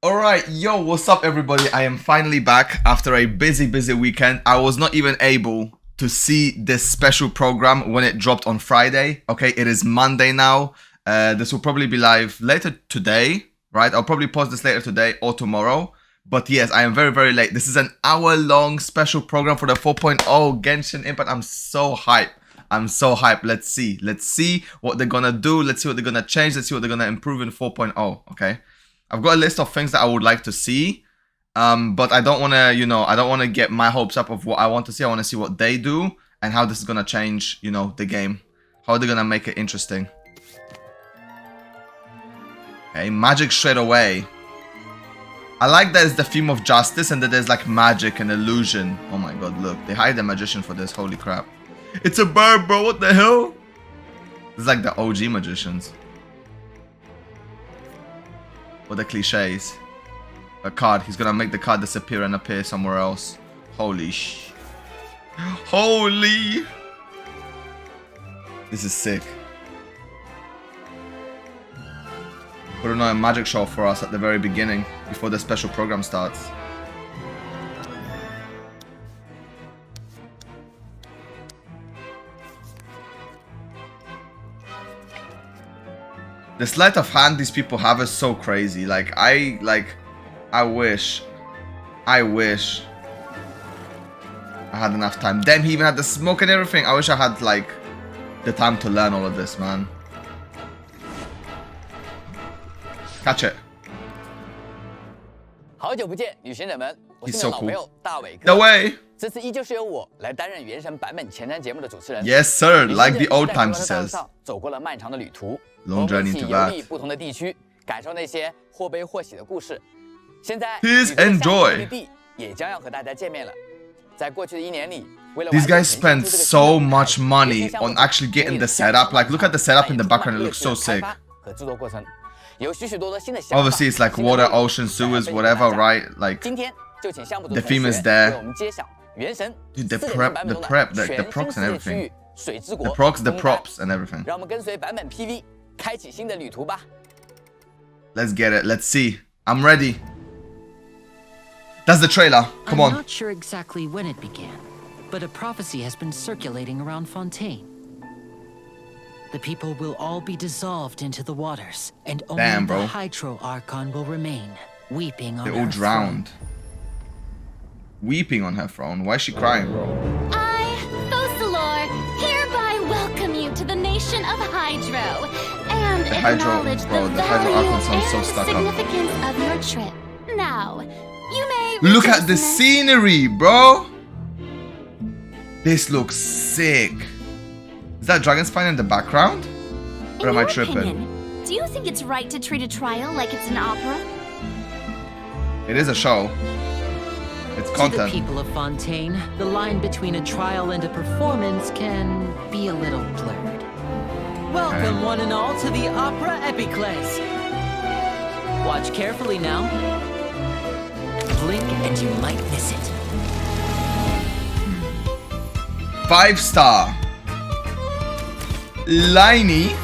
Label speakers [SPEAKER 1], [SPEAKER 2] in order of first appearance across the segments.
[SPEAKER 1] Alright, yo, what's up everybody? I am finally back after a busy weekend. I was not even able to see this special program when it dropped on Friday. Okay, it is Monday now. This will probably be live later today, right? I'll probably post this later today or tomorrow. But yes, I am very late. This is an hour-long special program for the 4.0 Genshin Impact. I'm so hyped. I'm so hyped. Let's see. Let's see what they're gonna do. Let's see what they're gonna change. Let's see what they're gonna improve in 4.0. Okay. I've got a list of things that I would like to see. But I don't wanna, I don't wanna get my hopes up of what I want to see. I wanna see what they do and how this is gonna change, the game. How they're gonna make it interesting. Okay, magic straight away. I like that it's the theme of justice and that there's like magic and illusion. Oh my god, look. They hired a magician for this. Holy crap. It's a bird, bro. What the hell? It's like the OG magicians. Or the cliches. A card. He's gonna make the card disappear and appear somewhere else. Holy sh... Holy! This is sick. Put on a magic show for us at the very beginning, before the special program starts. The sleight of hand these people have is so crazy. I wish I had enough time. Damn, he even had the smoke and everything. I wish I had the time to learn all of this, man. Catch it. He's so cool. The way. Yes, sir. Like the old times, he says. Long journey to that. Please enjoy. These guys spend so much money on actually getting the setup. Look at the setup in the background. It looks so sick. Obviously, it's like water, ocean, sewers, whatever, right? The theme is there. Dude, the procs and everything. The procs, the props, and everything. Let's get it. Let's see. I'm ready. That's the trailer. Come on.
[SPEAKER 2] I'm not sure exactly when it began, but a prophecy has been circulating around Fontaine. The people will all be dissolved into the waters, and only the Hydro Archon will remain, weeping on her throne.
[SPEAKER 1] They're all drowned. Weeping on her throne? Why is she crying, bro?
[SPEAKER 3] I, Fosalor, hereby welcome you to the nation of Hydro, and acknowledge the value and significance of your trip. Now, you may...
[SPEAKER 1] Look at the scenery, bro! This looks sick. Is that dragon spine in the background? Or am I tripping?
[SPEAKER 3] Do you think it's right to treat a trial like it's an opera?
[SPEAKER 1] It is a show. It's content.
[SPEAKER 2] To the people of Fontaine, the line between a trial and a performance can be a little blurred. Welcome one and all to the Opera Epiclese. Watch carefully now. Blink and you might miss it.
[SPEAKER 1] 5-star. Liney.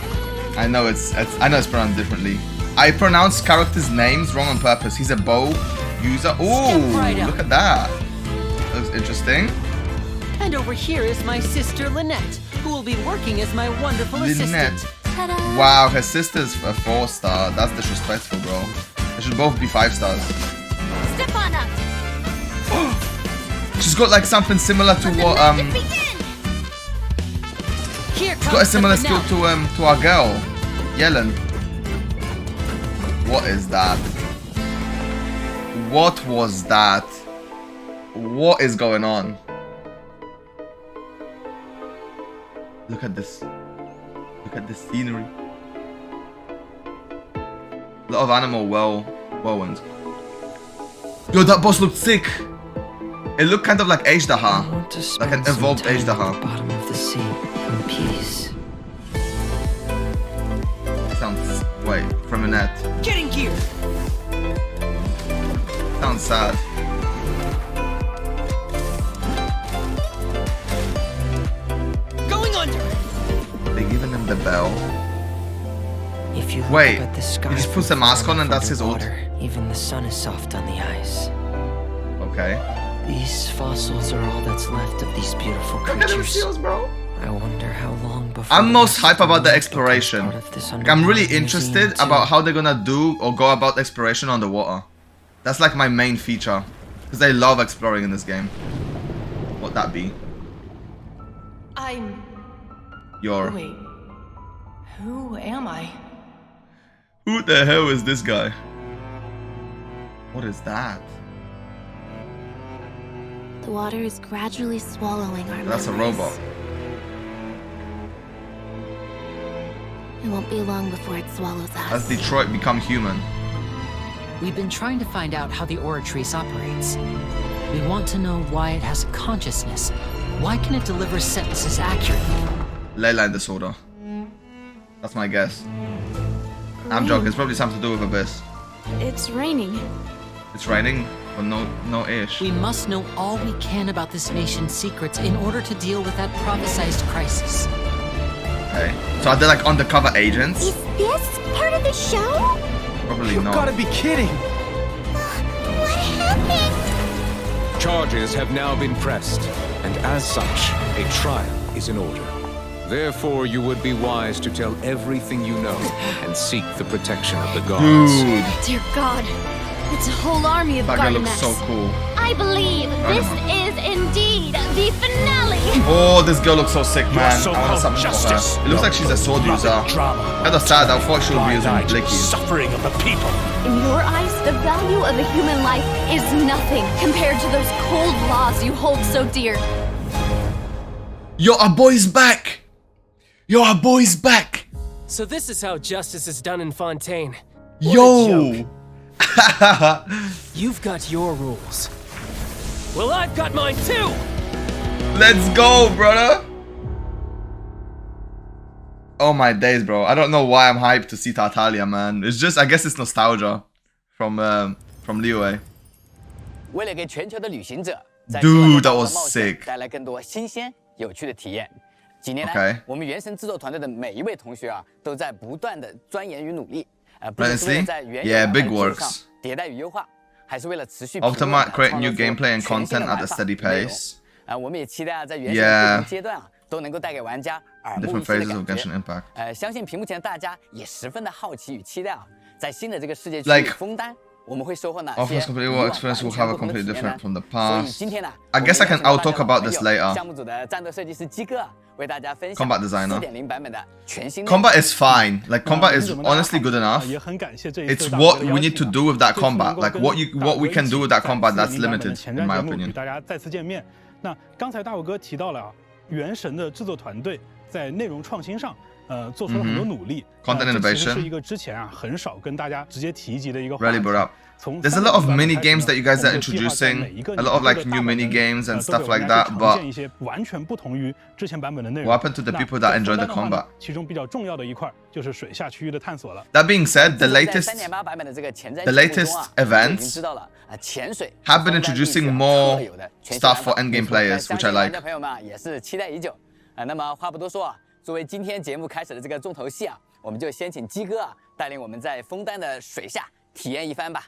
[SPEAKER 1] I know it's pronounced differently. I pronounce characters' names wrong on purpose. He's a bow user. Ooh, look at that. That looks interesting.
[SPEAKER 2] And over here is my sister Lynette, who will be working as my wonderful assistant.
[SPEAKER 1] Wow, her sister's a 4-star. That's disrespectful, bro. They should both be 5 stars.
[SPEAKER 3] Step on up.
[SPEAKER 1] She's got something similar to what she's got a similar skill to our girl, Yellen. What is that? What was that? What is going on? Look at this. Look at this scenery. A lot of animal whirlwinds. Yo, that boss looked sick. It looked kind of like Ajdaha, like an evolved Ajdaha.
[SPEAKER 2] Bottom of the sea in peace.
[SPEAKER 1] Sounds from a net.
[SPEAKER 2] Getting gear.
[SPEAKER 1] Sounds sad.
[SPEAKER 2] Going under.
[SPEAKER 1] They're giving him the bell.
[SPEAKER 2] If
[SPEAKER 4] If you look
[SPEAKER 1] Wait,
[SPEAKER 4] up at the sky
[SPEAKER 1] he just puts the mask on and that's his ult?
[SPEAKER 4] underwater, even the sun is soft on the ice.
[SPEAKER 1] Okay.
[SPEAKER 4] These fossils are all that's left of these beautiful
[SPEAKER 1] Look at them
[SPEAKER 4] creatures.
[SPEAKER 1] seals, bro.
[SPEAKER 4] I wonder how long before
[SPEAKER 1] I'm
[SPEAKER 4] the
[SPEAKER 1] most
[SPEAKER 4] rest of
[SPEAKER 1] hype about the
[SPEAKER 4] world
[SPEAKER 1] exploration.
[SPEAKER 4] becomes part of this
[SPEAKER 1] Like, I'm really
[SPEAKER 4] underwater
[SPEAKER 1] interested
[SPEAKER 4] museum, too.
[SPEAKER 1] about how they're gonna do or go about exploration underwater. That's like my main feature. Because I love exploring in this game. What that be?
[SPEAKER 5] Wait. Who am I?
[SPEAKER 1] Who the hell is this guy? What is that?
[SPEAKER 3] The water is gradually swallowing our
[SPEAKER 1] That's a
[SPEAKER 3] memories.
[SPEAKER 1] robot.
[SPEAKER 3] It won't be long before it swallows us.
[SPEAKER 1] Has Detroit become human?
[SPEAKER 2] We've been trying to find out how the Oratrice operates. We want to know why it has a consciousness. Why can it deliver sentences accurately?
[SPEAKER 1] Ley line disorder. That's my guess. I'm
[SPEAKER 3] Rain.
[SPEAKER 1] joking. It's probably something to do with Abyss.
[SPEAKER 3] It's raining.
[SPEAKER 1] It's raining, but no ish.
[SPEAKER 2] We must know all we can about this nation's secrets in order to deal with that prophesized crisis.
[SPEAKER 1] Okay. So are they like undercover agents?
[SPEAKER 3] Is this part of the show?
[SPEAKER 1] Probably
[SPEAKER 6] You've
[SPEAKER 1] not.
[SPEAKER 6] gotta be kidding!
[SPEAKER 3] What happened?
[SPEAKER 7] Charges have now been pressed, and as such, a trial is in order. Therefore, you would be wise to tell everything you know and seek the protection of the gods.
[SPEAKER 1] Dude,
[SPEAKER 3] Dear God, it's a whole army of
[SPEAKER 1] that guy looks
[SPEAKER 3] Gardenettes.
[SPEAKER 1] so cool.
[SPEAKER 3] I believe this is indeed the finale.
[SPEAKER 1] Oh, this girl looks so sick, man. I want
[SPEAKER 6] So-called
[SPEAKER 1] to summon for
[SPEAKER 6] justice.
[SPEAKER 1] her. It looks like she's a sword user.
[SPEAKER 6] Drama.
[SPEAKER 1] Kind of sad. I thought she would be using
[SPEAKER 6] Blind-eyed
[SPEAKER 1] blickies.
[SPEAKER 6] suffering of the people.
[SPEAKER 3] In your eyes, the value of a human life is nothing compared to those cold laws you hold so dear.
[SPEAKER 1] Yo, our boy's back. Yo, our boy's back.
[SPEAKER 8] So this is how justice is done in Fontaine.
[SPEAKER 1] Yo.
[SPEAKER 8] You've got your rules. Well, I've got mine too!
[SPEAKER 1] Let's go, brother. Oh my days, bro. I don't know why I'm hyped to see Tartaglia, man. It's just, I guess it's nostalgia from Liyue.
[SPEAKER 9] 为了给全球的旅行者在
[SPEAKER 1] Dude,
[SPEAKER 9] 奇幻的
[SPEAKER 1] that
[SPEAKER 9] 岛
[SPEAKER 1] was
[SPEAKER 9] 的冒险
[SPEAKER 1] sick.
[SPEAKER 9] 带来更多新鲜、有趣的体验。几年来
[SPEAKER 1] Okay.
[SPEAKER 9] 我们原神制作团队的每一位同学啊，都在不断的钻研与努力，不
[SPEAKER 1] Let
[SPEAKER 9] 仅
[SPEAKER 1] us
[SPEAKER 9] 是为了
[SPEAKER 1] see.
[SPEAKER 9] 在原
[SPEAKER 1] Yeah,
[SPEAKER 9] 有
[SPEAKER 1] big
[SPEAKER 9] 的基础上
[SPEAKER 1] works.
[SPEAKER 9] 迭代与优化，还是为了持续不断地
[SPEAKER 1] Ultimate, create
[SPEAKER 9] 创
[SPEAKER 1] new
[SPEAKER 9] 造出
[SPEAKER 1] gameplay and
[SPEAKER 9] 全新的
[SPEAKER 1] content at a
[SPEAKER 9] 玩法
[SPEAKER 1] steady
[SPEAKER 9] 内容
[SPEAKER 1] pace.
[SPEAKER 9] 我们也期待啊，在原神的
[SPEAKER 1] Yeah.
[SPEAKER 9] 不同阶段啊，都能够带给玩家耳目一
[SPEAKER 1] Different
[SPEAKER 9] 新的
[SPEAKER 1] phases of
[SPEAKER 9] 感
[SPEAKER 1] Genshin
[SPEAKER 9] 觉。
[SPEAKER 1] Impact.
[SPEAKER 9] 相信屏幕前的大家也十分的好奇与期待啊，在新的这个世界区
[SPEAKER 1] Like,
[SPEAKER 9] 枫丹，我们会收获哪
[SPEAKER 1] Offers
[SPEAKER 9] 些
[SPEAKER 1] completely
[SPEAKER 9] 以
[SPEAKER 1] new
[SPEAKER 9] 往
[SPEAKER 1] experience will
[SPEAKER 9] 完全
[SPEAKER 1] have a
[SPEAKER 9] 不同的
[SPEAKER 1] completely
[SPEAKER 9] 体验呢
[SPEAKER 1] different from the
[SPEAKER 9] 所以
[SPEAKER 1] past.
[SPEAKER 9] 今天呢
[SPEAKER 1] I guess I can
[SPEAKER 9] 我们
[SPEAKER 1] I'll talk about this
[SPEAKER 9] 邀请到
[SPEAKER 1] later.
[SPEAKER 9] 项目组的战斗设计师鸡哥啊，为大家分享
[SPEAKER 1] Combat designer
[SPEAKER 9] 4.0版本的全新的
[SPEAKER 1] Combat is fine. Like combat is honestly good enough.
[SPEAKER 6] 也很感谢这一
[SPEAKER 1] It's
[SPEAKER 6] 次大
[SPEAKER 1] what
[SPEAKER 6] 哥的
[SPEAKER 1] we
[SPEAKER 6] 邀
[SPEAKER 1] need
[SPEAKER 6] 请
[SPEAKER 1] to
[SPEAKER 6] 啊
[SPEAKER 1] do with that
[SPEAKER 6] 这次能
[SPEAKER 1] combat.
[SPEAKER 6] 够
[SPEAKER 1] Like
[SPEAKER 6] 跟
[SPEAKER 1] what
[SPEAKER 6] 大
[SPEAKER 1] we
[SPEAKER 6] 哥
[SPEAKER 1] can
[SPEAKER 6] 一
[SPEAKER 1] do
[SPEAKER 6] 起
[SPEAKER 1] with that
[SPEAKER 6] 在
[SPEAKER 1] combat that's
[SPEAKER 6] 4.0版本的
[SPEAKER 1] limited
[SPEAKER 6] 前
[SPEAKER 1] in
[SPEAKER 6] 瞻
[SPEAKER 1] my
[SPEAKER 6] 节目与
[SPEAKER 1] opinion.
[SPEAKER 6] 大家再次见面。那刚才大伟哥提到了啊，原神的制作团队在内容创新上，做出了很多努力。
[SPEAKER 1] Content
[SPEAKER 6] 这其实
[SPEAKER 1] innovation
[SPEAKER 6] 是一个之前啊很少跟大家直接提及的一个话
[SPEAKER 1] Really
[SPEAKER 6] 题。
[SPEAKER 1] brought up.
[SPEAKER 6] 从
[SPEAKER 1] There's a lot of
[SPEAKER 6] 3.0
[SPEAKER 1] mini
[SPEAKER 6] 开始
[SPEAKER 1] games
[SPEAKER 6] 呢
[SPEAKER 1] that you guys
[SPEAKER 6] 我
[SPEAKER 1] are
[SPEAKER 6] 们就计划在
[SPEAKER 1] introducing.
[SPEAKER 6] 每一个
[SPEAKER 1] A lot of
[SPEAKER 6] 年
[SPEAKER 1] like
[SPEAKER 6] 度的
[SPEAKER 1] new
[SPEAKER 6] 大
[SPEAKER 1] mini
[SPEAKER 6] 版本
[SPEAKER 1] games and
[SPEAKER 6] 都给
[SPEAKER 1] stuff
[SPEAKER 6] 玩
[SPEAKER 1] like
[SPEAKER 6] 家
[SPEAKER 1] that.
[SPEAKER 6] 去呈
[SPEAKER 1] But
[SPEAKER 6] 现一些完全不同于之前版本的内容。
[SPEAKER 1] what happened to the
[SPEAKER 6] 那
[SPEAKER 1] people
[SPEAKER 6] 在
[SPEAKER 1] that enjoy the
[SPEAKER 6] 枫丹的话呢
[SPEAKER 1] combat?
[SPEAKER 6] 其中比较重要的一块就是水下区域的探索了。
[SPEAKER 1] That being said, the
[SPEAKER 9] 在
[SPEAKER 1] latest
[SPEAKER 9] 3.8版本的这个前瞻
[SPEAKER 1] the
[SPEAKER 9] 节目中
[SPEAKER 1] latest
[SPEAKER 9] 啊我们已经
[SPEAKER 1] events
[SPEAKER 9] 知道了潜水
[SPEAKER 1] have been
[SPEAKER 9] 枫丹
[SPEAKER 1] introducing
[SPEAKER 9] 地区
[SPEAKER 1] more
[SPEAKER 9] 特有的全新
[SPEAKER 1] stuff
[SPEAKER 9] 玩法
[SPEAKER 1] for endgame
[SPEAKER 9] 那
[SPEAKER 1] players,
[SPEAKER 9] 相
[SPEAKER 1] which I
[SPEAKER 9] 信玩
[SPEAKER 1] like.
[SPEAKER 9] 家朋友们啊也是期待已久那么话不多说啊，作为今天节目开始的这个重头戏啊，我们就先请鸡哥啊带领我们在枫丹的水下体验一番吧。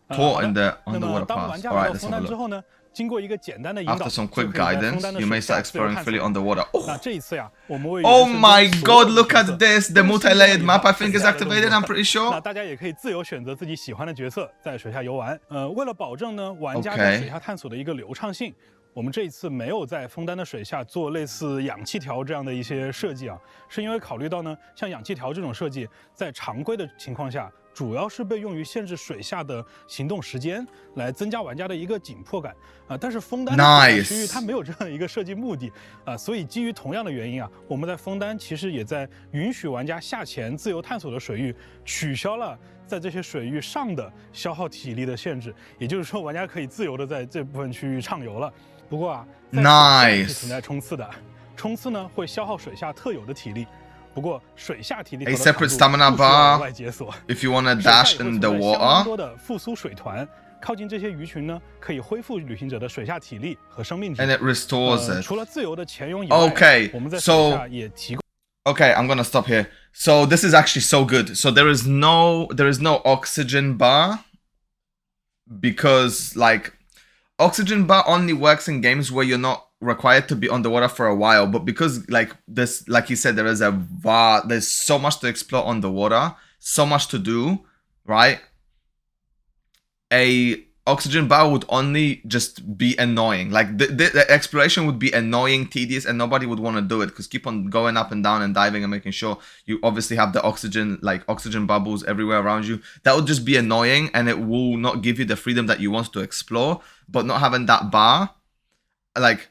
[SPEAKER 1] Taught in the
[SPEAKER 6] 那么
[SPEAKER 1] underwater
[SPEAKER 6] 当玩
[SPEAKER 1] pass.
[SPEAKER 6] 家
[SPEAKER 1] All
[SPEAKER 6] 来
[SPEAKER 1] right,
[SPEAKER 6] 到
[SPEAKER 1] let's
[SPEAKER 6] 枫
[SPEAKER 1] have a
[SPEAKER 6] 丹之
[SPEAKER 1] look.
[SPEAKER 6] 后呢，经过一个简单的引导，
[SPEAKER 1] After some
[SPEAKER 6] 就
[SPEAKER 1] quick
[SPEAKER 6] 可以在枫
[SPEAKER 1] guidance,
[SPEAKER 6] 丹的
[SPEAKER 1] you may
[SPEAKER 6] 水下
[SPEAKER 1] start
[SPEAKER 6] 自由
[SPEAKER 1] exploring
[SPEAKER 6] 探索
[SPEAKER 1] fully underwater.
[SPEAKER 6] 那
[SPEAKER 1] Oh,
[SPEAKER 6] 这一次呀，我们为
[SPEAKER 1] oh
[SPEAKER 6] 原神
[SPEAKER 1] my
[SPEAKER 6] 中所有
[SPEAKER 1] god,
[SPEAKER 6] 的
[SPEAKER 1] look
[SPEAKER 6] 角
[SPEAKER 1] at
[SPEAKER 6] 色
[SPEAKER 1] this. The
[SPEAKER 6] 都是
[SPEAKER 1] multi-layered
[SPEAKER 6] 用
[SPEAKER 1] map, I
[SPEAKER 6] 水
[SPEAKER 1] think, is
[SPEAKER 6] 下的动
[SPEAKER 1] activated.
[SPEAKER 6] 作
[SPEAKER 1] I'm pretty
[SPEAKER 6] 那
[SPEAKER 1] sure.
[SPEAKER 6] 大家也可以自由选择自己喜欢的角色在水下游玩。为了保证呢玩家
[SPEAKER 1] OK
[SPEAKER 6] 在水下探索的一个流畅性，我们这一次没有在枫丹的水下做类似氧气条这样的一些设计啊，是因为考虑到呢，像氧气条这种设计，在常规的情况下，主要是被用于限制水下的行动时间，来增加玩家的一个紧迫感啊。但是枫丹的水下区域它没有这样一个设计目的啊，所以基于同样的原因啊，我们在枫丹其实也在允许玩家下潜自由探索的水域取消了在这些水域上的消耗体力的限制，也就是说，玩家可以自由的在这部分区域畅游了。不过啊，在水下是存在冲刺的，冲刺呢会消耗水下特有的体力。不过水下体力条
[SPEAKER 1] A
[SPEAKER 6] 的长
[SPEAKER 1] separate
[SPEAKER 6] 度
[SPEAKER 1] stamina
[SPEAKER 6] 不需要额
[SPEAKER 1] bar
[SPEAKER 6] 外解锁。
[SPEAKER 1] if you want to
[SPEAKER 6] 水下
[SPEAKER 1] dash
[SPEAKER 6] 也会
[SPEAKER 1] in
[SPEAKER 6] 存
[SPEAKER 1] the
[SPEAKER 6] 在相当
[SPEAKER 1] water.
[SPEAKER 6] 多的复苏水团，靠近这些鱼群呢，可以恢复旅行者的水下体力和生命值。
[SPEAKER 1] And it restores it.
[SPEAKER 6] 除了自由的潜泳以外
[SPEAKER 1] Okay,
[SPEAKER 6] 我们在水
[SPEAKER 1] so
[SPEAKER 6] 下也提供。
[SPEAKER 1] Okay, I'm gonna stop here. So this is actually so good. So there is no oxygen bar, because like oxygen bar only works in games where you're not required to be underwater for a while. But because like this, like you said, there is a bar. There's so much to explore underwater, so much to do, right? A oxygen bar would only just be annoying. Like the exploration would be annoying, tedious, and nobody would want to do it because keep on going up and down and diving and making sure you obviously have the oxygen, like oxygen bubbles everywhere around you. That would just be annoying, and it will not give you the freedom that you want to explore. But not having that bar, like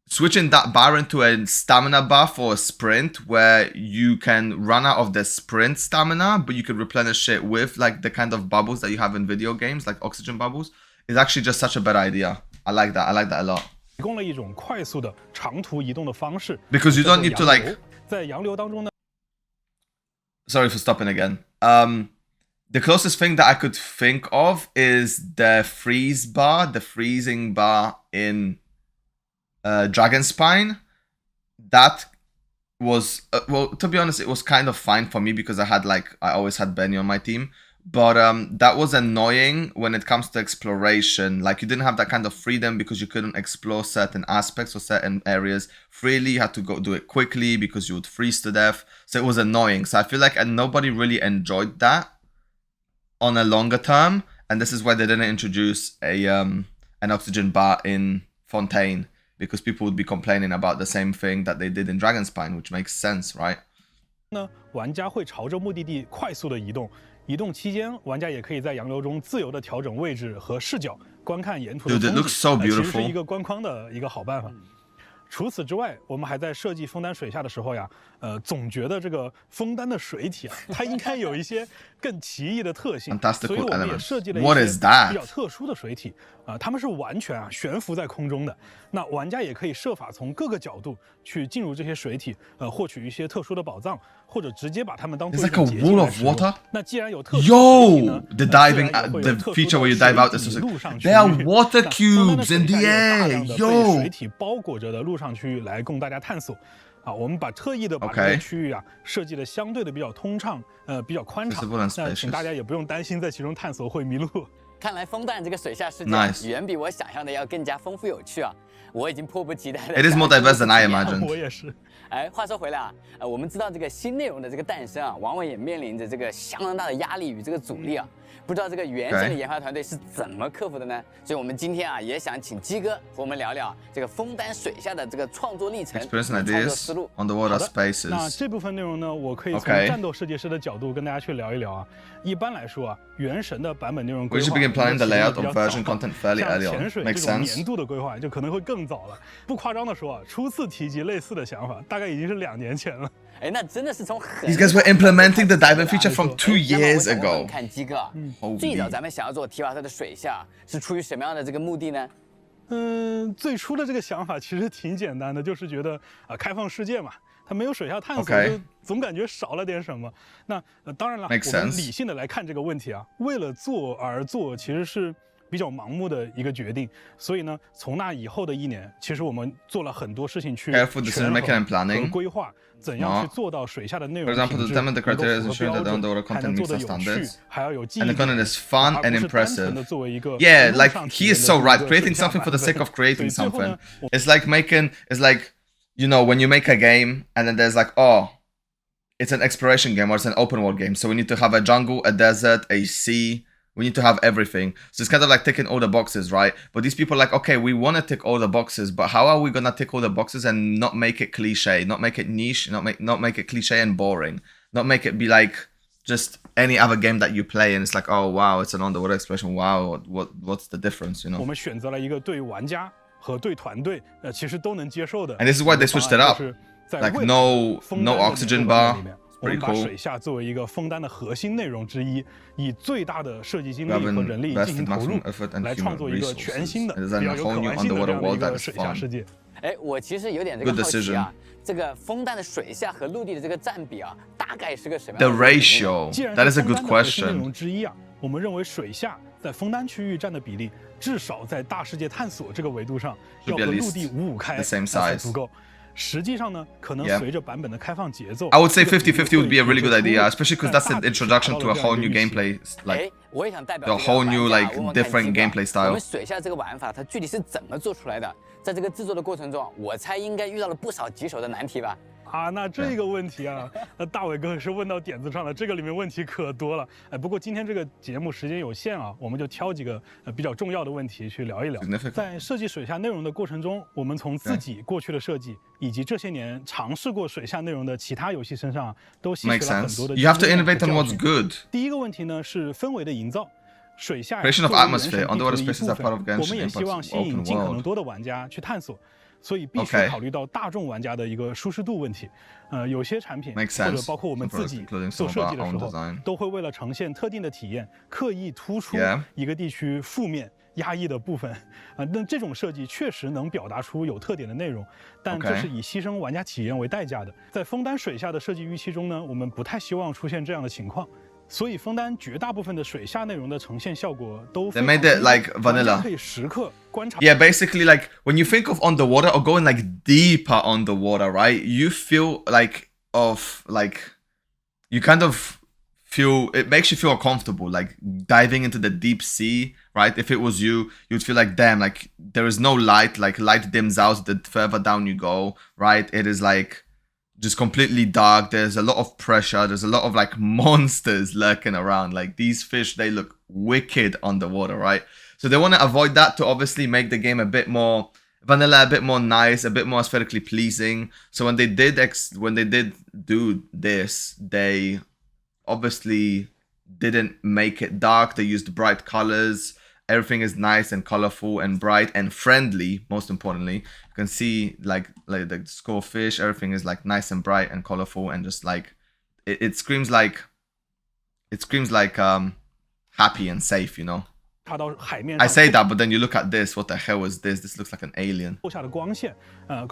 [SPEAKER 1] switching that bar into a stamina bar for a sprint where you can run out of the sprint stamina, but you can replenish it with like the kind of bubbles that you have in video games, like oxygen bubbles, is actually just such a better idea. I like that. I like that a lot.
[SPEAKER 6] 提供了一种快速的长途移动的方式。
[SPEAKER 1] Because you don't need to like.
[SPEAKER 6] 在洋流当中呢。
[SPEAKER 1] Sorry for stopping again. The closest thing that I could think of is the freeze bar, the freezing bar in Dragon Spine. That was well, to be honest, it was kind of fine for me because I always had Benny on my team. But that was annoying when it comes to exploration. Like you didn't have that kind of freedom because you couldn't explore certain aspects or certain areas freely. You had to go do it quickly because you would freeze to death. So it was annoying. So I feel like nobody really enjoyed that on a longer term. And this is why they didn't introduce an oxygen bar in Fontaine, because people would be complaining about the same thing that they did in Dragon Spine, which makes sense, right?
[SPEAKER 6] 呢，玩家会朝着目的地快速的移动。移动期间，玩家也可以在洋流中自由的调整位置和视角，观看沿途的风景。
[SPEAKER 1] Dude, it looks so beautiful.
[SPEAKER 6] 其实是一个观光的一个好办法。除此之外，我们还在设计枫丹水下的时候呀，总觉得这个枫丹的水体啊，它应该有一些更奇异的特性，所以我们也设计了一些比较特殊的水体啊，它们是完全悬浮在空中的。那玩家也可以设法从各个角度去进入这些水体，获取一些特殊的宝藏，或者直接把它们当做一种捷径来使用。那既然有特殊的水体呢，
[SPEAKER 1] the diving, the feature where you dive out is they are water cubes in the air. Yo,
[SPEAKER 6] 水体包裹着的陆上区域来供大家探索。啊，我们特意的把这个区域啊设计的相对的比较通畅，比较宽敞。那请大家也不用担心在其中探索会迷路。
[SPEAKER 9] 看来枫丹这个水下世界远比我想象的要更加丰富有趣啊！我已经迫不及待了。
[SPEAKER 1] It is more diverse than I imagined.
[SPEAKER 6] 我也是。
[SPEAKER 9] 哎，话说回来啊，我们知道这个新内容的这个诞生啊，往往也面临着这个相当大的压力与这个阻力啊。不知道这个原先的研发团队是怎么克服的呢？所以我们今天啊，也想请鸡哥和我们聊聊这个枫丹水下的这个创作历程、创作思路。
[SPEAKER 1] Underwater spaces.
[SPEAKER 6] 那这部分内容呢，我可以从战斗设计师的角度跟大家去聊一聊啊。一般来说啊，原神的版本内容规划，
[SPEAKER 1] We should begin planning the layout of version content fairly early on.
[SPEAKER 6] 像潜水这种年度的规划就可能会更早了。不夸张的说啊，初次提及类似的想法，大概已经是2年前了。
[SPEAKER 9] 哎，那真的是从很
[SPEAKER 1] These guys were implementing the diving feature from 2 years ago.
[SPEAKER 9] 看鸡哥，最早咱们想要做提瓦特的水下，是出于什么样的这个目的呢？
[SPEAKER 6] 最初的这个想法其实挺简单的，就是觉得开放世界嘛，它没有水下探索，就总感觉少了点什么。那当然了，我们理性的来看这个问题啊，为了做而做，其实是比较盲目的一个决定。所以呢，从那以后的1年，其实我们做了很多事情去权衡和规划。怎样去做到水下的内容品质能够符合标准，还能做得有趣，还要有记忆点，
[SPEAKER 1] and the content is fun and impressive.
[SPEAKER 6] 的作为一个
[SPEAKER 1] Yeah, like he is so right. Creating something for the sake of creating something. It's like you know, when you make a game and then there's like, oh, it's an exploration game or it's an open world game. So we need to have a jungle, a desert, a sea. We need to have everything. So it's kind of like ticking all the boxes, right? But these people are like, okay, we want to tick all the boxes, but how are we going to tick all the boxes and not make it cliche, not make it niche, not make it cliche and boring, not make it be like just any other game that you play and it's like, oh, wow, it's an underwater exploration. Wow, what's the difference, you know?
[SPEAKER 6] 我们选择了一个对玩家和对团队其实都能接受的。
[SPEAKER 1] And this is why they switched it up. Like no oxygen bar.
[SPEAKER 6] 我们把水下作为一个枫丹的核心内容之一，以最大的设计精力和人力进行投入，来创作一个全新的、比较有可玩性的这样的一个水下世界。
[SPEAKER 9] 哎，我其实有点这个好奇啊，这个枫丹的水下和陆地的这个占比啊，大概是个什么样的
[SPEAKER 1] ？The ratio. That is a good question.
[SPEAKER 6] 内容之一啊，我们认为水下在枫丹区域占的比例，至少在大世界探索这个维度上，要和陆地5:5开才足够。实际上呢，可能随着版本的开放节奏
[SPEAKER 1] I would say 50-50 would be a really good idea, especially because that's an introduction to a whole new gameplay, like
[SPEAKER 9] 我也想代表
[SPEAKER 1] a whole new
[SPEAKER 9] 问问
[SPEAKER 1] like
[SPEAKER 9] 看
[SPEAKER 1] different
[SPEAKER 9] 几个
[SPEAKER 1] gameplay
[SPEAKER 9] 我
[SPEAKER 1] style.
[SPEAKER 9] 们水下这个玩法，它具体是怎么做出来的？在这个制作的过程中，我猜应该遇到了不少棘手的难题吧？
[SPEAKER 6] 啊，那这个问题啊，大伟哥是问到点子上了，这个里面问题可多了。哎，不过今天这个节目时间有限啊，我们就挑几个比较重要的问题去聊一聊。在设计水下内容的过程中，我们从自己过去的设计，以及这些年尝试过水下内容的其他游戏身上，都吸取了很多的。
[SPEAKER 1] You have to innovate on what's good.
[SPEAKER 6] 第一个问题呢是氛围的营造。水下
[SPEAKER 1] creation of atmosphere, underwater spaces are part of
[SPEAKER 6] 我们也
[SPEAKER 1] Genshin
[SPEAKER 6] 希望
[SPEAKER 1] Impact's
[SPEAKER 6] 吸引
[SPEAKER 1] open
[SPEAKER 6] 尽可能
[SPEAKER 1] world.
[SPEAKER 6] 多的玩家去探索。所以必须考虑到大众玩家的一个舒适度问题。有些产品或者包括我们自己做设计的时候，都会为了呈现特定的体验，刻意突出一个地区负面、压抑的部分。那这种设计确实能表达出有特点的内容，但这是以牺牲玩家体验为代价的。在枫丹水下的设计预期中呢，我们不太希望出现这样的情况。所以枫丹绝大部分的水下内容的呈现效果都
[SPEAKER 1] They made it like vanilla.
[SPEAKER 6] 可以时刻观察。
[SPEAKER 1] Yeah, basically like when you think of underwater or going like deeper underwater, right? You feel like you kind of feel, it makes you feel comfortable, like diving into the deep sea, right? If it was you, you'd feel like, damn, like there is no light, like light dims out the further down you go, right? It is like just completely dark. There's a lot of pressure. There's a lot of like monsters lurking around. Like these fish, they look wicked underwater, right? So they want to avoid that to obviously make the game a bit more vanilla, a bit more nice, a bit more aesthetically pleasing. So when they did do this, they obviously didn't make it dark. They used bright colors. Everything is nice and colorful and bright and friendly. Most importantly, you can see like the score fish. Everything is like nice and bright and colorful and just like it screams like happy and safe, you know. I say that, but then you look at this. What the hell is this? This looks like an alien.
[SPEAKER 6] 下的光线，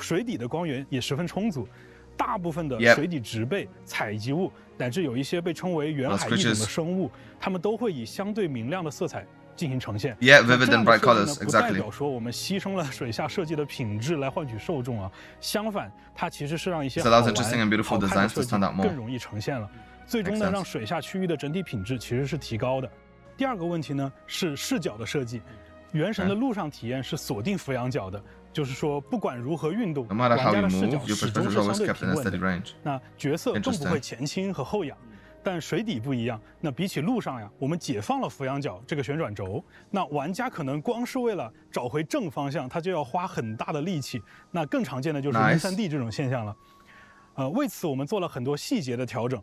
[SPEAKER 6] 水底的光源也十分充足。大部分的水底植被、采集物，乃至有一些被称为远海异种的生物，它们都会以相对明亮的色彩进行呈现。
[SPEAKER 1] Yeah, vivid and bright colors, exactly.
[SPEAKER 6] 不代表说我们牺牲了水下设计的品质来换取受众啊，相反，它其实是让一些好玩、好看的设计更容易呈现了。最终呢，让水下区域的整体品质其实是提高的。第二个问题呢是视角的设计。原神的陆上体验是锁定俯仰角的，就是说不管如何运动，玩家的视角始终是相对平稳的。那角色更不会前倾和后仰。但水底不一样，那比起陆上呀，我们解放了俯仰角这个旋转轴，那玩家可能光是为了找回正方向，他就要花很大的力气。那更常见的就是晕3D 这种现象了。为此我们做了很多细节的调整。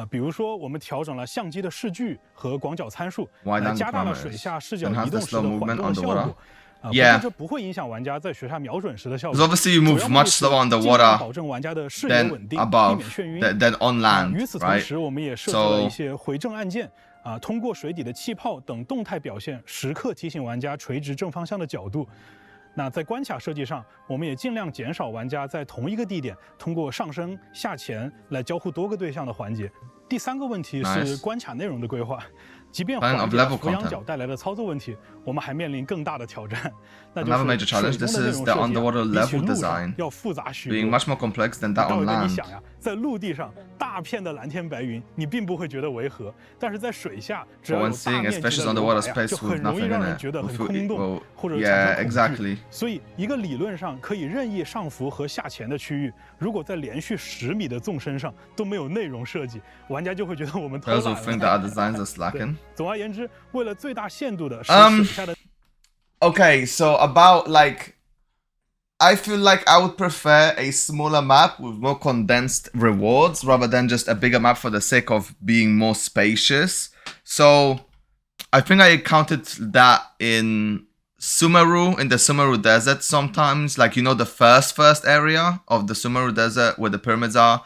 [SPEAKER 6] 比如说，我们调整了相机的视距和广角参数，加大了水下视角移动时的缓动的效果。不过这不会影响玩家在水下瞄准时的效果。
[SPEAKER 1] Because obviously you move much slower underwater
[SPEAKER 6] 保证玩家的视野稳定，避免眩晕。
[SPEAKER 1] than on land,
[SPEAKER 6] 与此同时，我们也设置了一些回正按键，通过水底的气泡等动态表现，时刻提醒玩家垂直正方向的角度。那在关卡设计上，我们也尽量减少玩家在同一个地点通过上升、下潜来交互多个对象的环节。第三个问题是关卡内容的规划。即便缓解了俯仰角带来的操作问题，我们还面临更大的挑战，那就是水中的内容设计比起陆上要复杂许多。大伟哥，你想呀，在陆地上大片的蓝天白云，你并不会觉得违和，但是在水下，只要有大面积的留白呀，就很容易让人觉得很空洞，或者产生恐惧。所以，一个理论上可以任意上浮和下潜的区域，如果在连续10米的纵深上都没有内容设计，玩家就会觉得我们偷懒了。总而言之，为了最大限度的使水下的。
[SPEAKER 1] Okay, so about like, I feel like I would prefer a smaller map with more condensed rewards rather than just a bigger map for the sake of being more spacious. So I think I encountered that in Sumeru, in the Sumeru Desert sometimes. Like, you know, the first area of the Sumeru Desert where the pyramids are.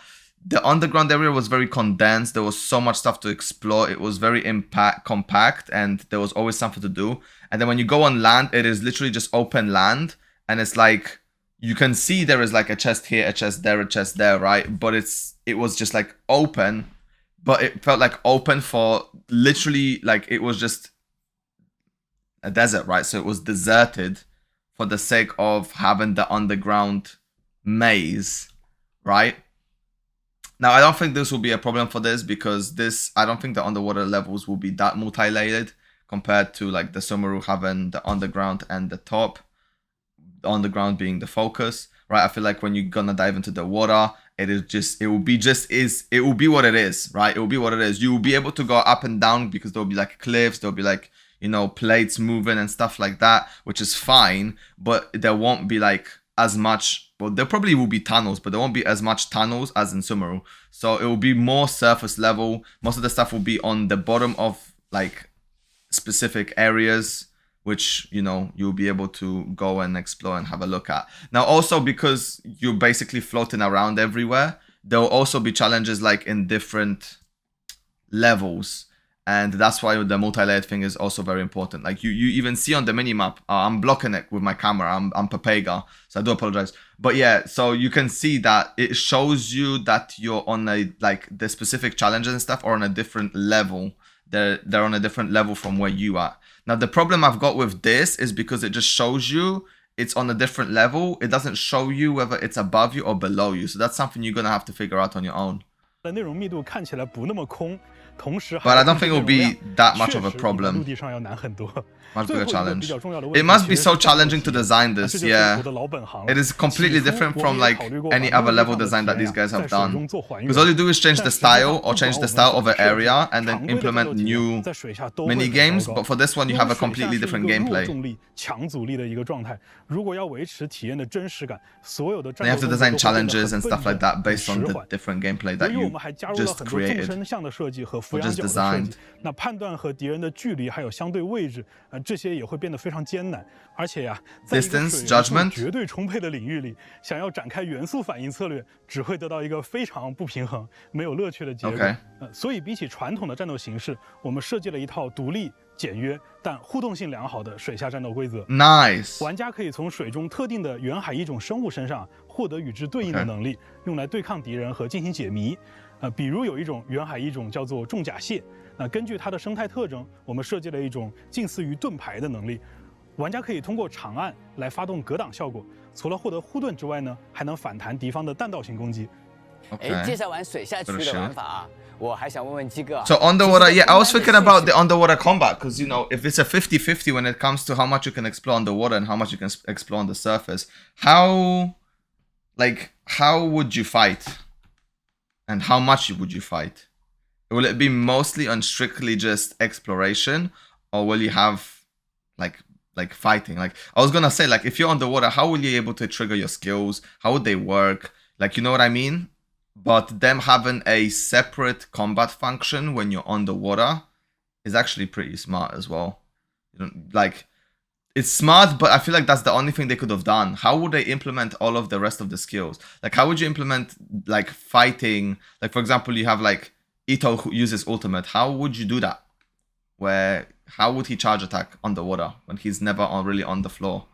[SPEAKER 1] The underground area was very condensed. There was so much stuff to explore. It was very compact, and there was always something to do. And then when you go on land, it is literally just open land. And it's like, you can see there is like a chest here, a chest there, a chest there, right? But it was just like open, but it felt like open for literally like it was just a desert, right? So it was deserted for the sake of having the underground maze, right? Now, I don't think this will be a problem for this because I don't think the underwater levels will be that multi-layered compared to like the Sumeru having the underground and the top. The underground being the focus, right? I feel like when you're gonna dive into the water, it will be what it is, right? It will be what it is. You will be able to go up and down because there'll be like cliffs, there'll be like, you know, plates moving and stuff like that, which is fine, but there won't be like as much, well, there probably will be tunnels, but there won't be as much tunnels as in Sumeru. So it will be more surface level. Most of the stuff will be on the bottom of like specific areas, which, you know, you'll be able to go and explore and have a look at. Now, also because you're basically floating around everywhere, there will also be challenges like in different levels. And that's why the multi-layered thing is also very important. Like you even see on the minimap, I'm blocking it with my camera. I'm Papega, so I do apologize. But yeah, so you can see that it shows you that you're on a, like the specific challenges and stuff are on a different level. They're on a different level from where you are. Now, the problem I've got with this is because it just shows you it's on a different level. It doesn't show you whether it's above you or below you. So that's something you're going to have to figure out on your own. But I don't think it will be that much of a problem. Much bigger challenge. It must be so challenging to design this, yeah. It is completely different from like any other level design that these guys have done. Because all you do is change the style or change the style of an area and then implement new mini games. But for this one, you have a completely different gameplay. They have to design challenges and stuff like that based on the different gaplay that you just created or just designed.
[SPEAKER 6] 那判断和敌人的距离还有相对位置，这些也会变得非常艰难。而且呀，在一个水元素绝对充沛的领域里，想要展开元素反应策略，只会得到一个非常不平衡、没有乐趣的结果。所以比起传统的战斗形式，我们设计了一套独立、简约但互动性良好的水下战斗规则。
[SPEAKER 1] Nice。
[SPEAKER 6] 玩家可以从水中特定的远海异种生物身上获得与之对应的能力，用来对抗敌人和进行解谜。比如有一种远海异种叫做重甲蟹，根据它的生态特征，我们设计了一种近似于盾牌的能力。玩家可以通过长按来发动格挡效果，除了获得护盾之外呢，还能反弹敌方的弹道性攻击。
[SPEAKER 9] 介绍完水下区的玩法啊，我还想问问鸡哥。
[SPEAKER 1] So underwater, yeah, I was thinking about the underwater combat because, you know, if it's a 50-50 when it comes to how much you can explore underwater and how much you can explore on the surface, how would you fight? And how much would you fight? Will it be mostly on strictly just exploration, or will you have like fighting? Like I was gonna say, like if you're underwater, how will you be able to trigger your skills? How would they work? Like, you know what I mean? But them having a separate combat function when you're underwater is actually pretty smart as well. You know, like it's smart, but I feel like that's the only thing they could have done. How would they implement all of the rest of the skills? Like, how would you implement, like, fighting? Like, for example, you have, like, Ito who uses ultimate. How would you do that? How would he charge attack underwater when he's never really on the floor?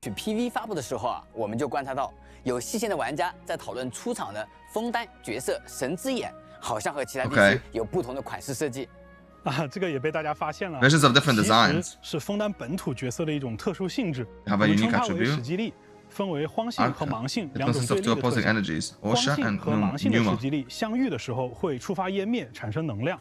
[SPEAKER 9] 去 PV 发布的时候啊，我们就观察到有细心的玩家在讨论出场的枫丹角色神之眼，好像和其他地区有不同的款式设计。
[SPEAKER 6] 这个也被大家发现了。
[SPEAKER 1] Versions of different designs
[SPEAKER 6] 是枫丹本土角色的一种特殊性质。
[SPEAKER 1] Have a unique
[SPEAKER 6] 为史基力，分为荒性和盲性两种对立的特性。
[SPEAKER 1] 荒
[SPEAKER 6] 性和盲性的史基力相遇的时候会触发湮灭，产生能量。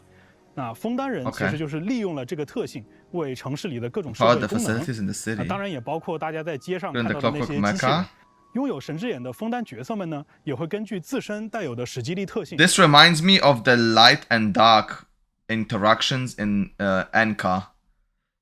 [SPEAKER 6] 那枫丹人其实就是利用了这个特性，为城市里的各种社会功能。当然也包括大家在街上看到的那些机器人。拥有神之眼的枫丹角色们呢，也会根据自身带有的史基力特性。
[SPEAKER 1] This reminds me of the light and dark interactions in Enka.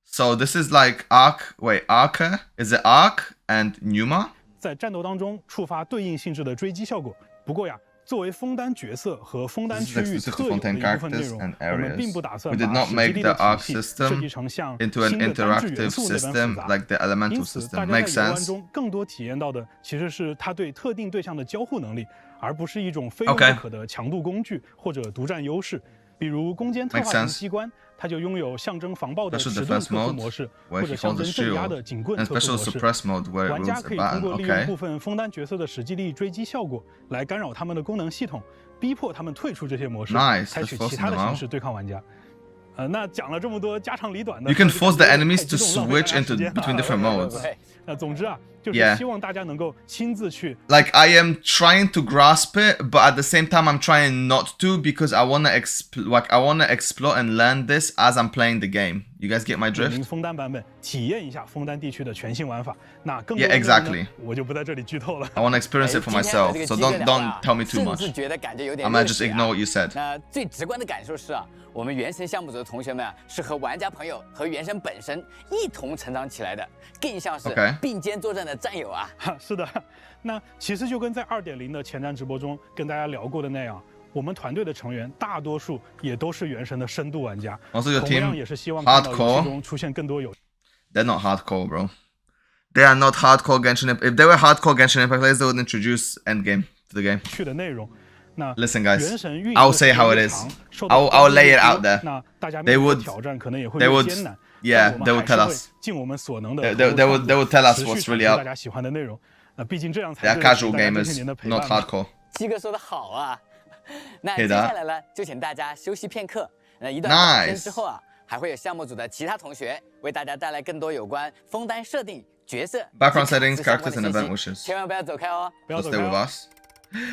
[SPEAKER 1] So this is like Arca? Is it Arc and Numa?
[SPEAKER 6] 在战斗当中触发对应性质的追击效果。不过呀，作为枫丹角色和枫丹区域特有的一部分内容，我们并不打算把史基力的体系设计成像新的单质元素那般复杂。因此，大家在游玩中更多体验到的其实是它对特定对象的交互能力，而不是一种非用不可的强度工具或者独占优势。比如攻坚特化型机关，它就拥有象征防爆的迟钝特殊模式，或者象征镇压的警棍特殊模式。玩家可以通过利用部分枫丹角色的史基力追击效果，来干扰他们的功能系统，逼迫他们退出这些模式，采取其他的形式对抗玩家。那讲了这么多家长里短的，
[SPEAKER 1] You can force the enemies to switch into between different modes.
[SPEAKER 6] 总之啊，就是希望大家能够亲自去。
[SPEAKER 1] Like I am trying to grasp it, but at the same time I'm trying not to because I wanna explore and learn this as I'm playing the game. You guys get my drift?
[SPEAKER 6] 枫丹版本体验一下枫丹地区的全新玩法。那更多
[SPEAKER 1] exactly.
[SPEAKER 6] 我就不在这里剧透了。
[SPEAKER 1] I wanna experience it for myself, so don't tell me too much.
[SPEAKER 9] 甚至觉得感觉有点
[SPEAKER 1] I might just ignore what you said.
[SPEAKER 9] 那最直观的感受是啊，我们原神项目组的同学们啊，是和玩家朋友和原神本身一同成长起来的，更像是并肩作战的战友啊。
[SPEAKER 6] 是的，那其实就跟在2.0的前瞻直播中跟大家聊过的那样，我们团队的成员大多数也都是原神的深度玩家，同样也是希望看到游戏中出现更多有。
[SPEAKER 1] They're not hardcore, bro. They are not hardcore Genshin Impact. If they were hardcore Genshin Impact players, they would introduce endgame to the game.
[SPEAKER 6] 去的内容。
[SPEAKER 1] Listen, guys. I'll say how it is. I'll lay it out there. They would tell us. They would tell us what's really up. They're casual gamers, not hardcore.
[SPEAKER 9] 鸡哥说的好啊。那接下来呢，就请大家休息片刻。那一段短片之后啊，还会有项目组的其他同学为大家带来更多有关枫丹设定、角色、
[SPEAKER 1] background settings, characters, and event wishes.
[SPEAKER 9] 千万不要走开哦，
[SPEAKER 6] 不要走开。
[SPEAKER 1] Stay with us.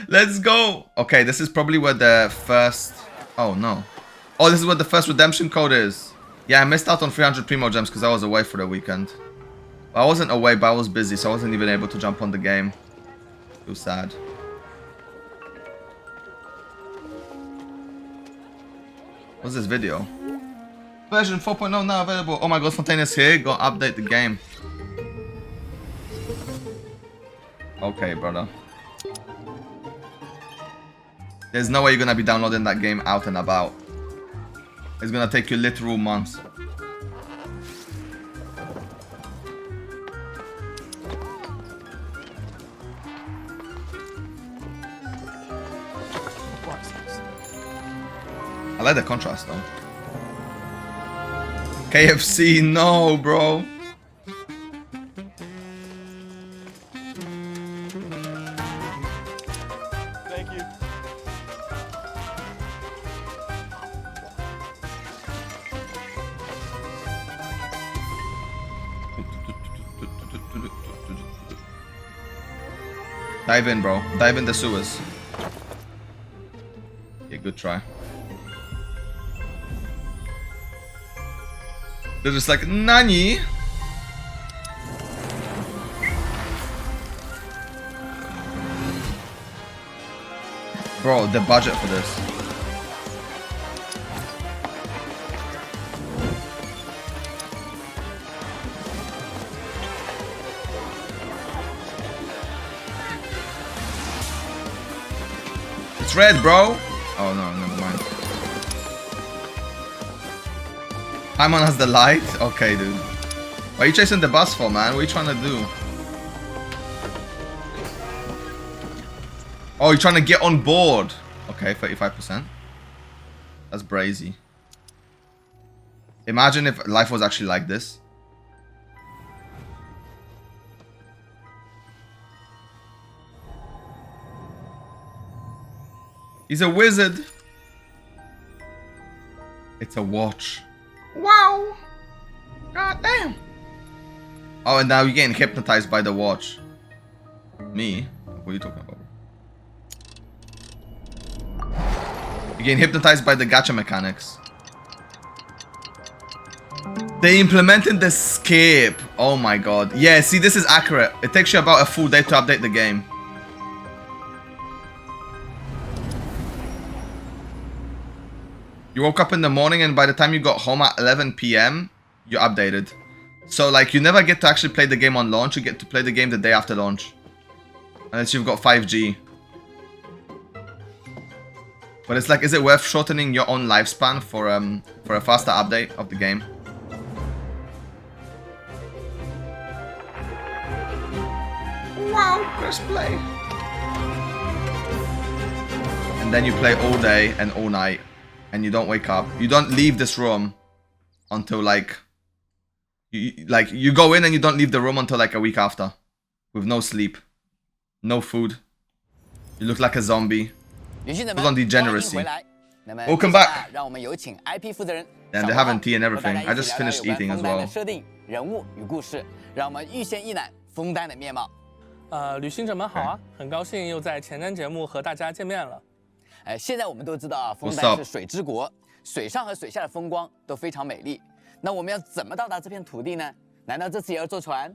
[SPEAKER 1] Let's go. Okay, this is probably where the first. Oh no. Oh, this is where the first redemption code is. Yeah, I missed out on 300 primo gems because I was away for the weekend. Well, I wasn't away, but I was busy, so I wasn't even able to jump on the game. Too sad. What's this video? Version 4.0 now available. Oh my god, Fontaine's here. Go update the game. Okay, brother. There's no way you're gonna be downloading that game out and about. It's gonna take you literal months. I like the contrast though. KFC, no, bro.
[SPEAKER 6] Thank you.
[SPEAKER 1] Dive in, bro. Dive in the sewers. Yeah, good try. They're just like, Nani? Bro, the budget for this. It's red, bro. Oh no, never mind. Paimon has the light? Okay, dude. Why are you chasing the bus for, man? What are you trying to do? Oh, you're trying to get on board. Okay, 35%. That's brazy. Imagine if life was actually like this. He's a wizard. It's a watch. Wow. God damn. Oh, and now you're getting hypnotized by the watch. Me? What are you talking about? You're getting hypnotized by the gacha mechanics. They implemented the skip. Oh my god. Yeah, see, this is accurate. It takes you about a full day to update the game. You woke up in the morning and by the time you got home at 11 PM, you're updated. So like you never get to actually play the game on launch, you get to play the game the day after launch. Unless you've got 5G. But it's like, is it worth shortening your own lifespan for a faster update of the game? Wow, press play. And then you play all day and all night. And you don't wake up. You don't leave this room until like you go in and you don't leave the room until like a week after, with no sleep, no food. You look like a zombie. Full on degeneracy. Welcome back. And they're having tea and everything. I just finished eating as well.
[SPEAKER 9] 枫丹的面貌。
[SPEAKER 10] 旅行者们好啊，很高兴又在前瞻节目和大家见面了。
[SPEAKER 9] 现在我们都知道啊，枫丹是水之国，水上和水下的风光都非常美丽。那我们要怎么到达这片土地呢？难道这次也要坐船？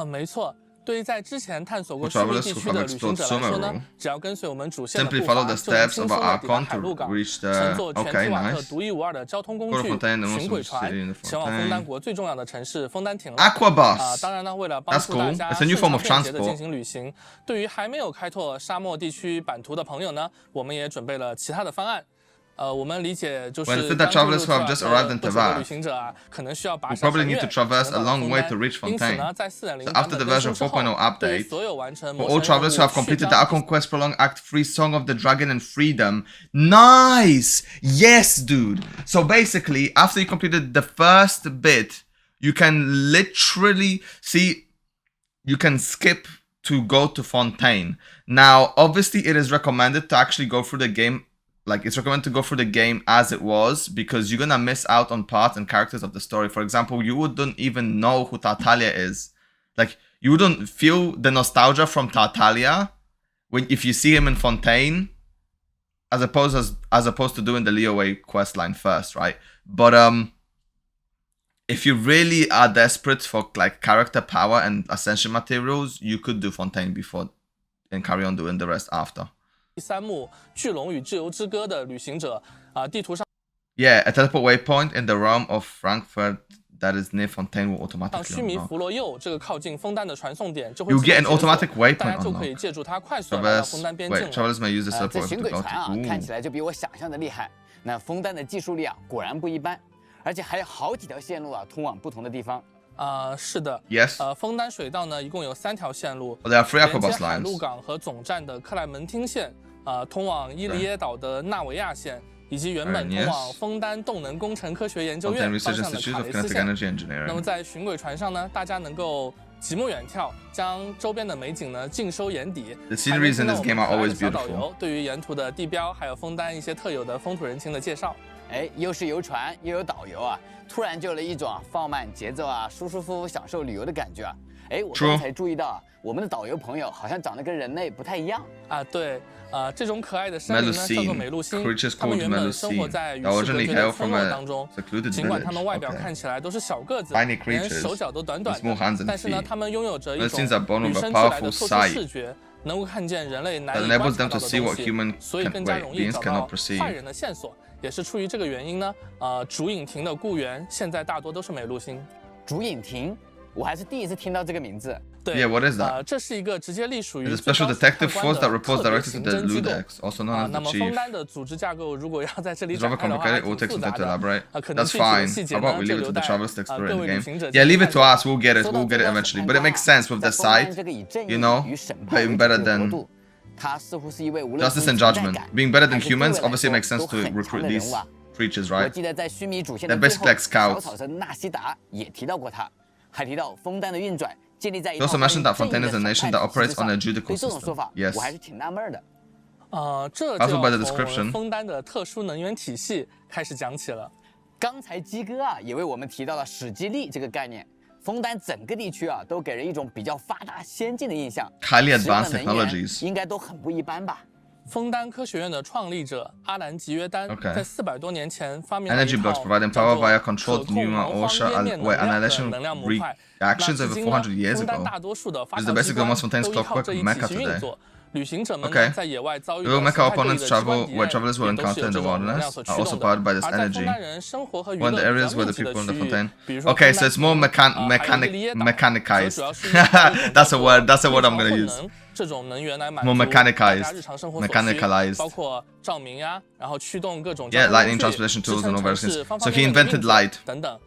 [SPEAKER 10] 没错。对于在之前探索过须弥地区的旅行者来说呢，只要跟随我们主线的步伐，就能轻松地抵达海陆港，乘坐全提瓦特独一无二的交通工具巡轨船，前往枫丹国最重要的城市枫丹町了。当然呢，为了帮助大家顺畅便捷地进行旅行，对于还没有开拓沙漠地区版图的朋友呢，我们也准备了其他的方案。我们理解就是
[SPEAKER 1] the travelers who have just arrived in
[SPEAKER 10] 不久的旅行者啊，可能需要跋涉
[SPEAKER 1] probably need to traverse a long way to reach
[SPEAKER 10] 因此
[SPEAKER 1] Fontaine.
[SPEAKER 10] 呢，在 4.0
[SPEAKER 1] So after the version 4.0 update,
[SPEAKER 10] 所有完成
[SPEAKER 1] for all travelers who have completed the Archon Quest Prolonged Act 3 Song of the Dragon and Freedom. Nice! Yes, dude! So basically, after you completed the first bit, you can literally see, you can skip to go to Fontaine. Now, obviously, it is recommended to actually go through the game. Like, it's recommended to go through the game as it was, because you're gonna miss out on parts and characters of the story. For example, you wouldn't even know who Tartaglia is. Like, you wouldn't feel the nostalgia from Tartaglia if you see him in Fontaine, as opposed to doing the Liyue questline first, right? But if you really are desperate for like character power and ascension materials, you could do Fontaine before and carry on doing the rest after.
[SPEAKER 10] 第3幕巨龙与自由之歌的旅行者地图上
[SPEAKER 1] Yeah, a teleport waypoint in the realm of Frankfurt that is near Fontaine will automatically
[SPEAKER 10] 须弥弗罗右这个靠近枫丹的传送点就会
[SPEAKER 1] You get an automatic
[SPEAKER 10] 大
[SPEAKER 1] waypoint
[SPEAKER 10] 家就可以
[SPEAKER 1] unlocked.
[SPEAKER 10] 借助它快速地来到枫丹边境
[SPEAKER 1] Travelers may use this
[SPEAKER 9] 这
[SPEAKER 1] teleport
[SPEAKER 9] 巡
[SPEAKER 1] to
[SPEAKER 9] 轨
[SPEAKER 1] go
[SPEAKER 9] 船啊，
[SPEAKER 1] to.
[SPEAKER 9] 看起来就比我想象的厉害。那枫丹的技术力啊，果然不一般，而且还有好几条线路啊，通往不同的地方。
[SPEAKER 10] 是的
[SPEAKER 1] Yes.
[SPEAKER 10] 枫丹水道呢，一共有3条线路，
[SPEAKER 1] There are 3
[SPEAKER 10] 连接
[SPEAKER 1] Aquabus
[SPEAKER 10] 海
[SPEAKER 1] lines.
[SPEAKER 10] 陆港和总站的克莱门汀线，通往伊利耶岛的纳维亚线，以及原本通往枫丹动能工程科学研究院方向的卡雷斯线。那么在巡轨船上呢，大家能够极目远眺，将周边的美景呢尽收眼底。
[SPEAKER 1] The sceneries in this game are always beautiful.
[SPEAKER 10] 对于沿途的地标，还有枫丹一些特有的风土人情的介绍。
[SPEAKER 9] 又是游船又有导游啊，突然就有了一种放慢节奏啊，舒舒服服享受旅游的感觉啊。我刚才注意到啊，我们的导游朋友好像长得跟人类不太一样
[SPEAKER 10] 啊。对，这种可爱的生灵呢叫做美露星，它们原本生活在与世隔绝的村落当中。尽管它们外表看起来都是小个子，连手脚都短短的，但是呢，它们拥有着一种与生俱来的特殊视觉，能够看见人类难以观察到的东西，所以更加容易找到坏人的线索。也是出于这个原因呢，竹影亭的雇员现在大多都是美露星。
[SPEAKER 9] 竹影亭，我还是第一次听到这个名字。
[SPEAKER 10] 对
[SPEAKER 1] Yeah, what is that?
[SPEAKER 10] 这是一个直接隶属于
[SPEAKER 1] It's a special detective force that reports directly to the Ludex, also known as
[SPEAKER 10] 那
[SPEAKER 1] the
[SPEAKER 10] 么
[SPEAKER 1] chief.
[SPEAKER 10] 枫丹的组织架构，如果要在这里
[SPEAKER 1] It's
[SPEAKER 10] 展
[SPEAKER 1] rather
[SPEAKER 10] 开的话，
[SPEAKER 1] complicated.
[SPEAKER 10] 挺
[SPEAKER 1] It will take
[SPEAKER 10] 复
[SPEAKER 1] some
[SPEAKER 10] 杂
[SPEAKER 1] time to
[SPEAKER 10] 的。
[SPEAKER 1] elaborate.
[SPEAKER 10] 可能
[SPEAKER 1] That's
[SPEAKER 10] 具体的
[SPEAKER 1] fine.
[SPEAKER 10] 细节
[SPEAKER 1] How
[SPEAKER 10] 呢，
[SPEAKER 1] about we
[SPEAKER 10] 就
[SPEAKER 1] leave it
[SPEAKER 10] 留
[SPEAKER 1] to the
[SPEAKER 10] 待
[SPEAKER 1] travelers to explore
[SPEAKER 10] 各
[SPEAKER 1] the
[SPEAKER 10] 位旅
[SPEAKER 1] game?
[SPEAKER 10] 行者
[SPEAKER 1] Yeah, leave it to
[SPEAKER 10] 探
[SPEAKER 1] us. We'll get it. We'll get it eventually. But it makes sense with the site, you know, being better than justice and judgment. Being better than humans, obviously it makes sense to recruit these creatures,
[SPEAKER 9] 我
[SPEAKER 1] right?
[SPEAKER 9] 记得在须弥主线
[SPEAKER 1] They're
[SPEAKER 9] 的最
[SPEAKER 1] basically
[SPEAKER 9] 后，
[SPEAKER 1] like
[SPEAKER 9] 小
[SPEAKER 1] scouts.
[SPEAKER 9] 草神纳西达也提到过他，还提到枫丹的运转建立在一
[SPEAKER 1] They
[SPEAKER 9] 套
[SPEAKER 1] also mentioned that
[SPEAKER 9] 正义的
[SPEAKER 1] Fontaine is a
[SPEAKER 9] 审
[SPEAKER 1] nation
[SPEAKER 9] 判
[SPEAKER 1] that
[SPEAKER 9] 体制
[SPEAKER 1] operates
[SPEAKER 9] 上
[SPEAKER 1] on a
[SPEAKER 9] 对
[SPEAKER 1] judicial
[SPEAKER 9] 这种说
[SPEAKER 1] system.
[SPEAKER 9] 法，
[SPEAKER 1] Yes.
[SPEAKER 9] 我还是挺纳闷的。
[SPEAKER 10] 这就要从枫丹的特殊能源体系开始讲起了。
[SPEAKER 9] 刚才鸡哥啊也为我们提到了史基利这个概念。枫丹整个地区啊都给人一种比较发达先进的印象
[SPEAKER 1] Highly advanced
[SPEAKER 9] 使用的能源
[SPEAKER 1] technologies.
[SPEAKER 9] 应该都很不一般吧。
[SPEAKER 10] 枫丹科学院的创立者阿兰吉约丹在400多年前发明了
[SPEAKER 1] Energy
[SPEAKER 10] 一套
[SPEAKER 1] blocks providing
[SPEAKER 10] 叫
[SPEAKER 1] power
[SPEAKER 10] 做
[SPEAKER 1] via
[SPEAKER 10] 可
[SPEAKER 1] controlled
[SPEAKER 10] 控
[SPEAKER 1] Newman
[SPEAKER 10] 蛮荒
[SPEAKER 1] OSHA
[SPEAKER 10] 湮灭能量的
[SPEAKER 1] annihilation
[SPEAKER 10] 能量模块。
[SPEAKER 1] reactions
[SPEAKER 10] 至
[SPEAKER 1] over
[SPEAKER 10] 今呢，
[SPEAKER 1] 400 years
[SPEAKER 10] 枫丹
[SPEAKER 1] ago.
[SPEAKER 10] 大多数的发
[SPEAKER 1] It's
[SPEAKER 10] 射
[SPEAKER 1] the
[SPEAKER 10] 机
[SPEAKER 1] basic
[SPEAKER 10] 关
[SPEAKER 1] almost Fontaine's
[SPEAKER 10] 都依靠
[SPEAKER 1] clockwork
[SPEAKER 10] 这一体
[SPEAKER 1] mecha
[SPEAKER 10] 系运
[SPEAKER 1] today.
[SPEAKER 10] 作。旅行者们
[SPEAKER 1] Okay.
[SPEAKER 10] 呢，在野外遭遇
[SPEAKER 1] The
[SPEAKER 10] 的
[SPEAKER 1] mecha
[SPEAKER 10] 伤害对
[SPEAKER 1] opponents
[SPEAKER 10] 的机关
[SPEAKER 1] travel
[SPEAKER 10] 敌
[SPEAKER 1] where
[SPEAKER 10] 人
[SPEAKER 1] travelers will
[SPEAKER 10] 也都是
[SPEAKER 1] encounter
[SPEAKER 10] 由
[SPEAKER 1] in
[SPEAKER 10] 这
[SPEAKER 1] the
[SPEAKER 10] 种能
[SPEAKER 1] wilderness
[SPEAKER 10] 量所
[SPEAKER 1] are
[SPEAKER 10] 驱
[SPEAKER 1] also
[SPEAKER 10] 动的。
[SPEAKER 1] powered by this
[SPEAKER 10] 而在枫
[SPEAKER 1] energy.
[SPEAKER 10] 丹人生活和娱
[SPEAKER 1] One
[SPEAKER 10] 乐
[SPEAKER 1] of the
[SPEAKER 10] 比
[SPEAKER 1] areas
[SPEAKER 10] 较
[SPEAKER 1] where
[SPEAKER 10] 密
[SPEAKER 1] the
[SPEAKER 10] 集的
[SPEAKER 1] people in
[SPEAKER 10] 区
[SPEAKER 1] the
[SPEAKER 10] 域
[SPEAKER 1] Fontaine.
[SPEAKER 10] 比如说
[SPEAKER 1] Okay,
[SPEAKER 10] 枫
[SPEAKER 1] so
[SPEAKER 10] 丹
[SPEAKER 1] it's more
[SPEAKER 10] 亭还有伊利耶岛
[SPEAKER 1] mechanicized.
[SPEAKER 10] 则主要是
[SPEAKER 1] That's a word. That's a word I'm
[SPEAKER 10] 日
[SPEAKER 1] gonna
[SPEAKER 10] 常
[SPEAKER 1] 日
[SPEAKER 10] 混
[SPEAKER 1] use.
[SPEAKER 10] 能这种能源来满
[SPEAKER 1] More
[SPEAKER 10] 足大
[SPEAKER 1] mechanicized.
[SPEAKER 10] 家日常生活所需，
[SPEAKER 1] Mechanicalized.
[SPEAKER 10] 包括照明呀，然后驱动各种
[SPEAKER 1] Yeah,
[SPEAKER 10] 交通
[SPEAKER 1] lightning
[SPEAKER 10] 工具
[SPEAKER 1] transportation
[SPEAKER 10] 支
[SPEAKER 1] tools
[SPEAKER 10] 撑
[SPEAKER 1] and all
[SPEAKER 10] 城
[SPEAKER 1] various
[SPEAKER 10] 市
[SPEAKER 1] things.
[SPEAKER 10] 方
[SPEAKER 1] So
[SPEAKER 10] 方
[SPEAKER 1] he
[SPEAKER 10] 面面的
[SPEAKER 1] invented
[SPEAKER 10] 运作
[SPEAKER 1] light.
[SPEAKER 10] 等等。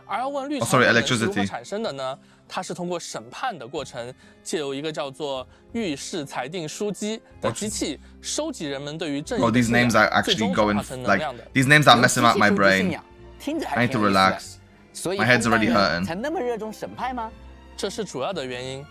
[SPEAKER 10] 而要问绿茶
[SPEAKER 1] sorry,
[SPEAKER 10] 混能是如何
[SPEAKER 1] electricity.
[SPEAKER 10] 产生的呢？它是通过审判的过程，借由一个叫做御史裁定书机的机器，收集人们对于正义
[SPEAKER 1] Oh,
[SPEAKER 10] 的
[SPEAKER 1] these
[SPEAKER 10] 信仰，
[SPEAKER 1] names are
[SPEAKER 10] 最
[SPEAKER 1] actually
[SPEAKER 10] 终转
[SPEAKER 1] going
[SPEAKER 10] 化成能
[SPEAKER 1] like
[SPEAKER 10] 量的。
[SPEAKER 1] these names are messing up my
[SPEAKER 9] 有机器
[SPEAKER 1] brain.
[SPEAKER 9] 信仰听着
[SPEAKER 1] I
[SPEAKER 9] 还
[SPEAKER 1] need
[SPEAKER 9] 挺
[SPEAKER 1] to
[SPEAKER 9] 有意思的。
[SPEAKER 1] relax.
[SPEAKER 9] 所以
[SPEAKER 1] My head's
[SPEAKER 9] 枫丹
[SPEAKER 1] already
[SPEAKER 9] 人
[SPEAKER 1] hurting.
[SPEAKER 9] 才那么热衷审判吗？
[SPEAKER 10] 这是主要的原因。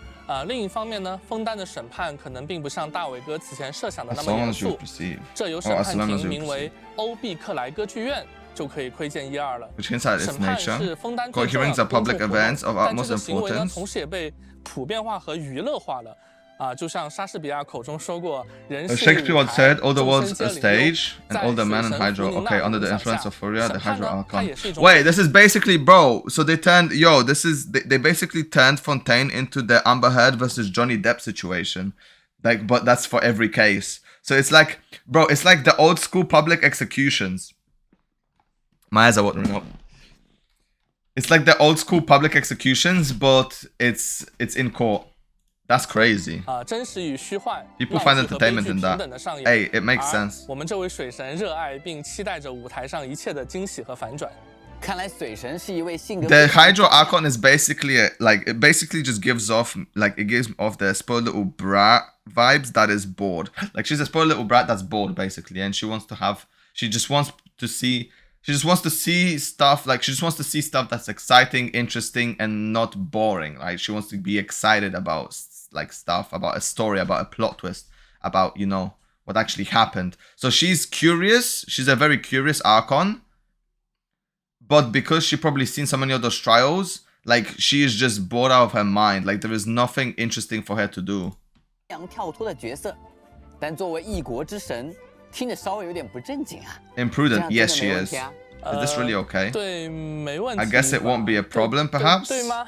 [SPEAKER 10] 另一方面呢，枫丹的审判可能并不像大伟哥此前设想的那
[SPEAKER 1] As
[SPEAKER 10] 么
[SPEAKER 1] long
[SPEAKER 10] 严
[SPEAKER 1] as you
[SPEAKER 10] 肃。
[SPEAKER 1] perceive.
[SPEAKER 10] 这由审
[SPEAKER 1] as
[SPEAKER 10] 判
[SPEAKER 1] long as
[SPEAKER 10] 庭
[SPEAKER 1] you
[SPEAKER 10] 名为欧毕克莱歌剧院就可以窥见一二了。
[SPEAKER 1] Which hints at its
[SPEAKER 10] 审判
[SPEAKER 1] nature.
[SPEAKER 10] 是封丹最重
[SPEAKER 1] Hearings
[SPEAKER 10] 要的
[SPEAKER 1] are public
[SPEAKER 10] 公众活
[SPEAKER 1] events
[SPEAKER 10] 动，
[SPEAKER 1] of
[SPEAKER 10] 但
[SPEAKER 1] utmost
[SPEAKER 10] 这个行为呢，
[SPEAKER 1] importance.
[SPEAKER 10] 同时也被普遍化和娱乐化了。 就像莎士比亚口中说过，人是
[SPEAKER 1] Shakespeare once said, "All the
[SPEAKER 10] 众
[SPEAKER 1] world's
[SPEAKER 10] 生
[SPEAKER 1] a
[SPEAKER 10] 皆领
[SPEAKER 1] stage,
[SPEAKER 10] 忧
[SPEAKER 1] and all the
[SPEAKER 10] 在
[SPEAKER 1] men
[SPEAKER 10] 水
[SPEAKER 1] in
[SPEAKER 10] 神
[SPEAKER 1] Hydro."
[SPEAKER 10] 弗尼
[SPEAKER 1] Okay,
[SPEAKER 10] 纳
[SPEAKER 1] under the
[SPEAKER 10] 的影响
[SPEAKER 1] influence
[SPEAKER 10] 下
[SPEAKER 1] of Furia, the
[SPEAKER 10] 审判
[SPEAKER 1] Hydro
[SPEAKER 10] 呢，它
[SPEAKER 1] Archon.
[SPEAKER 10] 也是一种
[SPEAKER 1] Wait, this is basically, bro. So they turned, yo, this is they basically turned Fontaine into the Amber Heard versus Johnny Depp situation. Like, but that's for every case. So it's like, bro, it's like the old school public executions. My eyes are watering up. It's like the old school public executions, but it's in court. That's crazy.
[SPEAKER 10] 真实与虚幻
[SPEAKER 1] People find
[SPEAKER 10] 闹剧和悲剧
[SPEAKER 1] entertainment in
[SPEAKER 10] 平
[SPEAKER 1] that.
[SPEAKER 10] 等的上演。
[SPEAKER 1] Hey, it makes
[SPEAKER 10] 而
[SPEAKER 1] sense.
[SPEAKER 10] 我们这位水神热爱并期待着舞台上一切的惊喜和反转。
[SPEAKER 9] 看来水神是一位性格
[SPEAKER 1] The Hydro Archon is basically like it basically just gives off like it gives off the spoiled little brat vibes that is bored. Like she's a spoiled little brat that's bored basically, and she just wants to see stuff like she just wants to see stuff that's exciting, interesting, and not boring. Like she wants to be excited about like stuff, about a story, about a plot twist, about what actually happened. So she's curious. She's a very curious Archon. But because she probably seen so many of those trials, like she is just bored out of her mind. Like there is nothing interesting for her to do.
[SPEAKER 9] 跳脱的角色，但作为一国之神，听着稍微有点不正经啊。
[SPEAKER 1] Imprudent, yes she is. Is this really okay?
[SPEAKER 10] 对，没问题。
[SPEAKER 1] I guess it won't be a problem, perhaps.
[SPEAKER 10] 对吗？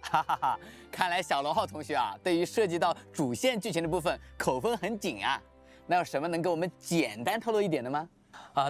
[SPEAKER 9] 哈哈哈，看来小罗浩同学啊，对于涉及到主线剧情的部分口风很紧啊。那有什么能给我们简单透露一点的吗？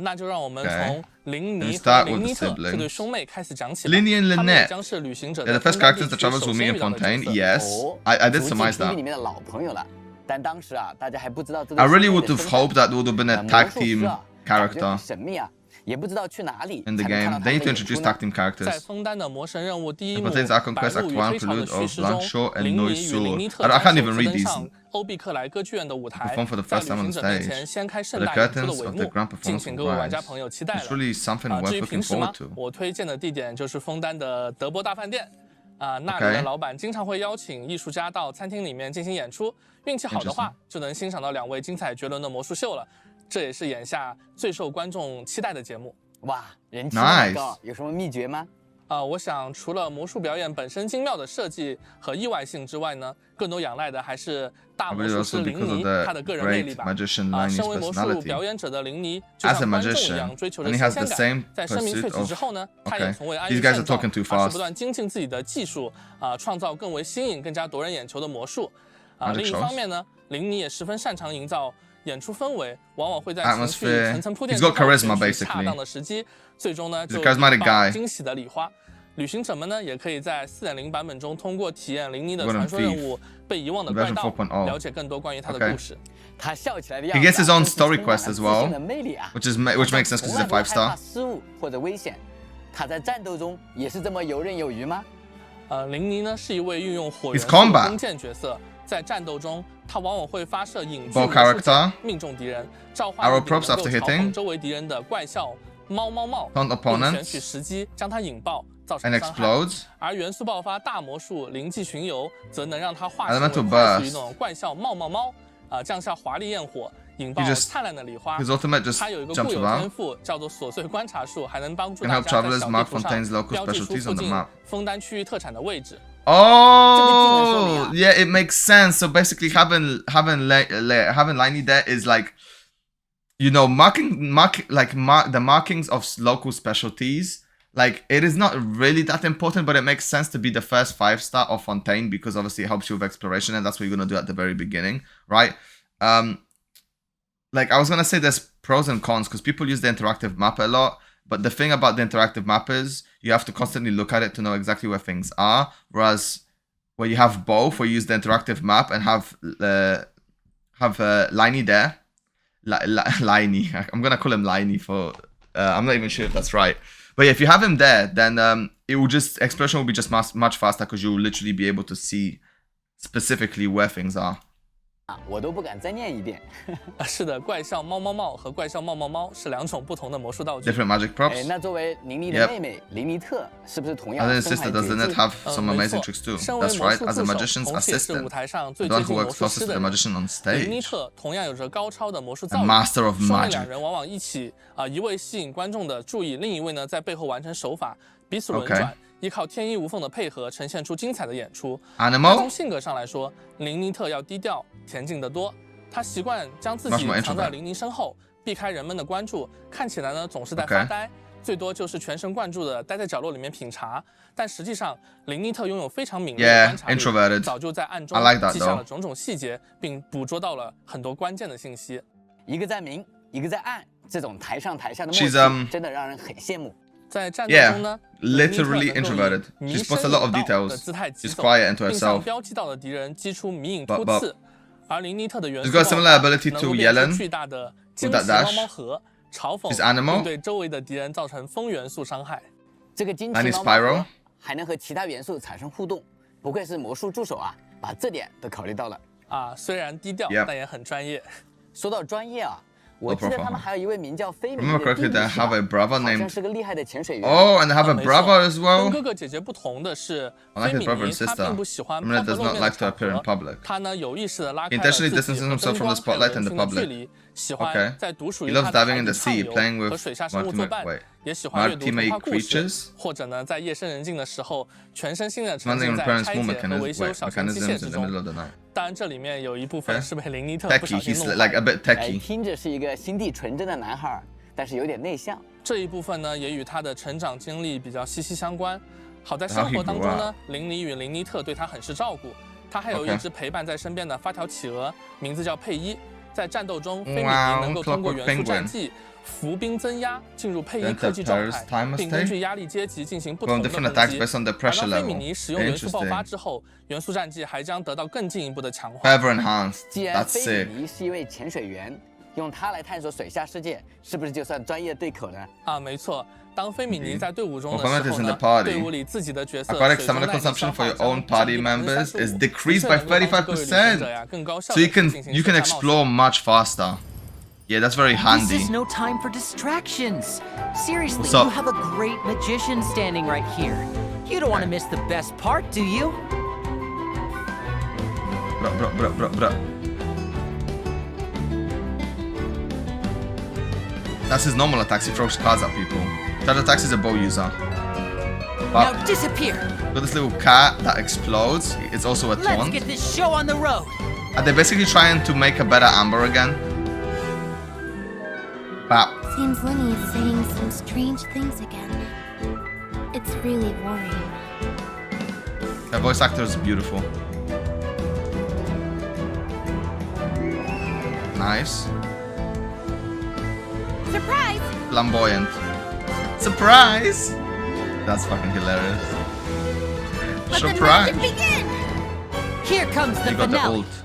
[SPEAKER 10] 那就让我们从林尼
[SPEAKER 1] Let's
[SPEAKER 10] 和
[SPEAKER 1] start
[SPEAKER 10] 林
[SPEAKER 1] with
[SPEAKER 10] 尼
[SPEAKER 1] the
[SPEAKER 10] 特
[SPEAKER 1] siblings.
[SPEAKER 10] 这对兄妹开始讲起吧。
[SPEAKER 1] Linny and
[SPEAKER 10] 他们也
[SPEAKER 1] Lynette.
[SPEAKER 10] 将是旅行者
[SPEAKER 1] They're
[SPEAKER 10] 的
[SPEAKER 1] the first
[SPEAKER 10] 分担
[SPEAKER 1] characters
[SPEAKER 10] 地
[SPEAKER 1] that
[SPEAKER 10] 区
[SPEAKER 1] travels
[SPEAKER 10] 首
[SPEAKER 1] with me
[SPEAKER 10] 先
[SPEAKER 1] and
[SPEAKER 10] 遇到的
[SPEAKER 1] Fontaine.
[SPEAKER 10] 角色。
[SPEAKER 1] Yes, I did
[SPEAKER 9] 熟悉
[SPEAKER 1] surmise
[SPEAKER 9] TV
[SPEAKER 1] that.
[SPEAKER 9] 里面的老朋友了，但当时啊，大家还不知道这
[SPEAKER 1] I
[SPEAKER 9] 对
[SPEAKER 1] really
[SPEAKER 9] 兄妹
[SPEAKER 1] would
[SPEAKER 9] 的
[SPEAKER 1] have
[SPEAKER 9] 身份
[SPEAKER 1] hoped that would have been a
[SPEAKER 9] 魔
[SPEAKER 1] tag
[SPEAKER 9] 术师
[SPEAKER 1] team
[SPEAKER 9] 啊，感觉
[SPEAKER 1] character.
[SPEAKER 9] 很神秘啊，也不知道去哪里
[SPEAKER 1] In the
[SPEAKER 9] 才能看
[SPEAKER 1] game.
[SPEAKER 9] 到他
[SPEAKER 1] They
[SPEAKER 9] 们
[SPEAKER 1] need
[SPEAKER 9] 的
[SPEAKER 1] to
[SPEAKER 9] 演
[SPEAKER 1] introduce
[SPEAKER 9] 出呢
[SPEAKER 1] tag team
[SPEAKER 10] 在
[SPEAKER 1] characters.
[SPEAKER 10] 枫丹的魔神任务第一幕，
[SPEAKER 1] Fontaine's Archon
[SPEAKER 10] 白
[SPEAKER 1] Quest
[SPEAKER 10] 鹿
[SPEAKER 1] Act
[SPEAKER 10] 与
[SPEAKER 1] 1
[SPEAKER 10] 黑潮的
[SPEAKER 1] prelude
[SPEAKER 10] 叙
[SPEAKER 1] of
[SPEAKER 10] 事中，
[SPEAKER 1] Langshaw and
[SPEAKER 10] 林尼与
[SPEAKER 1] Noisur.
[SPEAKER 10] 林尼特
[SPEAKER 1] I
[SPEAKER 10] 单
[SPEAKER 1] can't
[SPEAKER 10] 手
[SPEAKER 1] even
[SPEAKER 10] 登
[SPEAKER 1] read these.
[SPEAKER 10] 上欧毕克莱歌剧院的舞台，
[SPEAKER 1] Perform for the
[SPEAKER 10] 在
[SPEAKER 1] first
[SPEAKER 10] 旅
[SPEAKER 1] time on
[SPEAKER 10] 行
[SPEAKER 1] the
[SPEAKER 10] 者面
[SPEAKER 1] stage.
[SPEAKER 10] 前掀开
[SPEAKER 1] The
[SPEAKER 10] 盛大演出的
[SPEAKER 1] curtains
[SPEAKER 10] 帷
[SPEAKER 1] of the
[SPEAKER 10] 幕，
[SPEAKER 1] grand
[SPEAKER 10] 敬
[SPEAKER 1] performance
[SPEAKER 10] 请
[SPEAKER 1] will
[SPEAKER 10] 各位玩家
[SPEAKER 1] rise.
[SPEAKER 10] 朋友期待
[SPEAKER 1] It's
[SPEAKER 10] 了。
[SPEAKER 1] really something
[SPEAKER 10] 至
[SPEAKER 1] worth
[SPEAKER 10] 于
[SPEAKER 1] looking
[SPEAKER 10] 平时呢
[SPEAKER 1] forward to.
[SPEAKER 10] 我推荐的地点就是枫丹的德波大饭店。那里的老板经常会邀请艺术家到餐厅里面进行演出，运气好的话就能欣赏到2位精彩绝伦的魔术秀了。这也是眼下最受观众期待的节目。
[SPEAKER 9] 哇，人气那么高，有什么秘诀吗？
[SPEAKER 10] 我想除了魔术表演本身精妙的设计和意外性之外呢，更多仰赖的还是大魔术师林尼他的个人魅力吧。身为魔术表演者的林尼，就像观众一样追求着新鲜感。在声名鹊起之后呢，他也从未安于现状，而是不断精进自己的技术，创造更为新颖、更加夺人眼球的魔术。另一方面呢，林尼也十分擅长营造演出氛围，往往会在情绪层层铺垫之后选取恰当的时机，最终呢就引爆惊喜的礼花。旅行者们呢，也可以在 4.0 版本中通过体验林尼的传说任务被遗忘的怪盗，了解更多关于他的故事。
[SPEAKER 9] 他笑起来的样子
[SPEAKER 1] He gets his own story quest as well,
[SPEAKER 9] 的魅力啊
[SPEAKER 1] which makes sense because he's a 5-star.
[SPEAKER 9] 失误或者危险，他在战斗中也是这么游刃有余吗？
[SPEAKER 10] 林尼呢是一位运用火元素的弓箭角色，在战斗中他往往会发射影剧魔术箭命中敌人，召唤能够嘲讽周围敌人的怪笑猫，并选取时机将它引爆。造成伤害，而元素爆发大魔术灵迹巡游，则能让它化身为快速移动怪笑猫，降下华丽焰火，引爆灿烂的礼花。它有一个固有天赋，叫做琐碎观察术，还能帮助大家在小地图上标记出附近枫丹区域特产的位置。
[SPEAKER 1] Oh, yeah, it makes sense. So basically, having Liney there is like, the markings of local specialties. Like, it is not really that important, but it makes sense to be the first 5-star of Fontaine because obviously it helps you with exploration, and that's what you're going to do at the very beginning, right? Like, I was going to say there's pros and cons because people use the interactive map a lot, but the thing about the interactive map is you have to constantly look at it to know exactly where things are, whereas where you have both, where you use the interactive map and have Liney there, Liney, I'm going to call him Liney for, I'm not even sure if that's right. But yeah, if you have him there, then exploration will be just much faster because you'll literally be able to see specifically where things are.
[SPEAKER 9] 我都不敢再念一遍。
[SPEAKER 10] 是的，怪笑猫猫猫和怪笑猫猫猫是2种不同的魔术道具。
[SPEAKER 1] Different magic props.
[SPEAKER 9] 那作为琳妮的妹妹琳妮特，是不是同样
[SPEAKER 1] And then sister, does Lynette have some amazing tricks too? That's right, as a magician's assistant, the one who works closest to the magician on stage.
[SPEAKER 10] 琳妮特同样有着高超的魔术造诣，
[SPEAKER 1] master of
[SPEAKER 10] 兄妹
[SPEAKER 1] magic.
[SPEAKER 10] 两人往往一起一位吸引观众的注意，另一位呢在背后完成手法，彼此轮转。 依靠天衣无缝的配合，呈现出精彩的演出。从性格上来说，琳妮特要低调、恬静得多。她习惯将自己藏在琳妮身后，避开人们的关注，看起来呢总是在发呆，最多就是全神贯注的待在角落里面品茶。但实际上，琳妮特拥有非常敏锐的观察力，早就在暗中记下了种种细节，并捕捉到了很多关键的信息。
[SPEAKER 9] 一个在明，一个在暗，这种台上台下的默契，真的让人很羡慕。
[SPEAKER 10] 在战斗中呢
[SPEAKER 1] literally introverted. She spots a lot of details. She's quiet and to herself.
[SPEAKER 10] 标记到的敌人击出迷影突刺，而琳妮特的元素
[SPEAKER 1] she's got a similar ability to Yellen
[SPEAKER 10] 巨大的
[SPEAKER 1] with that dash.
[SPEAKER 10] 猫猫盒，嘲讽
[SPEAKER 1] She's animal.
[SPEAKER 10] 并对周围的敌人造成风元素伤害。
[SPEAKER 9] 这个惊奇猫猫盒还能和其他元素产生互动，不愧是魔术助手啊，把这点都考虑到了。
[SPEAKER 10] 虽然低调，但也很专业。
[SPEAKER 9] 说到专业啊。 我记得他们还有一位名叫菲米
[SPEAKER 1] Remember correctly, they have a brother named.
[SPEAKER 9] 是个厉害的潜水员。
[SPEAKER 1] Oh, and they have a brother as well.
[SPEAKER 10] 跟哥哥姐姐不同的是，
[SPEAKER 1] Unlike his brother and sister, Remnant does not like to appear in public.
[SPEAKER 10] 他呢有意识地拉开
[SPEAKER 1] intentionally distances himself from the spotlight and the public. Okay. He loves diving in the sea, playing with multimate creatures.
[SPEAKER 10] 或者呢，在夜深人静的时候，全身心的沉
[SPEAKER 1] Running
[SPEAKER 10] 浸
[SPEAKER 1] on
[SPEAKER 10] 在
[SPEAKER 1] parents'
[SPEAKER 10] 拆
[SPEAKER 1] small
[SPEAKER 10] 解和维修小型机械
[SPEAKER 1] mechanisms
[SPEAKER 10] 之
[SPEAKER 1] in the
[SPEAKER 10] 中。
[SPEAKER 1] middle of the night.
[SPEAKER 10] 当然，这里面有一部分是被琳妮特不小
[SPEAKER 1] Techie,
[SPEAKER 10] 心
[SPEAKER 1] he's
[SPEAKER 10] 弄
[SPEAKER 1] like a bit techie.
[SPEAKER 9] 听着是一个心地纯真的男孩，但是有点内向。
[SPEAKER 10] 这一部分呢，也与他的成长经历比较息息相关。好在生活当中呢，琳妮与琳妮特对他很是照顾。他还有一只陪伴在身边的发条企鹅，名字叫佩伊。在战斗中，菲米尼能够通过元素战绩伏兵增压，进入佩伊科技状态，并根据压力阶级进行不同的攻击。而当菲米尼使用元素爆发之后，元素战绩还将得到更进一步的强化。
[SPEAKER 9] 既然菲米尼是一位潜水员，用它来探索水下世界，是不是就算专业对口呢？
[SPEAKER 10] 没错。当菲米尼在队伍中的时候呢，队伍里自己的角色
[SPEAKER 1] aquatic stamina consumption for your own party members is decreased by 35%, so you can explore much faster. Yeah, that's very handy.
[SPEAKER 2] This is no time for distractions. Seriously, you have a great magician standing right here. You don't want to miss the best part, do you?
[SPEAKER 1] Bruh. That's his normal attacks. He throws cards at people. That attacks is a bow user.
[SPEAKER 2] Now disappear.
[SPEAKER 1] Got this little cat that explodes. It's also a taunt.
[SPEAKER 2] Let's get this show on the road.
[SPEAKER 1] Are they basically trying to make a better Amber again? Bap.
[SPEAKER 3] Seems Lenny is saying some strange things again. It's really worrying.
[SPEAKER 1] The voice actor is beautiful. Nice.
[SPEAKER 3] Surprise!
[SPEAKER 1] Flamboyant. Surprise! That's fucking hilarious.
[SPEAKER 3] Let
[SPEAKER 1] Surprise!
[SPEAKER 3] the magic begin!
[SPEAKER 2] Here comes the
[SPEAKER 1] You got the
[SPEAKER 2] finale.
[SPEAKER 1] ult.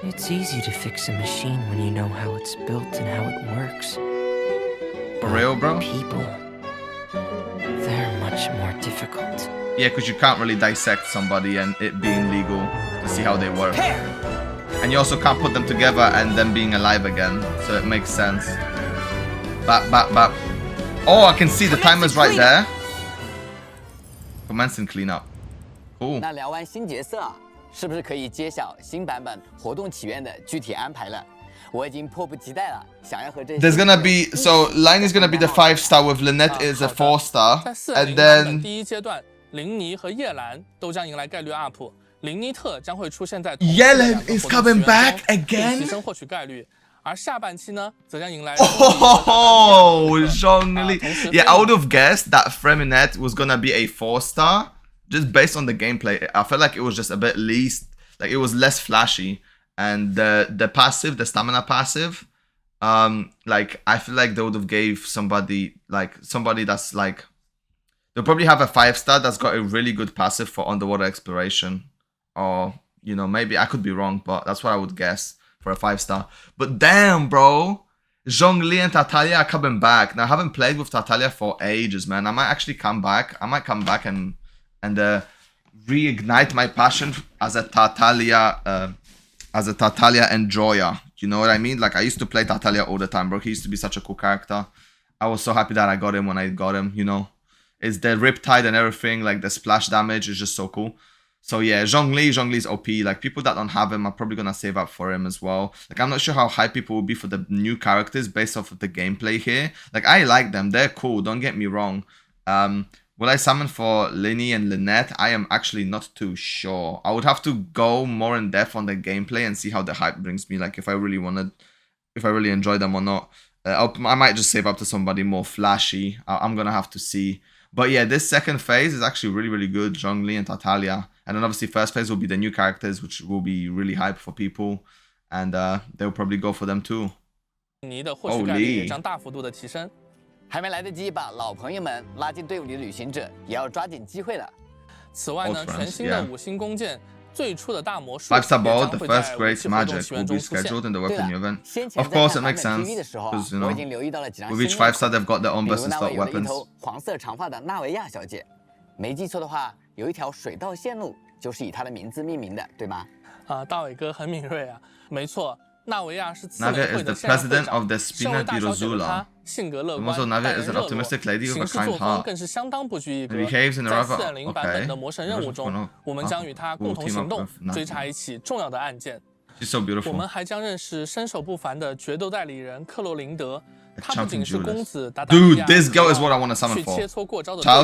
[SPEAKER 4] It's easy to fix a machine when you know how it's built and how it works.
[SPEAKER 1] For real, bro?
[SPEAKER 4] People, they're much more difficult.
[SPEAKER 1] Yeah, because you can't really dissect somebody and it being legal to see how they work. And you also can't put them together and them being alive again, so it makes sense. Bap. Oh, I can see the timer's right there. Commence and clean up. Cool.
[SPEAKER 9] 那聊完新角色，是不是可以揭晓新版本活动起源的具体安排了？我已经迫不及待了，想要和这些。
[SPEAKER 1] There's gonna be Line is gonna be the 5-star with Lynette is a 4-star, and then
[SPEAKER 10] 第一阶段，琳妮和叶兰都将迎来概率 up， 琳妮特将会出现在
[SPEAKER 1] Yellen is coming back again，
[SPEAKER 10] 提升获取概率。而下半期呢，则将迎来
[SPEAKER 1] Zhongli. Yeah, I would have guessed that Freminette was gonna be a 4-star just based on the gameplay. I felt like it was just a bit it was less flashy, and the passive, the stamina passive, like I feel like they would have gave somebody that's like they'll probably have a 5-star that's got a really good passive for underwater exploration, or maybe I could be wrong, but that's what I would guess. For a 5-star. But damn, bro, Zhongli and Tartaglia are coming back. Now, I haven't played with Tartaglia for ages, man. I might actually come back. I might come back and reignite my passion as a Tartaglia as a Tartaglia enjoyer. You know what I mean? Like, I used to play Tartaglia all the time, bro. He used to be such a cool character. I was so happy that I got him when I got him, you know. It's the Riptide and everything, like the splash damage is just so cool. So yeah, Zhongli's OP. Like, people that don't have him are probably gonna save up for him as well. Like, I'm not sure how hype people will be for the new characters based off of the gameplay here. Like, I like them. They're cool. Don't get me wrong. Will I summon for Linny and Lynette? I am actually not too sure. I would have to go more in depth on the gameplay and see how the hype brings me. Like, if I really enjoy them or not. I might just save up to somebody more flashy. I'm gonna have to see. But yeah, this second phase is actually really, really good. Zhongli and Tartaglia. And then obviously first phase will be the new characters, which will be really hype for people. And they'll probably go for them too. Holy.
[SPEAKER 9] 还没来得及把老朋友们拉进队伍里的旅行者，也要抓紧机会了。此外呢，全新的5星弓箭最初的大魔术也将会在武器活动起源中出现。对了，先前在看版本 PV 的时候啊，我已经留意到了几张新内容，比如呢，我有了一头黄色长发的纳维亚小姐，没记错的话，有一条水道线路就是以她的名字命名的，对吗？大伟哥很敏锐啊，没错。 纳维亚是自媒会的现任会长，身为大小姐的她，性格乐观，待人热络，行事作风更是相当不拘一格。在4.0版本的魔神任务中，我们将与她共同行动，追查一起重要的案件。我们还将认识身手不凡的决斗代理人克洛林德，他不仅是公子达达利亚去切磋过招的对手，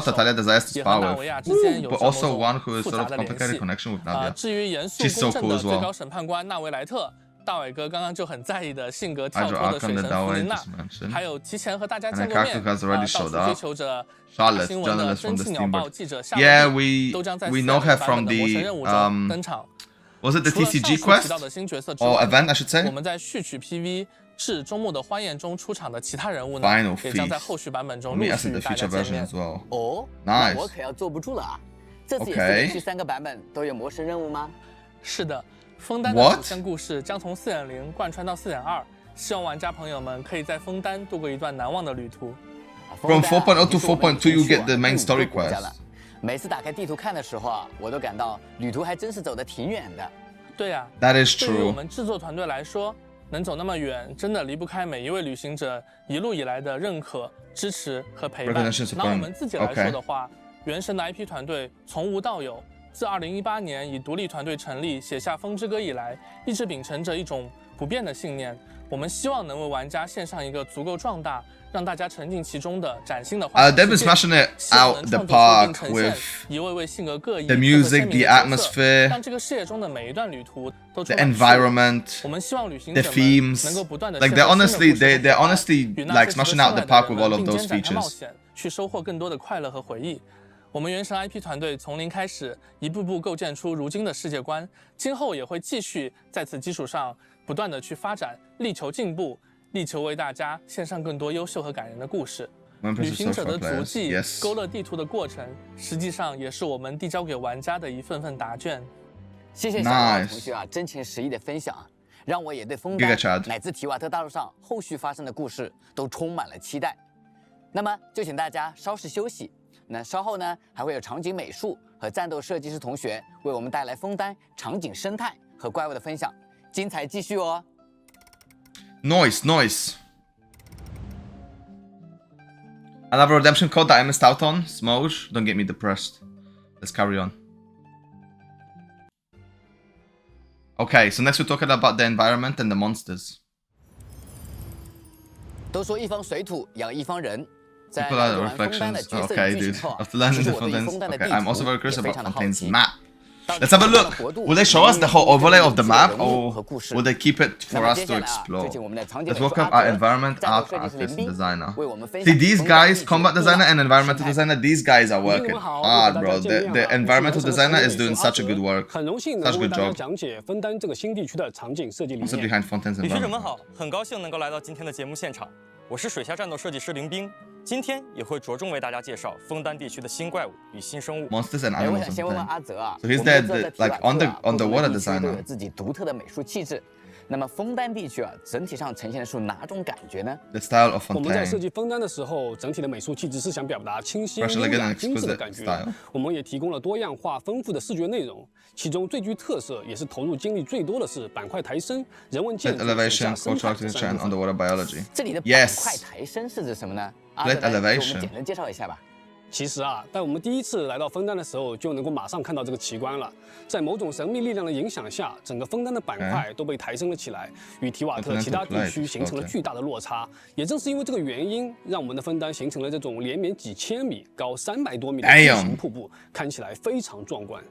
[SPEAKER 9] 也和纳维亚之间有着某种复杂的联系。至于严肃公正的最高审判官纳维莱特。 大伟哥刚刚就很在意的性格跳脱的水神弗琳娜，还有提前和大家见过面，到处追求着大新闻的蒸汽鸟报记者夏洛蒂，都将在4版本的魔神任务中登场。
[SPEAKER 1] Was it the TCG quest or event? I should say.
[SPEAKER 9] 我们在序曲 PV 至周末的欢宴中出场的其他人物呢，也将在后续版本中陆续与大家见面。哦，那我可要坐不住了啊！这次也是连续3个版本都有魔神任务吗？是的。 枫丹的主线故事将从4.0贯穿到4.2，希望玩家朋友们可以在枫丹度过一段难忘的旅途。
[SPEAKER 1] From 4.0 to 4.2, you get the main story quest.
[SPEAKER 9] 每次打开地图看的时候啊，我都感到旅途还真是走得挺远的。对啊
[SPEAKER 1] ，That is true.
[SPEAKER 9] 对于我们制作团队来说，能走那么远，真的离不开每一位旅行者一路以来的认可、支持和陪伴。拿我们自己来说的话，原神的 IP 团队从无到有。 自2018年以独立团队成立，写下《风之歌》以来，一直秉承着一种不变的信念。我们希望能为玩家献上一个足够壮大，让大家沉浸其中的崭新的幻想世界。
[SPEAKER 1] They've been smashing it out the park with
[SPEAKER 9] 一位位性格各异、
[SPEAKER 1] the music, the atmosphere,
[SPEAKER 9] 让这个世界中的每一段旅途都
[SPEAKER 1] the environment,
[SPEAKER 9] 我们希望旅行者
[SPEAKER 1] the themes,
[SPEAKER 9] 能够不断的
[SPEAKER 1] like they're honestly like smashing out the park with all of those features.
[SPEAKER 9] 去收获更多的快乐和回忆。 我们原神 IP 团队从零开始，一步步构建出如今的世界观，今后也会继续在此基础上不断的去发展，力求进步，力求为大家献上更多优秀和感人的故事。旅行者的足迹，勾勒地图的过程，实际上也是我们递交给玩家的一份份答卷。谢谢小王同学啊，真情实意的分享，让我也对枫丹乃至提瓦特大陆上后续发生的故事都充满了期待。那么就请大家稍事休息。 那稍后呢，还会有场景美术和战斗设计师同学为我们带来枫丹场景生态和怪物的分享，精彩继续哦。
[SPEAKER 1] Nice. Another redemption code that I missed out on. Smoge, don't get me depressed. Let's carry on. Okay, so next we're talking about the environment and the monsters.
[SPEAKER 9] 都说一方水土养一方人。
[SPEAKER 1] People are the reflections. Okay, dude. After learning the Fontaine's, okay, I'm also very curious about Fontaine's map. Let's have a look. Will they show us the whole overlay of the map, or will they keep it for us to explore? Let's welcome our environment artist and designer. See, these guys, combat designer and environmental designer, these guys are working hard, bro. The environmental designer is doing such a good work. Such a good job. Also behind Fontaine's environment.
[SPEAKER 11] 旅行者们好，很高兴能够来到今天的节目现场。我是水下战斗设计师林冰。 今天也会着重为大家介绍枫丹地区的新怪物与新生物。
[SPEAKER 1] Monsters and animals.
[SPEAKER 9] 我想先问问阿泽啊，
[SPEAKER 1] So he's the like on the water designer.
[SPEAKER 9] 有自己独特的美术气质，那么枫丹地区啊，整体上呈现出哪种感觉呢
[SPEAKER 1] ？The style of Fontaine.
[SPEAKER 12] 我们在设计枫丹的时候，整体的美术气质是想表达清新、优雅、精致的感觉。我们也提供了多样化、丰富的视觉内容，其中最具特色也是投入精力最多的是板块抬升、人文建筑、
[SPEAKER 1] elevation, cultural architecture, and underwater biology.
[SPEAKER 9] 这里的板块抬升是指什么呢？Plate
[SPEAKER 1] elevation.
[SPEAKER 9] 给我们简单介绍一下吧。
[SPEAKER 12] 其实啊，在我们第一次来到枫丹的时候，就能够马上看到这个奇观了。在某种神秘力量的影响下，整个枫丹的板块都被抬升了起来，与提瓦特其他地区形成了巨大的落差。也正是因为这个原因，让我们的枫丹形成了这种连绵几千米、高300多米的巨型瀑布，看起来非常壮观。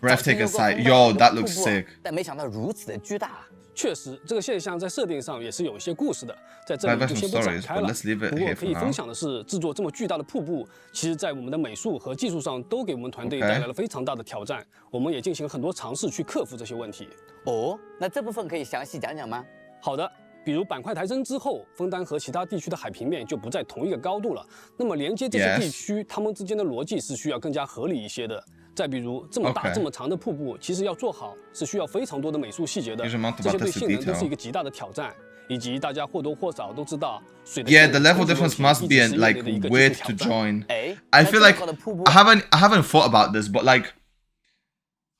[SPEAKER 1] Breathtaking sight, yo, that looks sick.
[SPEAKER 9] 但没想到如此的巨大。
[SPEAKER 12] 确实，这个现象在设定上也是有一些故事的，在这里就先不展开了。不过可以分享的是，制作这么巨大的瀑布，其实在我们的美术和技术上都给我们团队带来了非常大的挑战。我们也进行了很多尝试去克服这些问题。
[SPEAKER 9] 哦，那这部分可以详细讲讲吗？
[SPEAKER 12] 好的。比如板块抬升之后，枫丹和其他地区的海平面就不在同一个高度了。那么连接这些地区，它们之间的逻辑是需要更加合理一些的。再比如这么大、这么长的瀑布，其实要做好是需要非常多的美术细节的，这些对性能都是一个极大的挑战。以及大家或多或少都知道，水的
[SPEAKER 1] the level difference must be like weird to join. I feel like I haven't thought about this, but like.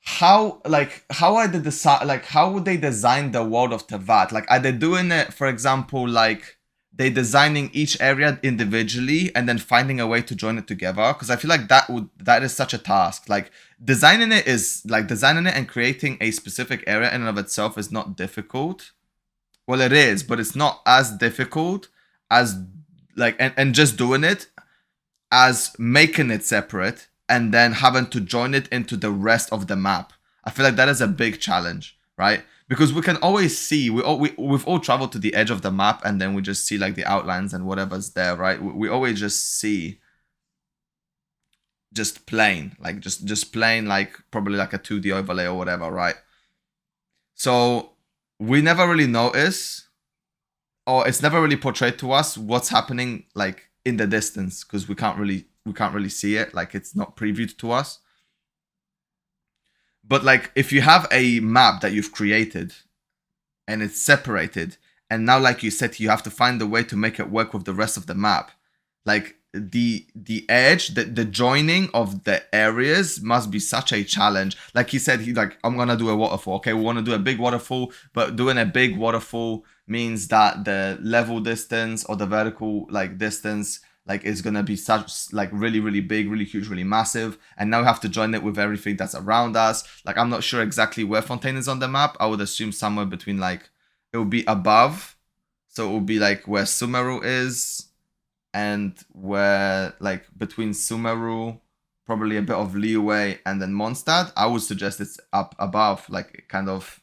[SPEAKER 1] How are they how would they design the world of Tevat? Like, are they doing it, for example, like they designing each area individually and then finding a way to join it together? Because I feel like that is such a task. Like designing it and creating a specific area in and of itself is not difficult. Well, it is, but it's not as difficult as like and just doing it as making it separate. And then having to join it into the rest of the map. I feel like that is a big challenge, right? Because we can always see, we've all traveled to the edge of the map and then we just see like the outlines and whatever's there, right? We always just see just plain, like just plain, like probably like a 2D overlay or whatever, right? So we never really notice, or it's never really portrayed to us what's happening like in the distance, because we can't really see it, like it's not previewed to us. But like if you have a map that you've created and it's separated, and now like you said, you have to find a way to make it work with the rest of the map, like the edge, the joining of the areas must be such a challenge. Like he said, I'm gonna do a waterfall. Okay, we want to do a big waterfall, but doing a big waterfall means that the level distance or the vertical like distance like is gonna be such like really big, really huge, really massive, and now we have to join it with everything that's around us. Like I'm not sure exactly where Fontaine is on the map. I would assume somewhere between like it will be above, so it will be like where Sumeru is, and where like between Sumeru, probably a bit of leeway, and then Mondstadt. I would suggest it's up above, like kind of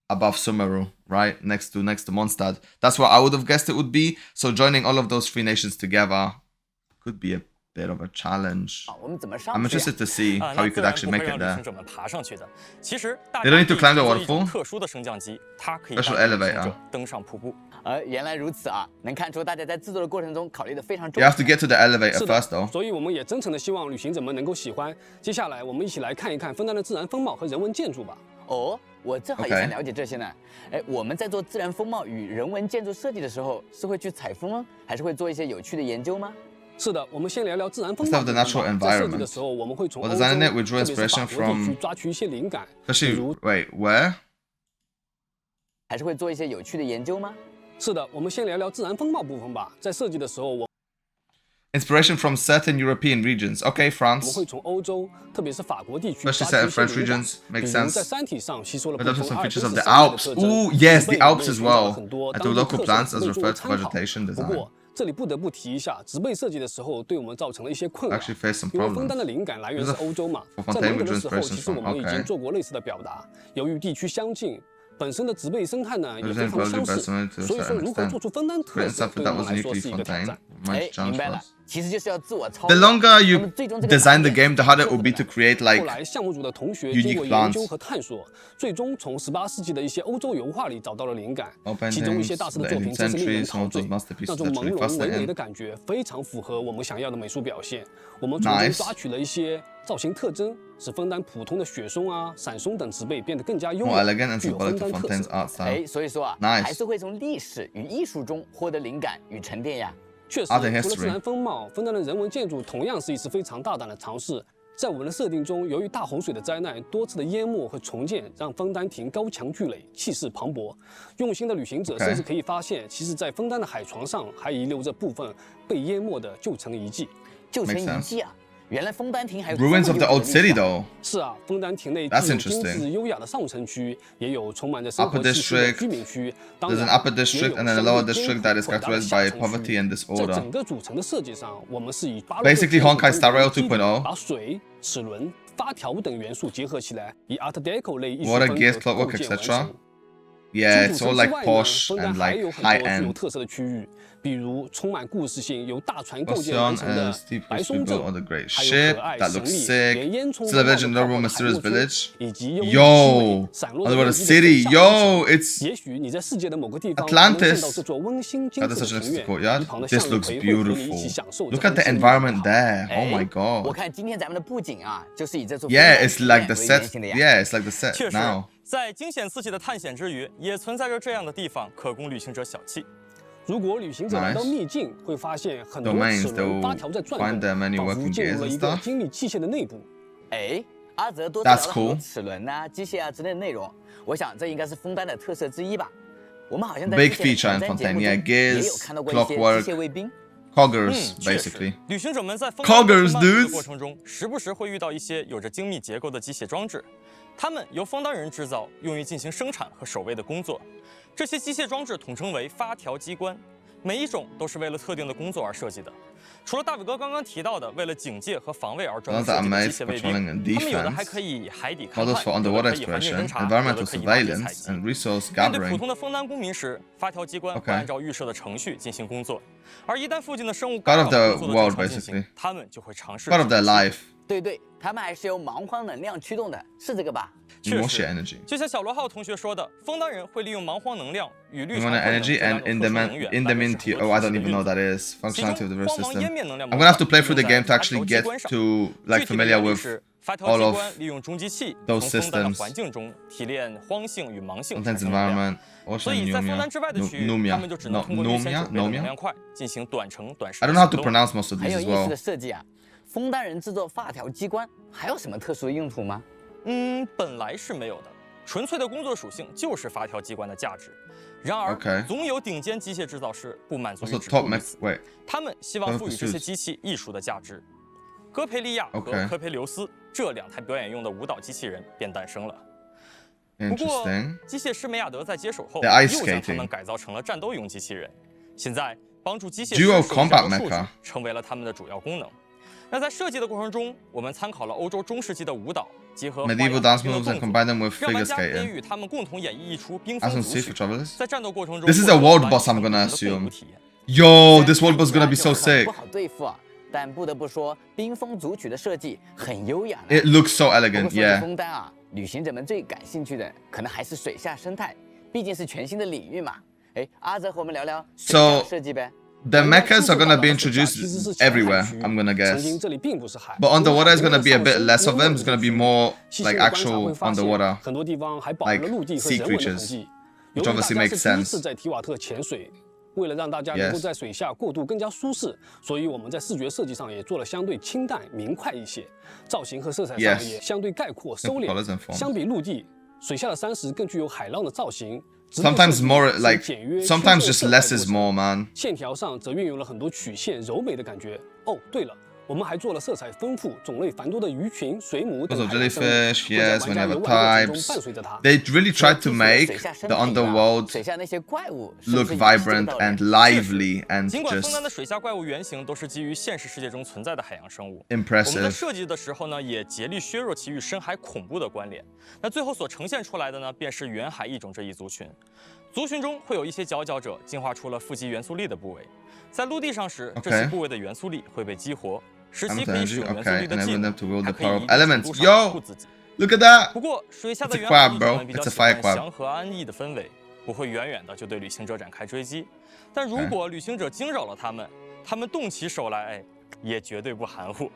[SPEAKER 1] above Sumeru, right? Next to Mondstadt. That's what I would have guessed it would be. So joining all of those three nations together could be a bit of a challenge. I'm interested to see how you could actually make it there. They don't need to climb the waterfall. Special elevator.
[SPEAKER 9] 原来如此啊，能看出大家在制作的过程中考虑的非常
[SPEAKER 1] You have to get to the elevator first, though.
[SPEAKER 12] 所以我们也真诚的希望旅行者们能够喜欢。接下来我们一起来看一看枫丹的自然风貌和人文建筑吧。
[SPEAKER 9] 哦，我正好也想了解这些呢。哎，我们在做自然风貌与人文建筑设计的时候，是会去采风吗？还是会做一些有趣的研究吗？
[SPEAKER 12] 是的，我们先聊聊自然风貌。
[SPEAKER 1] 在
[SPEAKER 12] 设计的时候，我们会从欧洲，特别是法国地区抓取一些灵感。比如
[SPEAKER 1] ，Wait, where？
[SPEAKER 9] 还是会做一些有趣的研究吗？
[SPEAKER 12] 是的，我们先聊聊自然风貌部分吧。在设计的时候，我
[SPEAKER 1] Inspiration from certain European regions. Okay, France.
[SPEAKER 12] 我们会从欧洲，特别是法国地区
[SPEAKER 1] Especially certain French regions. Makes sense.
[SPEAKER 12] 在山体上吸收了
[SPEAKER 1] But also some features of the Alps. Ooh, yes, the Alps as well. And the local plants as referred to vegetation design.
[SPEAKER 12] 不过这里不得不提一下，植被设计的时候对我们造成了一些困扰。
[SPEAKER 1] Actually face some
[SPEAKER 12] 因为
[SPEAKER 1] problems.
[SPEAKER 12] 枫丹的灵感来源是欧洲嘛，在某种的时候，其实我们已经做过类似的表达。由于地区相近。 本身的植被生态呢也非常相似，所以说如何做出枫丹特色，对我们来说是一个挑战。
[SPEAKER 9] 哎，明白了。其实就是要自我超
[SPEAKER 1] The
[SPEAKER 9] 越。
[SPEAKER 1] longer you design the game, the harder it will be to create
[SPEAKER 12] 后
[SPEAKER 1] like
[SPEAKER 12] 来项目组的同学经过
[SPEAKER 1] unique
[SPEAKER 12] 研究
[SPEAKER 1] plants.
[SPEAKER 12] 和探索，最终从18世纪的一些欧洲油画里找到了灵感。
[SPEAKER 1] Open
[SPEAKER 12] 其中一些
[SPEAKER 1] names,
[SPEAKER 12] 大师的
[SPEAKER 1] the
[SPEAKER 12] 作品真是令人
[SPEAKER 1] centuries,
[SPEAKER 12] 陶
[SPEAKER 1] some of
[SPEAKER 12] 醉
[SPEAKER 1] those， masterpieces
[SPEAKER 12] 那种
[SPEAKER 1] that's
[SPEAKER 12] 朦
[SPEAKER 1] really
[SPEAKER 12] 胧唯美
[SPEAKER 1] fascinating.
[SPEAKER 12] 的感觉非常符合我们想要的美术表现。我们从中抓取了一些造型特征，使枫丹普通的雪松啊、闪松等植被变得更加优
[SPEAKER 1] More
[SPEAKER 12] 雅，
[SPEAKER 1] elegant and
[SPEAKER 12] 具有枫
[SPEAKER 1] symbolic
[SPEAKER 12] 丹
[SPEAKER 1] to
[SPEAKER 12] 特
[SPEAKER 1] Fontaine's
[SPEAKER 12] 色。
[SPEAKER 1] art style.
[SPEAKER 9] 所以说啊，
[SPEAKER 1] Nice.
[SPEAKER 9] 还是会从历史与艺术中获得灵感与沉淀呀。
[SPEAKER 12] 确实，
[SPEAKER 1] Art and
[SPEAKER 12] 除了
[SPEAKER 1] history.
[SPEAKER 12] 自然风貌，枫丹的人文建筑同样是一次非常大胆的尝试。在我们的设定中，由于大洪水的灾难、多次的淹没和重建，让枫丹亭高墙巨垒，气势磅礴。用心的旅行者甚至可以发现，其实，在枫丹的海床上还遗留着部分被淹没的旧城遗迹。
[SPEAKER 9] 旧城遗迹啊！ 原来枫丹亭还有
[SPEAKER 1] Ruins of the old city, though.
[SPEAKER 12] 是啊，枫丹亭内既
[SPEAKER 1] That's
[SPEAKER 12] 有精
[SPEAKER 1] interesting.
[SPEAKER 12] 致优雅的上城区，也有充满着生
[SPEAKER 1] Upper
[SPEAKER 12] 活气息的
[SPEAKER 1] district.
[SPEAKER 12] 居民区。当
[SPEAKER 1] There's
[SPEAKER 12] 然
[SPEAKER 1] an upper
[SPEAKER 12] 也
[SPEAKER 1] district
[SPEAKER 12] 有
[SPEAKER 1] and then a
[SPEAKER 12] 相
[SPEAKER 1] lower
[SPEAKER 12] 对艰
[SPEAKER 1] district
[SPEAKER 12] 苦
[SPEAKER 1] that is
[SPEAKER 12] 复杂的
[SPEAKER 1] characterized
[SPEAKER 12] 下
[SPEAKER 1] by
[SPEAKER 12] 城
[SPEAKER 1] poverty
[SPEAKER 12] 区。
[SPEAKER 1] and
[SPEAKER 12] 在
[SPEAKER 1] disorder.
[SPEAKER 12] 整个主城的设计上，我们是以巴洛克
[SPEAKER 1] Basically, Honkai Star Rail
[SPEAKER 12] 基底
[SPEAKER 1] 2.0.
[SPEAKER 12] 把水、齿轮、发条等元素结合起来，以 Art Deco 类艺术
[SPEAKER 1] Water,
[SPEAKER 12] 风
[SPEAKER 1] gears,
[SPEAKER 12] 格
[SPEAKER 1] clockwork,
[SPEAKER 12] 构建完
[SPEAKER 1] etc.
[SPEAKER 12] 成。
[SPEAKER 1] Yeah,
[SPEAKER 12] 除
[SPEAKER 1] it's
[SPEAKER 12] 主
[SPEAKER 1] all
[SPEAKER 12] 城
[SPEAKER 1] like
[SPEAKER 12] 之外呢，
[SPEAKER 1] posh
[SPEAKER 12] 枫丹
[SPEAKER 1] and
[SPEAKER 12] 还
[SPEAKER 1] like
[SPEAKER 12] 有很
[SPEAKER 1] high
[SPEAKER 12] 多具有
[SPEAKER 1] end.
[SPEAKER 12] 特色的区域，比如充满故事性、由大船构建
[SPEAKER 1] Ocean
[SPEAKER 12] 完成的
[SPEAKER 1] and steep
[SPEAKER 12] 白
[SPEAKER 1] to
[SPEAKER 12] 松
[SPEAKER 1] be
[SPEAKER 12] 镇，
[SPEAKER 1] built on the great
[SPEAKER 12] 还有
[SPEAKER 1] ship
[SPEAKER 12] 可爱
[SPEAKER 1] that
[SPEAKER 12] 神
[SPEAKER 1] looks
[SPEAKER 12] 秘、
[SPEAKER 1] sick.
[SPEAKER 12] 连烟囱
[SPEAKER 1] Still a
[SPEAKER 12] 都冒
[SPEAKER 1] village
[SPEAKER 12] 着
[SPEAKER 1] in
[SPEAKER 12] 泡
[SPEAKER 1] the
[SPEAKER 12] 泡
[SPEAKER 1] Roman
[SPEAKER 12] 的海
[SPEAKER 1] mysterious
[SPEAKER 12] 洛村，
[SPEAKER 1] village.
[SPEAKER 12] 以及优异的
[SPEAKER 1] Yo,
[SPEAKER 12] 气味散落在
[SPEAKER 1] underwater
[SPEAKER 12] 人
[SPEAKER 1] city.
[SPEAKER 12] 的
[SPEAKER 1] Yo, it's
[SPEAKER 12] 也许你在世界的某个地方能见
[SPEAKER 1] Atlantis.
[SPEAKER 12] 到这座温馨精
[SPEAKER 1] God,
[SPEAKER 12] 致
[SPEAKER 1] that's
[SPEAKER 12] 的
[SPEAKER 1] such an
[SPEAKER 12] 庭
[SPEAKER 1] interesting
[SPEAKER 12] 院，
[SPEAKER 1] courtyard.
[SPEAKER 12] 一旁的
[SPEAKER 1] This
[SPEAKER 12] 向日
[SPEAKER 1] looks
[SPEAKER 12] 葵会和你一
[SPEAKER 1] beautiful.
[SPEAKER 12] 起享受
[SPEAKER 1] Look
[SPEAKER 12] 这
[SPEAKER 1] at the
[SPEAKER 12] 份
[SPEAKER 1] environment there. Oh my
[SPEAKER 9] 我
[SPEAKER 1] god.
[SPEAKER 9] 看今天咱们的布景啊，就是以这座
[SPEAKER 1] Yeah, it's like the
[SPEAKER 9] 为
[SPEAKER 1] set.
[SPEAKER 9] 原型的呀。
[SPEAKER 1] Yeah, it's like the set
[SPEAKER 11] 确实
[SPEAKER 1] now.
[SPEAKER 11] 在惊险刺激的探险之余，也存在着这样的地方可供旅行者小憩。
[SPEAKER 12] 如果旅行者来到
[SPEAKER 1] Nice.
[SPEAKER 12] 秘境，会发现很多
[SPEAKER 1] Domains,
[SPEAKER 12] 齿轮、发条在
[SPEAKER 1] they'll
[SPEAKER 12] 转
[SPEAKER 1] find there
[SPEAKER 12] 动，
[SPEAKER 1] many
[SPEAKER 12] 仿佛
[SPEAKER 1] working
[SPEAKER 12] 进
[SPEAKER 1] gears
[SPEAKER 12] 入了
[SPEAKER 1] and
[SPEAKER 12] 一个
[SPEAKER 1] stuff.
[SPEAKER 12] 精密器械的内部。
[SPEAKER 9] 阿泽多次聊
[SPEAKER 1] That's
[SPEAKER 9] 了很多
[SPEAKER 1] cool.
[SPEAKER 9] 齿轮啊、机械啊之类的内容，我想这应该是枫丹的特色之一吧。我们好像在
[SPEAKER 1] Big
[SPEAKER 9] 之前的
[SPEAKER 1] feature in
[SPEAKER 9] 前瞻节目
[SPEAKER 1] Fontaine.
[SPEAKER 9] 中
[SPEAKER 1] Yeah,
[SPEAKER 9] 也有
[SPEAKER 1] gears,
[SPEAKER 9] 看到过一些
[SPEAKER 1] clockwork,
[SPEAKER 9] 机械卫兵。
[SPEAKER 1] coggers,
[SPEAKER 11] 确实
[SPEAKER 1] basically.
[SPEAKER 11] 旅行者们在枫丹
[SPEAKER 1] Coggers,
[SPEAKER 11] 漫步的
[SPEAKER 1] dudes.
[SPEAKER 11] 过程中，时不时会遇到一些有着精密结构的机械装置，它们由枫丹人制造，用于进行生产和守卫的工作。这些机械装置统称为发条机关，每一种都是为了特定的工作而设计的。除了大伟哥刚刚提到的为了警戒和防卫而专门设计的机械卫兵，他们有的还可以海底勘
[SPEAKER 1] Models for
[SPEAKER 11] 探，有的
[SPEAKER 1] underwater
[SPEAKER 11] 可以环境
[SPEAKER 1] exploration,
[SPEAKER 11] 侦察，有
[SPEAKER 1] environmental
[SPEAKER 11] 的可以挖掘采
[SPEAKER 1] surveillance,
[SPEAKER 11] 集。
[SPEAKER 1] and resource
[SPEAKER 11] 面对普
[SPEAKER 1] gathering.
[SPEAKER 11] 通的枫丹公民时，发条机关会
[SPEAKER 1] Okay.
[SPEAKER 11] 按照预设的程序进行工作，而一旦附近的生物
[SPEAKER 1] Part
[SPEAKER 11] 干扰
[SPEAKER 1] of the
[SPEAKER 11] 工作的
[SPEAKER 1] world,
[SPEAKER 11] 正常进行
[SPEAKER 1] basically.
[SPEAKER 11] 他们就会尝试
[SPEAKER 1] Part of their life.
[SPEAKER 9] 对，他们还是由蛮荒能量驱动的，是这个吧？
[SPEAKER 11] 确
[SPEAKER 1] More
[SPEAKER 11] 实
[SPEAKER 1] shit energy.
[SPEAKER 11] 就像小罗浩同学说的，枫丹人会利用蛮荒能量与绿茶
[SPEAKER 1] Luminous
[SPEAKER 11] 混能
[SPEAKER 1] energy
[SPEAKER 11] 这两
[SPEAKER 1] and
[SPEAKER 11] 种特殊能源来维持
[SPEAKER 1] indemnity.
[SPEAKER 11] 很多
[SPEAKER 1] Oh, I
[SPEAKER 11] 体
[SPEAKER 1] don't
[SPEAKER 11] 系的
[SPEAKER 1] even
[SPEAKER 11] 运
[SPEAKER 1] know
[SPEAKER 11] 作
[SPEAKER 1] that is.
[SPEAKER 11] 其
[SPEAKER 1] Functionality
[SPEAKER 11] 中
[SPEAKER 1] of the
[SPEAKER 11] 荒芒
[SPEAKER 1] system.
[SPEAKER 11] 湮灭能量
[SPEAKER 1] I'm gonna have to play through the
[SPEAKER 11] 用
[SPEAKER 1] game to
[SPEAKER 11] 在
[SPEAKER 1] actually
[SPEAKER 11] 发条机
[SPEAKER 1] get
[SPEAKER 11] 关上
[SPEAKER 1] to like
[SPEAKER 11] 具体的
[SPEAKER 1] familiar
[SPEAKER 11] 原理
[SPEAKER 1] with
[SPEAKER 11] 是发条
[SPEAKER 1] all
[SPEAKER 11] 机
[SPEAKER 1] of
[SPEAKER 11] 关利用中继器
[SPEAKER 1] those
[SPEAKER 11] 从枫丹的
[SPEAKER 1] systems
[SPEAKER 11] 环境中提炼荒性与芒性
[SPEAKER 1] Fontain's
[SPEAKER 11] 产生能量。
[SPEAKER 1] environment.
[SPEAKER 11] 所
[SPEAKER 1] Ocean,
[SPEAKER 11] 以在枫丹之外的区域，他们就只能通过预先准备的能量块进行短程短时
[SPEAKER 1] I
[SPEAKER 11] 的
[SPEAKER 1] don't know how
[SPEAKER 11] 行
[SPEAKER 1] to
[SPEAKER 11] 动。
[SPEAKER 1] pronounce most of
[SPEAKER 9] 很
[SPEAKER 1] these
[SPEAKER 9] 有
[SPEAKER 1] as
[SPEAKER 9] 意思
[SPEAKER 1] well.
[SPEAKER 9] 的设计啊！枫丹人制作发条机关还有什么特殊的用途吗？
[SPEAKER 11] 本来是没有的，纯粹的工作属性就是发条机关的价值。然而
[SPEAKER 1] Okay.
[SPEAKER 11] 总有顶尖机械制造师不满足于
[SPEAKER 1] Also
[SPEAKER 11] 只
[SPEAKER 1] top
[SPEAKER 11] 顾于
[SPEAKER 1] mech.
[SPEAKER 11] 此，
[SPEAKER 1] Wait.
[SPEAKER 11] 他们希望
[SPEAKER 1] Top
[SPEAKER 11] 赋予这些
[SPEAKER 1] pursuits.
[SPEAKER 11] 机器艺术的价值。戈培利亚和
[SPEAKER 1] Okay.
[SPEAKER 11] 科培留斯这两台表演用的舞蹈机器人便诞生了。不过
[SPEAKER 1] Interesting.
[SPEAKER 11] 机械师梅亚德在接手后
[SPEAKER 1] The ice
[SPEAKER 11] 又将它
[SPEAKER 1] skating.
[SPEAKER 11] 们改造成了战斗用机器人，现在帮助机械
[SPEAKER 1] Dual
[SPEAKER 11] 师收集
[SPEAKER 1] combat
[SPEAKER 11] 战斗数据
[SPEAKER 1] mecha.
[SPEAKER 11] 成为了他们的主要功能。那在设计的过程中，我们参考了欧洲中世纪的舞蹈，结合
[SPEAKER 1] Medieval dance moves and combine them with
[SPEAKER 11] 让玩
[SPEAKER 1] figure
[SPEAKER 11] 家可以
[SPEAKER 1] skating.
[SPEAKER 11] 与他们共同演绎一出冰
[SPEAKER 1] As
[SPEAKER 11] 封
[SPEAKER 1] on
[SPEAKER 11] 组
[SPEAKER 1] sea
[SPEAKER 11] 曲
[SPEAKER 1] for。travelers.
[SPEAKER 11] 在战斗过程中
[SPEAKER 1] This is a world
[SPEAKER 11] 获得
[SPEAKER 1] boss, I'm
[SPEAKER 11] 完
[SPEAKER 1] gonna
[SPEAKER 11] 全不同的
[SPEAKER 1] assume.
[SPEAKER 11] 动物体验。
[SPEAKER 1] Yo, this world boss is gonna be so
[SPEAKER 9] 不
[SPEAKER 1] sick.
[SPEAKER 9] 好对付啊，但不得不说，冰封组曲的设计很优雅呢。
[SPEAKER 1] It looks so
[SPEAKER 9] 不过
[SPEAKER 1] elegant.
[SPEAKER 9] 说起
[SPEAKER 1] Yeah.
[SPEAKER 9] 枫丹啊，旅行者们最感兴趣的可能还是水下生态，毕竟是全新的领域嘛。阿泽和我们聊聊水下设计呗。
[SPEAKER 1] The mechas are gonna be introduced everywhere, I'm gonna
[SPEAKER 12] 曾经
[SPEAKER 1] guess.
[SPEAKER 12] 这里并不是海，
[SPEAKER 1] But underwater is gonna be a bit less of them. It's gonna be more
[SPEAKER 12] 细心
[SPEAKER 1] like
[SPEAKER 12] 的观察
[SPEAKER 1] actual
[SPEAKER 12] 会发现
[SPEAKER 1] underwater.
[SPEAKER 12] 很多地方还保留了陆地和
[SPEAKER 1] sea
[SPEAKER 12] 人文的痕
[SPEAKER 1] creatures,
[SPEAKER 12] 迹。
[SPEAKER 1] which
[SPEAKER 12] 由于大
[SPEAKER 1] obviously
[SPEAKER 12] 家
[SPEAKER 1] makes
[SPEAKER 12] 是第一次
[SPEAKER 1] sense.
[SPEAKER 12] 在提瓦特潜水，为了让大家能够
[SPEAKER 1] Yes.
[SPEAKER 12] 在水下过渡更加舒适，所以我们在视觉设计上也做了相对清淡明快一些，造型和色彩上
[SPEAKER 1] Yes.
[SPEAKER 12] 也相对概括收
[SPEAKER 1] Simple colours
[SPEAKER 12] 敛
[SPEAKER 1] and。forms.
[SPEAKER 12] 相比陆地，水下的山石更具有海浪的造型。
[SPEAKER 1] Sometimes more like
[SPEAKER 12] 简约
[SPEAKER 1] sometimes
[SPEAKER 12] 出
[SPEAKER 1] just
[SPEAKER 12] 色色彩
[SPEAKER 1] less
[SPEAKER 12] 过
[SPEAKER 1] is
[SPEAKER 12] 程
[SPEAKER 1] more, man.
[SPEAKER 12] 线条上则运用了很多曲线柔美的感觉。哦，对了，我们还做了色彩丰富、种类繁多的鱼群、水母等
[SPEAKER 1] Also
[SPEAKER 12] 海洋生物，
[SPEAKER 1] jellyfish,
[SPEAKER 12] 会在
[SPEAKER 1] yes,
[SPEAKER 12] 玩家
[SPEAKER 1] whenever
[SPEAKER 12] 游玩过程中
[SPEAKER 1] types.
[SPEAKER 12] 伴随着它。
[SPEAKER 1] They really tried to make
[SPEAKER 9] 水下生
[SPEAKER 1] the
[SPEAKER 9] 态以外
[SPEAKER 1] underworld
[SPEAKER 9] 水下那些怪物是不
[SPEAKER 1] look
[SPEAKER 9] 是也是这个
[SPEAKER 1] vibrant
[SPEAKER 9] 道理
[SPEAKER 1] and lively and
[SPEAKER 11] 尽管枫丹
[SPEAKER 1] just
[SPEAKER 11] 的水下怪物原型都是基于现实世界中存在的海洋生物，我们在
[SPEAKER 1] impressive.
[SPEAKER 11] 设计的时候呢，也竭力削弱其与深海恐怖的关联。那最后所呈现出来的呢，便是远海异种这一族群。族群中会有一些佼佼者进化出了富集元素力的部位，在陆地上时，这些部位的元素力会被激活，使其可以使用元素力的技能，还可以以程度上保护自己。
[SPEAKER 1] Look at that!
[SPEAKER 11] 不过，水下的原始力士们比较喜欢祥和安逸的氛围，不会远远的就对旅行者展开追击。但如果旅行者惊扰了他们，他们动起手来，也绝对不含糊。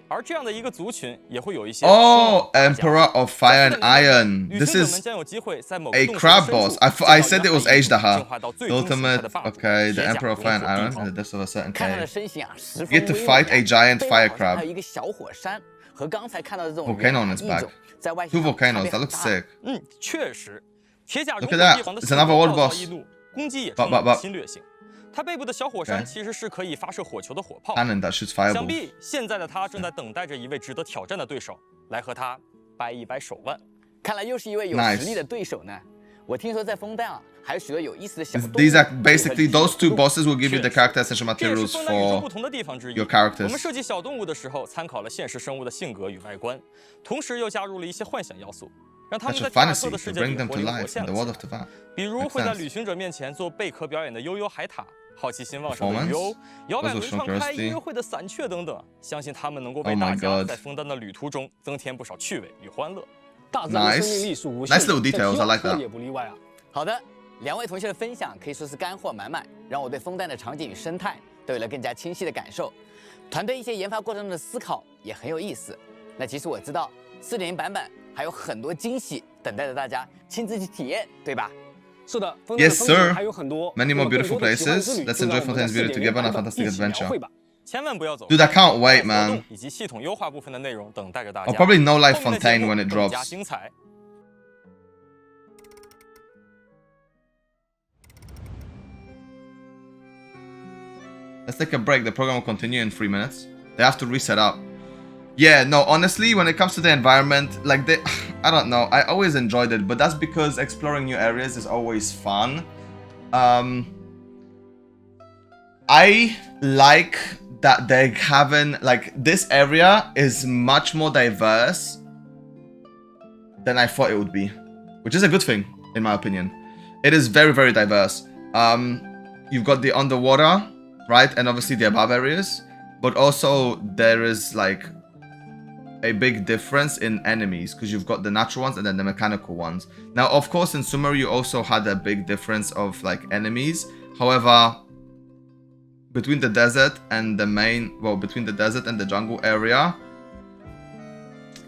[SPEAKER 11] 而这样的一个族群也会有一些
[SPEAKER 1] Emperor of Fire and Iron. This is a crab boss. I said it was Ajdaha. The ultimate, okay, the Emperor of Fire and Iron, and the death of a certain cave. You get to fight a giant fire crab. Volcano on its back. 2 volcanoes. That looks sick.
[SPEAKER 11] 确实，铁甲融
[SPEAKER 1] Look at that. It's another world boss.
[SPEAKER 11] 攻击也充满侵略性。它背部的小火山其实是可以发射火球的火炮。
[SPEAKER 1] Cannon that shoots fireballs.
[SPEAKER 11] 想必现在的他正在等待着一位值得挑战的对手来和他掰一掰手腕。
[SPEAKER 9] 看来又是一位有实力的对手呢。我听说在枫丹还有许多有意思的小动物。
[SPEAKER 1] These are basically those 2 bosses will give you the character essential materials for
[SPEAKER 11] 不同的地方之一。
[SPEAKER 1] your characters.
[SPEAKER 11] 我们设计小动物的时候，参考了现实生物的性格与外观，同时又加入了一些幻想要素，让他们在亚瑟的世界里活灵活现了。比如会在旅行者面前做贝壳表演的悠悠海獭。 好奇心旺盛的鱼鸥，摇摆轮船开音乐会的散雀等等，相信他们能够为大家在枫丹的旅途中增添不少趣味与欢乐。
[SPEAKER 12] 大自然的生命力是无限的，
[SPEAKER 1] Nice little details, I like that.
[SPEAKER 12] 也不例外啊。
[SPEAKER 9] 好的，2位同学的分享可以说是干货满满，让我对枫丹的场景与生态都有了更加清晰的感受。团队一些研发过程中的思考也很有意思。那其实我知道4.0版本还有很多惊喜等待着大家亲自去体验，对吧？
[SPEAKER 12] 是的
[SPEAKER 1] Yes, sir.
[SPEAKER 12] 还有很多
[SPEAKER 1] Many more beautiful places. Let's enjoy Fontaine's beauty together on a fantastic adventure.
[SPEAKER 11] 千万不要走。
[SPEAKER 1] Dude, I can't wait, man.
[SPEAKER 11] 以及系统优化部分的内容等待着大家。
[SPEAKER 1] I'll probably know like Fontaine when it drops. Let's take a break. The program will continue in 3 minutes. They have to reset up. Yeah, no, honestly, when it comes to the environment, like I don't know, I always enjoyed it, but that's because exploring new areas is always fun. I like that they haven't, like, this area is much more diverse than I thought it would be, which is a good thing, in my opinion. It is very, very diverse. You've got the underwater, right, and obviously the above areas, but also there is, like, a big difference in enemies because you've got the natural ones and then the mechanical ones. Now, of course, in Sumeru you also had a big difference of like enemies. However, between the desert and the main, well, between the desert and the jungle area,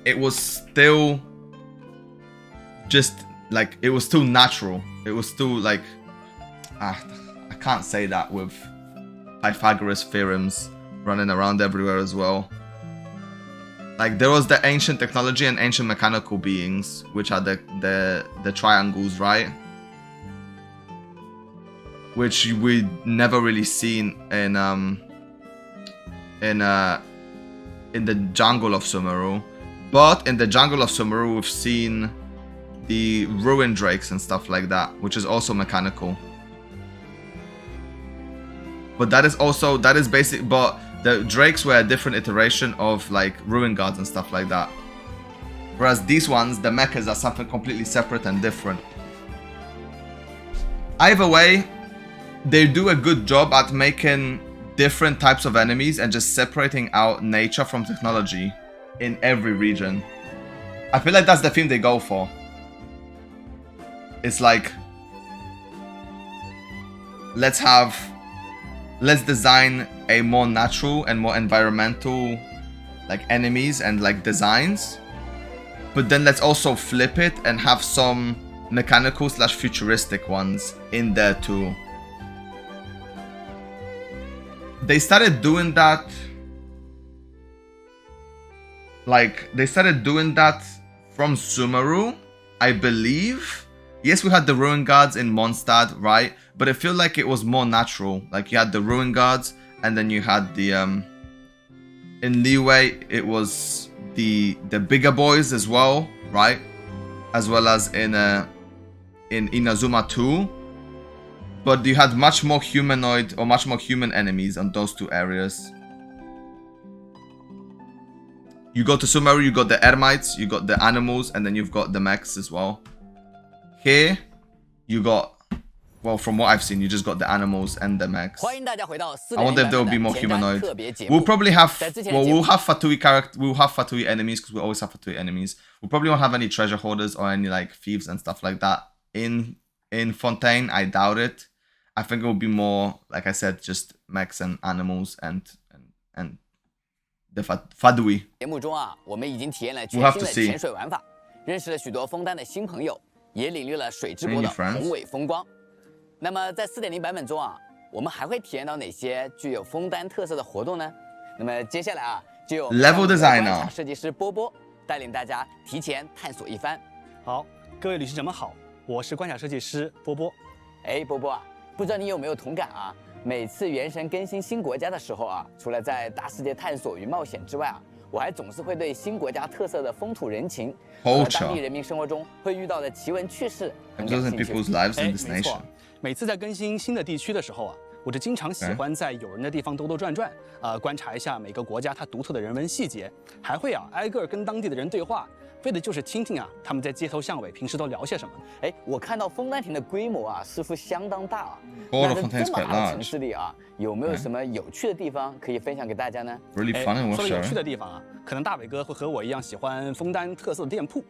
[SPEAKER 1] it was still just like, it was still natural. It was still like, I can't say that with Pythagoras theorems running around everywhere as well. Like, there was the ancient technology and ancient mechanical beings, which are the triangles, right? Which we never really seen in the jungle of Sumeru. But in the jungle of Sumeru, we've seen the ruin drakes and stuff like that, which is also mechanical. But that is basic, but the drakes were a different iteration of like ruin guards and stuff like that. Whereas these ones, the mechas, are something completely separate and different. Either way, they do a good job at making different types of enemies and just separating out nature from technology in every region. I feel like that's the theme they go for. It's like, let's design a more natural and more environmental like enemies and like designs, but then let's also flip it and have some mechanical / futuristic ones in there too. They started doing that, like they started doing that from Sumeru, I believe. Yes, we had the ruin guards in Mondstadt, right? But I feel like it was more natural. Like you had the ruin guards, and then you had the in Leeway it was the bigger boys as well, right? As well as in Inazuma 2. But you had much more humanoid or much more human enemies on those two areas. You go to Sumeru, you got the Ermites, you got the animals, and then you've got the mechs as well. Here, you got well, from what I've seen, you just got the animals and the mechs.
[SPEAKER 9] 欢迎大家回到4
[SPEAKER 1] I wonder if there will be more humanoid. We'll probably have, well, we'll have Fatui enemies because we always have Fatui enemies. We'll probably won't have any treasure hoarders or any like thieves and stuff like that in Fontaine. I doubt it. I think it will be more, like I said, just mechs and animals and the Fadui.
[SPEAKER 9] 节目中啊，我们已经体验了全新的潜水玩法，认识了许多枫丹的新朋友，也领略了水之国的宏伟风光。那么在4.0版本中啊，我们还会体验到哪些具有枫丹特色的活动呢？那么接下来啊，就由
[SPEAKER 1] Level Designer
[SPEAKER 9] 设计师波波带领大家提前探索一番。
[SPEAKER 12] 好，各位旅行者们好，我是关卡设计师波波。
[SPEAKER 9] 哎，波波啊，不知道你有没有同感啊？每次原神更新新国家的时候啊，除了在大世界探索与冒险之外啊，我还总是会对新国家特色的风土人情和当地人民生活中会遇到的奇闻趣事很感兴趣。
[SPEAKER 12] 没错，每次在更新新的地区的时候啊，我就经常喜欢在有人的地方兜兜转转，观察一下每个国家它独特的人文细节，还会啊挨个跟当地的人对话。为的就是听听啊，他们在街头巷尾平时都聊些什么。
[SPEAKER 9] 哎，我看到枫丹亭的规模啊，似乎相当大啊。
[SPEAKER 1] 那
[SPEAKER 9] 在这么大的城市里啊，有没有什么有趣的地方可以分享给大家呢？
[SPEAKER 1] 说到
[SPEAKER 12] 有趣的地方啊，可能大伟哥会和我一样喜欢枫丹特色的店铺，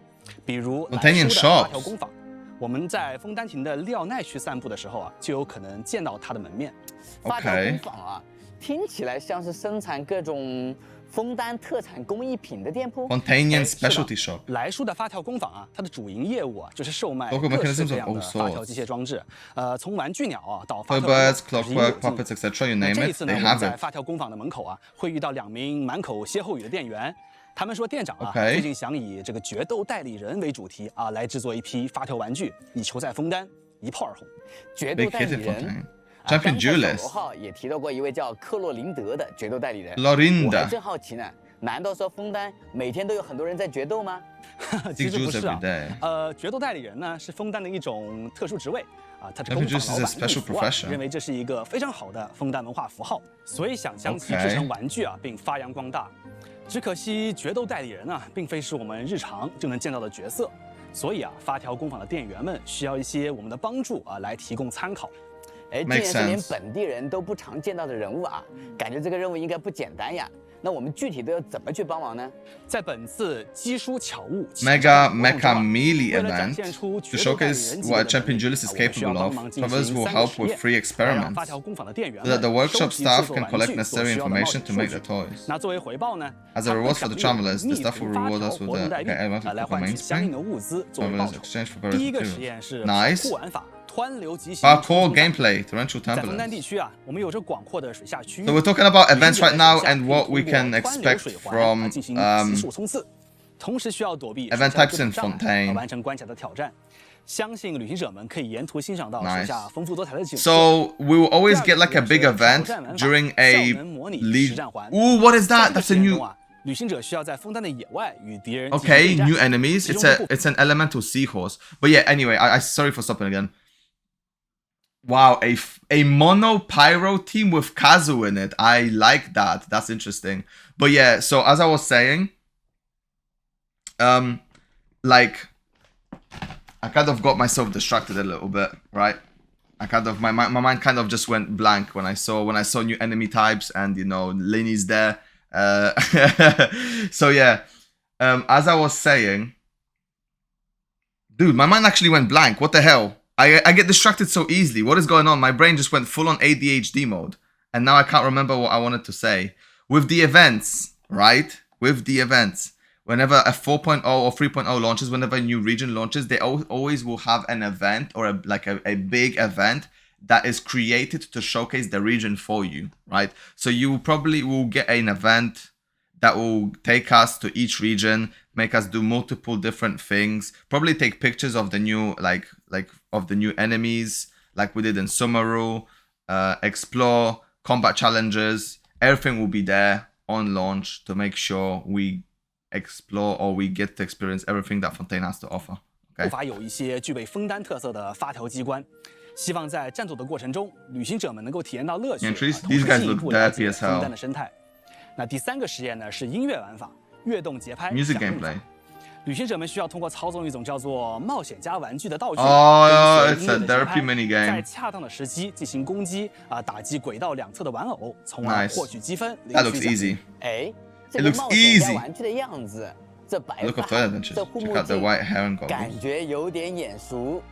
[SPEAKER 12] 比如来书的发条工坊。我们在枫丹亭的廖奈区散步的时候啊，就有可能见到它的门面。
[SPEAKER 9] 发条工坊啊，听起来像是生产各种枫丹特产工艺品的店铺
[SPEAKER 1] ，Fontanian Specialty Shop。
[SPEAKER 12] 来书的发条工坊啊，它的主营业务啊，就是售卖各式各样的发条机械装置。从玩具鸟啊到发条
[SPEAKER 1] Clockwork, puppets, etc. You name it,
[SPEAKER 12] 这一次呢，
[SPEAKER 1] they
[SPEAKER 12] 我
[SPEAKER 1] have
[SPEAKER 12] 们在
[SPEAKER 1] it.
[SPEAKER 12] 发条工坊的门口啊，会遇到2名满口歇后语的店员。他们说店长啊，最近想以这个决斗代理人为主题啊，来制作一批发条玩具，以求在枫丹一炮而红。
[SPEAKER 9] 决斗代理人。
[SPEAKER 1] Champion Julius
[SPEAKER 9] 5号也提到过一位叫克洛林德的决斗代理人。我还真好奇呢，难道说枫丹每天都有很多人在决斗吗？
[SPEAKER 12] 其实不是啊，决斗代理人呢是枫丹的一种特殊职位啊，他是工坊老板义服啊，认为这是一个非常好的枫丹文化符号，所以想将其制成玩具啊，并发扬光大。只可惜决斗代理人啊，并非是我们日常就能见到的角色，所以啊，发条工坊的店员们需要一些我们的帮助啊，来提供参考。
[SPEAKER 9] 哎，既然是连本地人都不常见到的人物啊，感觉这个任务应该不简单呀。那我们具体都要怎么去帮忙呢？
[SPEAKER 12] 在本次奇书巧物
[SPEAKER 1] Mega Mecha Melee event to showcase what Champion Julius is capable of, travelers will help with free experiments so that the workshop staff can collect necessary information to make the toys.
[SPEAKER 12] 那作为回报呢
[SPEAKER 1] As a reward for the travelers, the staff will reward us with the event
[SPEAKER 12] 来换取相应的物资作为报酬。第一个实验是破玩法。
[SPEAKER 1] Parkour gameplay, Torrential Tempests. So we're talking about events right now and what we can expect from event types in Fontaine. Nice. So we will always get like a big event during a lead. Ooh, what is that? That's a new. Okay, new enemies. It's an elemental seahorse. But yeah, anyway, I sorry for stopping again. Wow, a mono pyro team with Kazu in it. I like that. That's interesting. But yeah, so as I was saying, like I kind of got myself distracted a little bit, right? I kind of my mind kind of just went blank when I saw new enemy types and you know Linny's there. So yeah, as I was saying, dude, my mind actually went blank. What the hell? I get distracted so easily. What is going on? My brain just went full on ADHD mode. And now I can't remember what I wanted to say. With the events, right? With the events. Whenever a 4.0 or 3.0 launches, whenever a new region launches, they always will have an event or a big event that is created to showcase the region for you, right? So you probably will get an event that will take us to each region, make us do multiple different things, probably take pictures of the new of the new enemies like we did in Sumeru, explore, combat challenges, everything will be there on launch to make sure we explore or we get to experience everything that Fontaine has to offer. Okay?
[SPEAKER 12] 法有一些具备枫丹特色的发条机关，希望在战斗的过程中，旅行者们能够体验到乐趣，同时进一步了解枫丹的生态。那第3个实验呢是音乐玩法，跃动节拍。
[SPEAKER 1] Music gameplay。
[SPEAKER 12] 旅行者们需要通过操纵一种叫做冒险家玩具的道具，
[SPEAKER 1] it's a therapy mini
[SPEAKER 12] 在
[SPEAKER 1] game.
[SPEAKER 12] 恰当的时机进行攻击打击轨道两侧的玩偶，从而
[SPEAKER 1] Nice.
[SPEAKER 12] 获取积分。
[SPEAKER 1] That looks easy.
[SPEAKER 9] 哎，这
[SPEAKER 1] It
[SPEAKER 9] 个
[SPEAKER 1] looks
[SPEAKER 9] 冒险家
[SPEAKER 1] easy.
[SPEAKER 9] 玩具的样子，这白
[SPEAKER 1] Look at
[SPEAKER 9] 发
[SPEAKER 1] further adventures.
[SPEAKER 9] 这护
[SPEAKER 1] Check
[SPEAKER 9] 目
[SPEAKER 1] out the
[SPEAKER 9] 镜，
[SPEAKER 1] white hair and
[SPEAKER 9] 感
[SPEAKER 1] goggles.
[SPEAKER 9] 觉有点眼熟，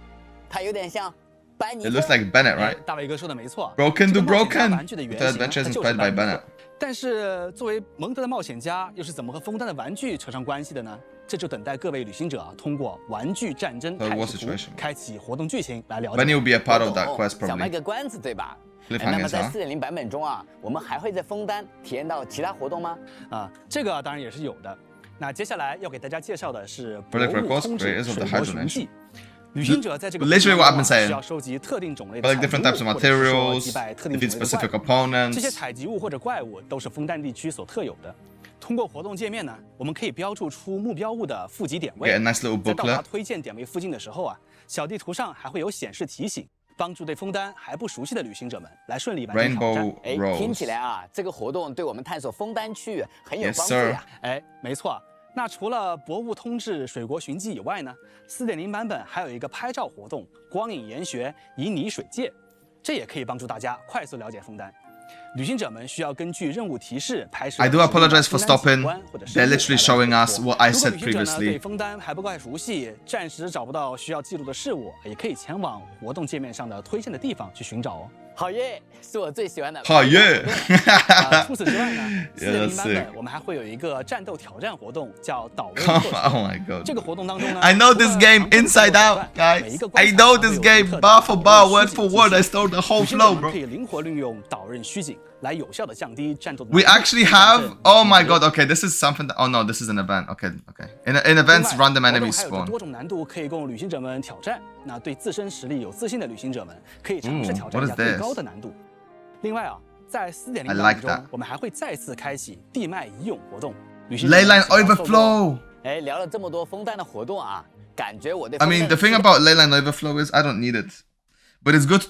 [SPEAKER 9] 它有点像班尼
[SPEAKER 1] It
[SPEAKER 9] 特。
[SPEAKER 1] looks like Bennett, right?
[SPEAKER 12] 大卫哥说的没错
[SPEAKER 1] Broken
[SPEAKER 12] 这
[SPEAKER 1] to
[SPEAKER 12] 个冒险家
[SPEAKER 1] broken.
[SPEAKER 12] 玩具的原
[SPEAKER 1] The
[SPEAKER 12] 型
[SPEAKER 1] adventure is
[SPEAKER 12] 它就是
[SPEAKER 1] inspired
[SPEAKER 12] 班
[SPEAKER 1] by
[SPEAKER 12] 尼特
[SPEAKER 1] Bennett.
[SPEAKER 12] 但是作为蒙德的冒险家，又是怎么和枫丹的玩具扯上关系的呢？这就等待各位旅行者通过玩具战争开始图开启活动剧情来了解。
[SPEAKER 1] Benny will be a part of that quest
[SPEAKER 9] 想卖
[SPEAKER 1] probably.
[SPEAKER 9] 个关子，对吧？
[SPEAKER 1] Cliffhanger
[SPEAKER 9] 那么在
[SPEAKER 1] huh?
[SPEAKER 9] 4.0版本中啊，我们还会在枫丹体验到其他活动吗？
[SPEAKER 12] 这个当然也是有的。那接下来要给大家介绍的是博
[SPEAKER 1] Relic
[SPEAKER 12] 物
[SPEAKER 1] records
[SPEAKER 12] 通知
[SPEAKER 1] creators of the
[SPEAKER 12] 水国
[SPEAKER 1] Hydro
[SPEAKER 12] 寻迹
[SPEAKER 1] Nation.。
[SPEAKER 12] 旅行者在这个
[SPEAKER 1] Literally what I've been
[SPEAKER 12] 需
[SPEAKER 1] saying.
[SPEAKER 12] 要收集特定种类的
[SPEAKER 1] Collect different types of materials,
[SPEAKER 12] 击败特定
[SPEAKER 1] defeat
[SPEAKER 12] 种类的
[SPEAKER 1] specific
[SPEAKER 12] 怪物。这些
[SPEAKER 1] opponents.
[SPEAKER 12] 采集物或者怪物都是枫丹地区所特有的。通过活动界面呢，我们可以标注出目标物的附集点位。
[SPEAKER 1] Get a nice little
[SPEAKER 12] 在到达
[SPEAKER 1] booklet.
[SPEAKER 12] 推荐点位附近的时候啊，小地图上还会有显示提醒，帮助对枫丹还不熟悉的旅行者们来顺利完成挑战。
[SPEAKER 1] Rainbow
[SPEAKER 9] 听
[SPEAKER 1] Rose.
[SPEAKER 9] 起来啊，这个活动对我们探索枫丹区域很有
[SPEAKER 1] Yes,
[SPEAKER 9] 帮助呀。
[SPEAKER 12] 没错。那除了博物通志水国寻迹以外呢，4.0版本还有一个拍照活动——光影研学旖旎水界，这也可以帮助大家快速了解枫丹。旅行者们需要根据任务提示拍摄。
[SPEAKER 1] I do apologize for stopping. They're literally showing us what I said
[SPEAKER 12] 如果旅行者呢
[SPEAKER 1] previously.
[SPEAKER 12] 对枫丹还不太熟悉，暂时找不到需要记录的事物，也可以前往活动界面上的推荐的地方去寻找哦。
[SPEAKER 9] 好耶，是我最喜欢的。
[SPEAKER 1] 好耶！
[SPEAKER 12] 除此之外呢，4.0版本我们还会有一个战斗挑战活动，叫岛威特。
[SPEAKER 1] Oh my god.
[SPEAKER 12] 这个活动当中呢
[SPEAKER 1] I know this game inside out, guys. I know this game bar for bar, word for word. I stole the whole flow, bro.
[SPEAKER 12] 可以灵活运用岛刃虚景来有效的降低战斗。
[SPEAKER 1] We actually have. Oh my god. Okay, this is something that. Oh no, this is an event. Okay. In events, random enemies
[SPEAKER 12] 还有
[SPEAKER 1] spawn.
[SPEAKER 12] 多种难度可以供旅行者们挑战。那对自身实力有自信的旅行者们可以尝试挑战一下最高的难度。另外啊，在4.0版本中，我们还会再次开启地脉移泳活动。
[SPEAKER 1] Leyline overflow.
[SPEAKER 9] 聊了这么多枫丹的活动啊，感觉我对。
[SPEAKER 1] I mean, the thing about Leyline overflow is I don't need it, but it's good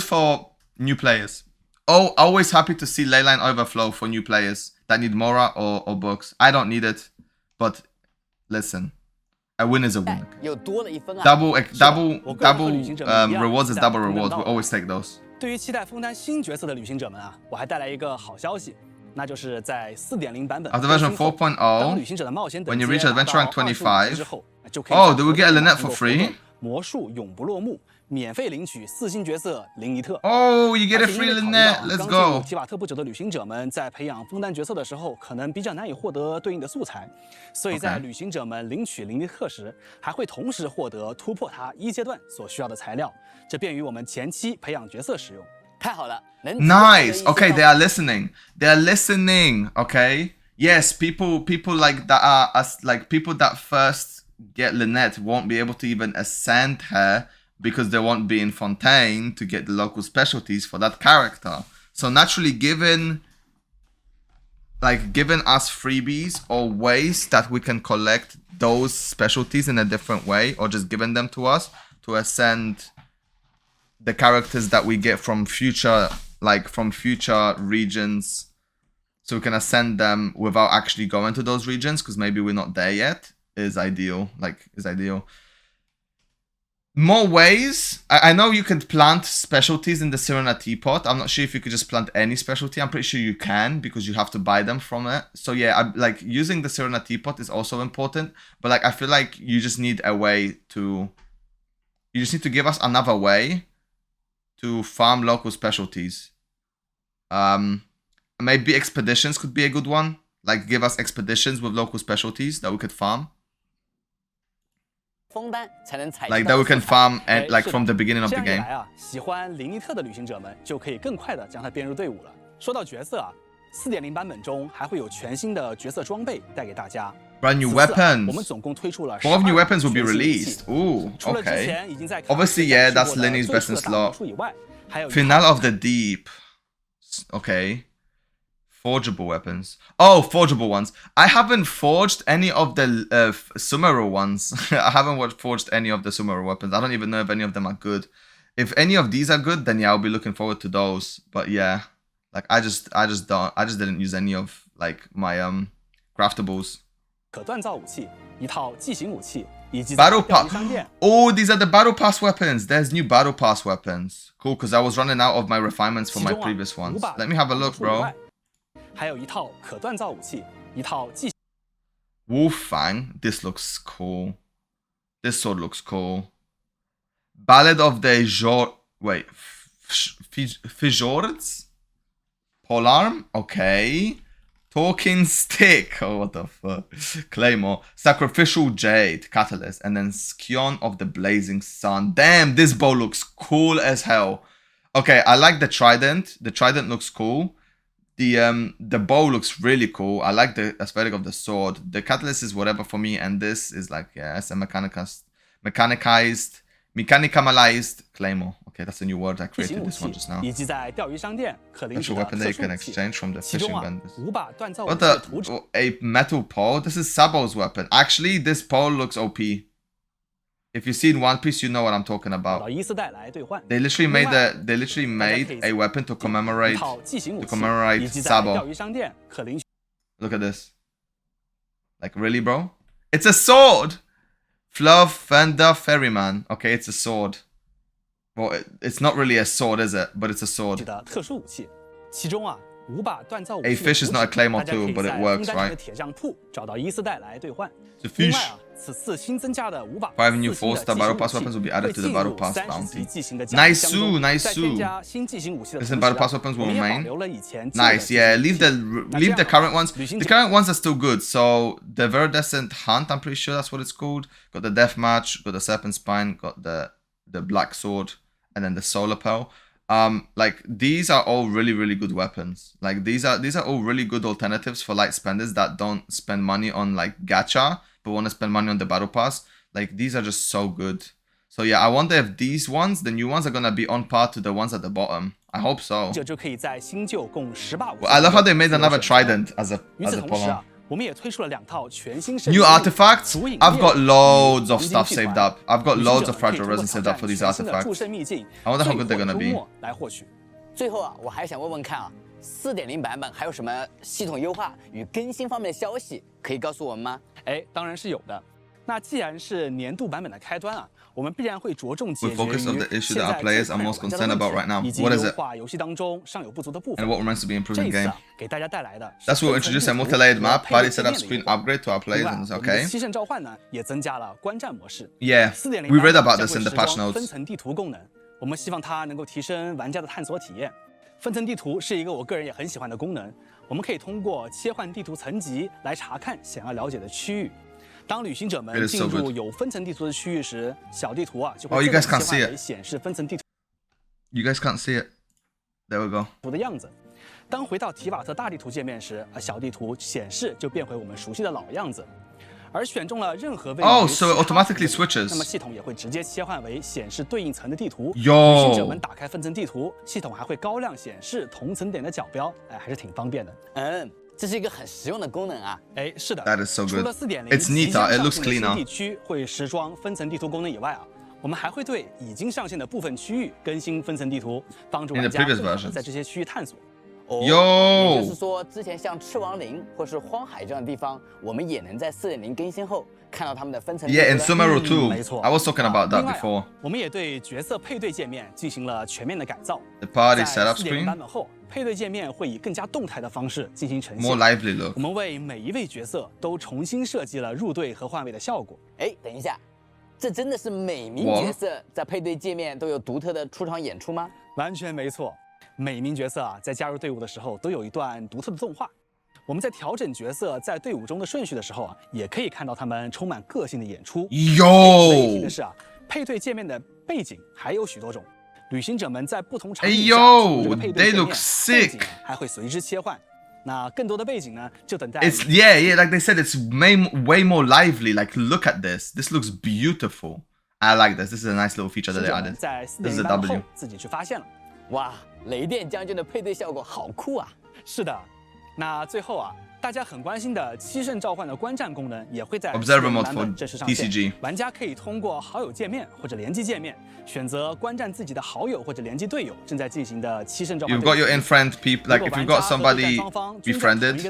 [SPEAKER 1] for new players. Oh, always happy to see Leyline overflow for new players that need Mora or books. I don't need it, but listen, a win is a win.
[SPEAKER 9] 又多了一分啊。
[SPEAKER 1] Double rewards is double rewards. We always take those.
[SPEAKER 12] 对于期待枫丹新角色的旅行者们啊，我还带来一个好消息，那就是在4.0版本
[SPEAKER 1] After version 4.0,
[SPEAKER 12] 当旅行者的冒险等
[SPEAKER 1] when
[SPEAKER 12] 级
[SPEAKER 1] you reach adventure rank 25,
[SPEAKER 12] 之后，就可以
[SPEAKER 1] oh, do we get a Lynette for free?
[SPEAKER 12] 魔术永不落幕，免费领取4星角色林尼特。
[SPEAKER 1] Oh, you get a free Lynette. Let's go.
[SPEAKER 12] 提瓦特不久的旅行者们在培养枫丹角色的时候，可能比较难以获得对应的素材，所以在旅行者们领取林尼特时，还会同时获得突破它1阶段所需要的材料，这便于我们前期培养角色使用。
[SPEAKER 9] 太好了
[SPEAKER 1] Nice. Okay, they are listening. They are listening. Okay. Yes, people like that are us, like people that first get Lynette won't be able to even ascend her because they won't be in Fontaine to get the local specialties for that character. So naturally, giving us freebies or ways that we can collect those specialties in a different way, or just giving them to us to ascend the characters that we get from future regions, so we can ascend them without actually going to those regions, because maybe we're not there yet, is ideal. More ways. I know you could plant specialties in the Sirena teapot. I'm not sure if you could just plant any specialty. I'm pretty sure you can, because you have to buy them from it. So yeah, using the Sirena teapot is also important, but I feel like you just need a way to, you just need to give us another way to farm local specialties. Maybe expeditions could be a good one. Like, give us expeditions with local specialties that we could farm. Like that we can farm and from the beginning of the game.
[SPEAKER 12] 喜欢林尼特的旅行者们就可以更快的将它编入队伍了。说到角色啊，4.0版本中还会有全新的角色装备带给大家。
[SPEAKER 1] Brand new weapons.
[SPEAKER 12] 我们总共推出了
[SPEAKER 1] 4 new weapons will be released. Ooh, okay. Obviously, yeah, that's Lenny's best in slot. Finale of the Deep. Okay. Forgeable weapons. Oh, forgeable ones. I haven't forged any of the Sumeru ones. I haven't forged any of the Sumeru weapons. I don't even know if any of them are good. If any of these are good, then yeah, I'll be looking forward to those. But yeah, I just didn't use any of my craftables.
[SPEAKER 12] 可锻造武器，一套骑行武器，以及
[SPEAKER 1] Battle Pass. Oh, these are the Battle Pass weapons. There's new Battle Pass weapons. Cool, because I was running out of my refinements for my previous ones. Let me have a look, bro.
[SPEAKER 12] 还有一套可锻造武器，一套骑。
[SPEAKER 1] Wolffang. This looks cool. This sword looks cool. Ballad of the Wait. Fjords? Polearm? Okay. Talking Stick. Oh, what the fuck. Claymore. Sacrificial Jade. Catalyst. And then Skion of the Blazing Sun. Damn, this bow looks cool as hell. Okay, I like the Trident. The Trident looks cool. The bow looks really cool. I like the aesthetic of the sword. The Catalyst is whatever for me. And this is like, yeah, it's a mechanicalized Claymore. Okay, that's a new word. I created this one just now. Special weapon that you can exchange from the fishing vendors. What the? A metal pole? This is Sabo's weapon. Actually, this pole looks OP. If you see in One Piece, you know what I'm talking about. They literally made a weapon to commemorate Sabo. Look at this. Like, really, bro? It's a sword! Fluff Fender Ferryman. Okay, it's a sword. Well, it's not really a sword, is it? But it's a sword. A fish is not a claymore too, but it works, right? The fish. 5 new 4-star Battle Pass weapons will be added to the Battle Pass bounty. Nice. Listen, Battle Pass weapons will remain. Nice, yeah. Leave the current ones. The current ones are still good. So the Viridescent Hunt, I'm pretty sure that's what it's called. Got the Death Match, got the Serpent Spine, got the Black Sword, and then the Solar Pearl. Like these are all really good weapons. Like these are all really good alternatives for light spenders that don't spend money on like gacha but want to spend money on the Battle Pass. Like these are just so good. So yeah, I wonder if these ones, the new ones, are gonna be on par to the ones at the bottom. I hope so. Well, I love how they made another trident as a polearm. New artifacts? I've got loads of stuff saved up. I've got loads of fragile resin saved up for these artifacts. I wonder how good they're gonna be.
[SPEAKER 9] 最后啊，我还想问问看啊，4.0版本还有什么系统优化与更新方面的消息可以告诉我们吗？
[SPEAKER 12] 哎，当然是有的。那既然是年度版本的开端啊，我们必然会着重解决于现在这款游戏以及优化游戏当中尚有不足的部分。这一次啊，给大家带来的
[SPEAKER 1] That's what introduced a multi-layered map, party setup, screen upgrade to our players. Okay.
[SPEAKER 12] 西圣召唤呢也增加了观战模式。
[SPEAKER 1] Yeah, we read about this in the patch notes.
[SPEAKER 12] 分层地图功能，我们希望它能够提升玩家的探索体验。分层地图是一个我个人也很喜欢的功能，我们可以通过切换地图层级来查看想要了解的区域。当旅行者们进入有分层地图的区域时，小地图啊就会自动切换为显示分层地图。
[SPEAKER 1] You guys can't see it. There we go.
[SPEAKER 12] 图的样子。当回到提瓦特大地图界面时，小地图显示就变回我们熟悉的老样子。而选中了任何位置，
[SPEAKER 1] so it automatically switches.
[SPEAKER 12] 那么系统也会直接切换为显示对应层的地图。旅
[SPEAKER 1] Yo.
[SPEAKER 12] 行者们打开分层地图，系统还会高亮显示同层点的角标，哎，还是挺方便的。
[SPEAKER 9] 这是一个很实用的功能啊。
[SPEAKER 12] 哎，是的。
[SPEAKER 1] That is so good.
[SPEAKER 12] 除了 4.0
[SPEAKER 1] It's neater. It looks cleaner.
[SPEAKER 12] 地区会时装分层地图功能以外啊，我们还会对已经上线的部分区域更新分层地图，帮助玩家在这些区域探索。
[SPEAKER 1] Yo.
[SPEAKER 9] 也就是说，之前像赤王陵或是荒海这样的地方，我们也能在4.0更新后看到他们的分层地图。
[SPEAKER 1] Yeah, in Sumeru too.
[SPEAKER 12] 没错。
[SPEAKER 1] I was talking about that before.
[SPEAKER 12] 我们也对角色配对界面进行了全面的改造。
[SPEAKER 1] The party setup screen.
[SPEAKER 12] 版本后，配对界面会以更加动态的方式进行呈现。
[SPEAKER 1] More lively look.
[SPEAKER 12] 我们为每一位角色都重新设计了入队和换位的效果。
[SPEAKER 9] 哎，等一下，这真的是每名角色在配对界面都有独特的出场演出吗？
[SPEAKER 12] 完全没错。 每名角色啊，在加入队伍的时候都有一段独特的动画。我们在调整角色在队伍中的顺序的时候啊，也可以看到他们充满个性的演出。
[SPEAKER 1] 有
[SPEAKER 12] 雷霆的是啊，配对界面的背景还有许多种，旅行者们在不同场景下这个配对界面，背景还会随之切换。那更多的背景呢，就等待。
[SPEAKER 1] It's yeah, like they said, it's way more lively. Like look at this. This looks beautiful. I like this. This is a nice little feature that they added.
[SPEAKER 12] 在
[SPEAKER 1] This is a W.
[SPEAKER 12] 自己去发现了。
[SPEAKER 9] 哇，雷电将军的配对效果好酷啊！
[SPEAKER 12] 是的，那最后啊，大家很关心的七圣召唤的观战功能也会在
[SPEAKER 1] Observer mode
[SPEAKER 12] 版
[SPEAKER 1] for
[SPEAKER 12] 本正式上线。
[SPEAKER 1] TCG
[SPEAKER 12] 玩家可以通过好友界面或者联机界面，选择观战自己的好友或者联机队友正在进行的七圣召唤。
[SPEAKER 1] You've got your in-friend people, like if you've got somebody befriended,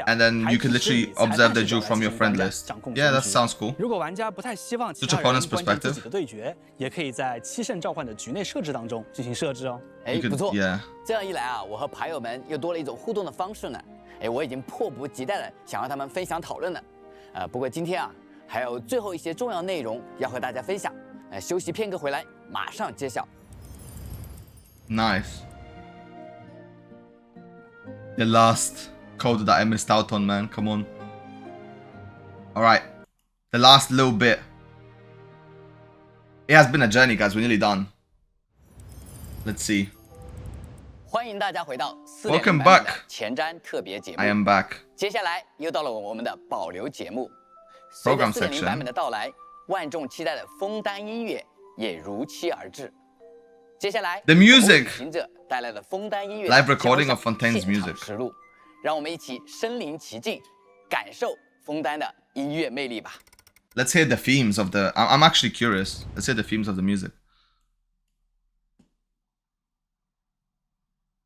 [SPEAKER 1] and then you can literally observe the duel from your friend list. Yeah, that sounds cool.
[SPEAKER 12] 如果玩家不太希望其他人观战自己的对决，也可以在七圣召唤的局内设置当中进行设置哦。
[SPEAKER 9] 哎，不错。
[SPEAKER 1] Yeah.
[SPEAKER 9] 这样一来啊，我和牌友们又多了一种互动的方式呢。哎，我已经迫不及待的想和他们分享讨论了。不过今天啊，还有最后一些重要内容要和大家分享。休息片刻回来，马上揭晓。
[SPEAKER 1] Nice. The last code that I missed out on, man. Come on. Alright. The last little bit. It has been a journey, guys. We're nearly done. Let's see.
[SPEAKER 9] 欢迎大家回到
[SPEAKER 1] 4.0版本的
[SPEAKER 9] 前瞻特别节目。
[SPEAKER 1] I am back.
[SPEAKER 9] 接下来又到了我们的保留节目。
[SPEAKER 1] Program
[SPEAKER 9] 随着4.0
[SPEAKER 1] section
[SPEAKER 9] 版本的到来，万众期待的枫丹音乐也如期而至。接下来
[SPEAKER 1] The music
[SPEAKER 9] 旅行者带来的枫丹音乐
[SPEAKER 1] Live recording of Fontaine's
[SPEAKER 9] 现场
[SPEAKER 1] music
[SPEAKER 9] 实录，让我们一起身临其境，感受枫丹的音乐魅力吧。
[SPEAKER 1] Let's hear the themes of the... I'm actually curious. Let's hear the themes of the music.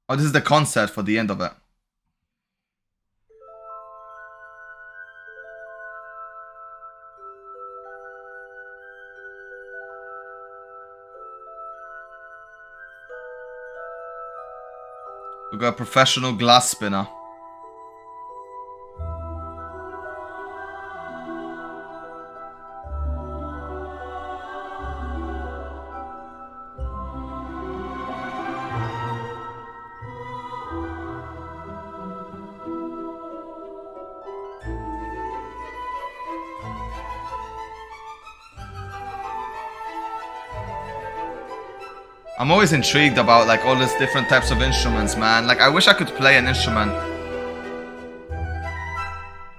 [SPEAKER 1] Oh, this is the concert for the end of it. We've got a professional glass spinner. I'm always intrigued about like all these different types of instruments, man. Like I wish I could play an instrument.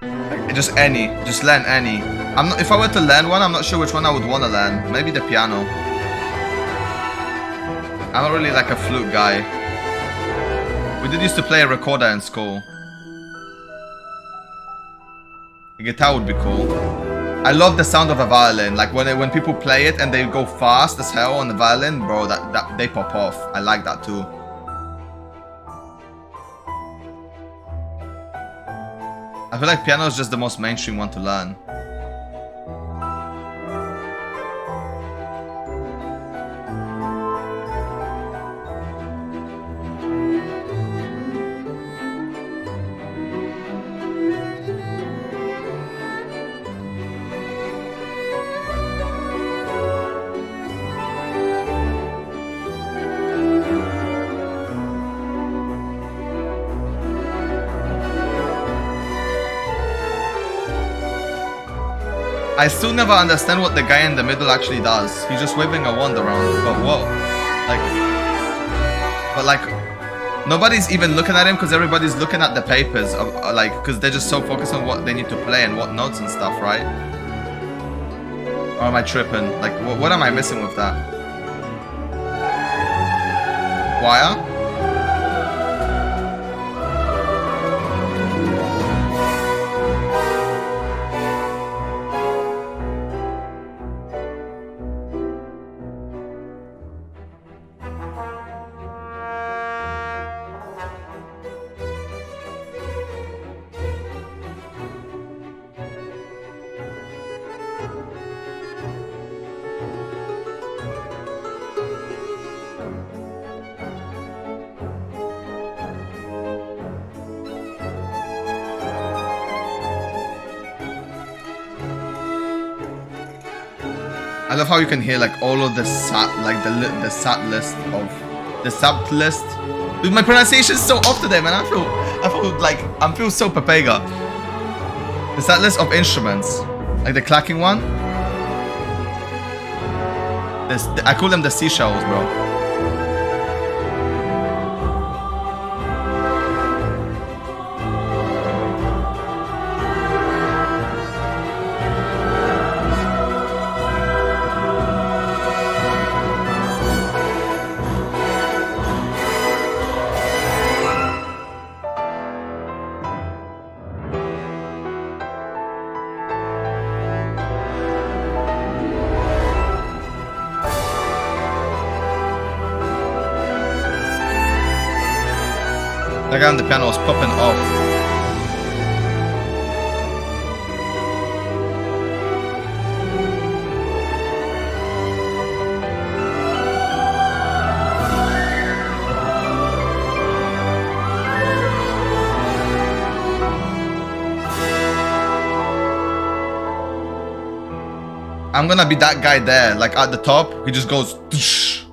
[SPEAKER 1] Like, just any, just learn any. If I were to learn one, I'm not sure which one I would want to learn. Maybe the piano. I'm not really like a flute guy. We did used to play a recorder in school. The guitar would be cool. I love the sound of a violin. Like when people play it and they go fast as hell on the violin, bro, that they pop off. I like that too. I feel like piano is just the most mainstream one to learn. I still never understand what the guy in the middle actually does. He's just waving a wand around. But what? Like, nobody's even looking at him because everybody's looking at the papers. Like, because they're just so focused on what they need to play and what notes and stuff, right? Or am I tripping? Like, what am I missing with that? Choir? I love how you can hear like all of the sat list of the sub list. Dude, my pronunciation is so off today, man. I feel so papega. The sat list of instruments, like the clacking one. I call them the seashells, bro. That guy on the piano was popping off. I'm gonna be that guy there, like at the top. He just goes. Tsh.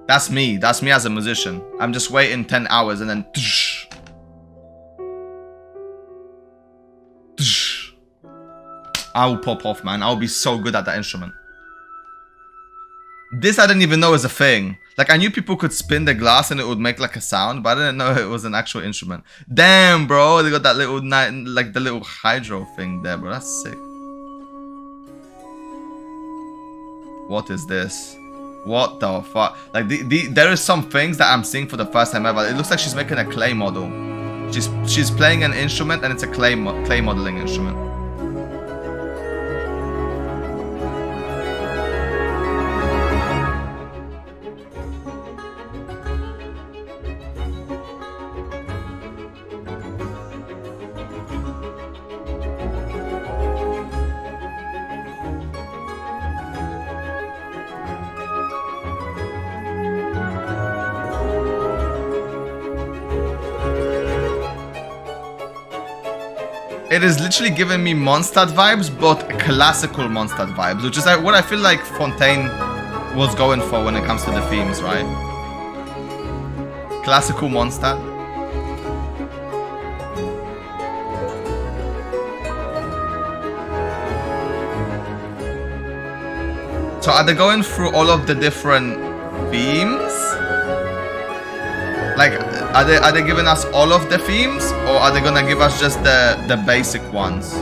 [SPEAKER 1] That's me. That's me as a musician. I'm just waiting 10 hours and then. Tsh. Tsh. I will pop off, man. I'll be so good at that instrument. This I didn't even know was a thing. Like I knew people could spin the glass and it would make like a sound, but I didn't know it was an actual instrument. Damn, bro. They got that little like the little hydro thing there, bro. That's sick. What is this? What the fuck? Like there is some things that I'm seeing for the first time ever. It looks like she's making a clay model. She's playing an instrument and it's a clay modeling instrument. It is literally giving me Mondstadt vibes, but classical Mondstadt vibes, which is like what I feel like Fontaine was going for when it comes to the themes, right? Classical Mondstadt. So are they going through all of the different themes? Like, are they giving us all of the themes, or are they gonna give us just the basic ones?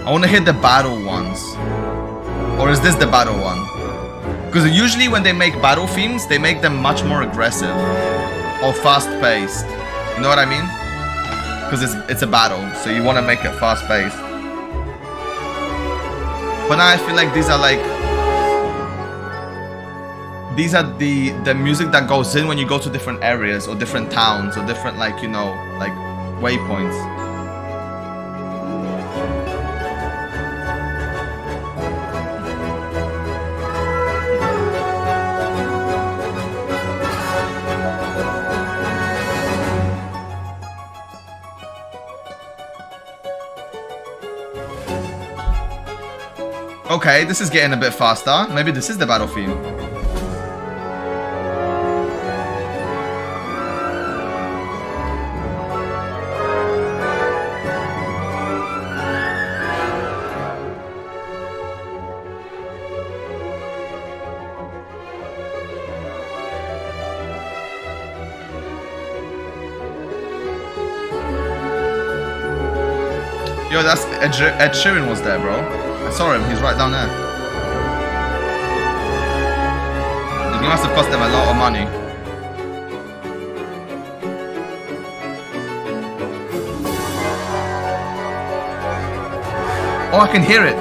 [SPEAKER 1] I wanna hear the battle ones. Or is this the battle one? Because usually when they make battle themes, they make them much more aggressive or fast-paced. You know what I mean? Because it's a battle, so you wanna make it fast-paced. But now I feel like these are like the music that goes in when you go to different areas or different towns or different, like, you know, like waypoints. Okay, this is getting a bit faster. Maybe this is the battle theme. Yo, that's Ed Sheeran was there, bro. I saw him. He's right down there. He must have cost them a lot of money. Oh, I can hear it.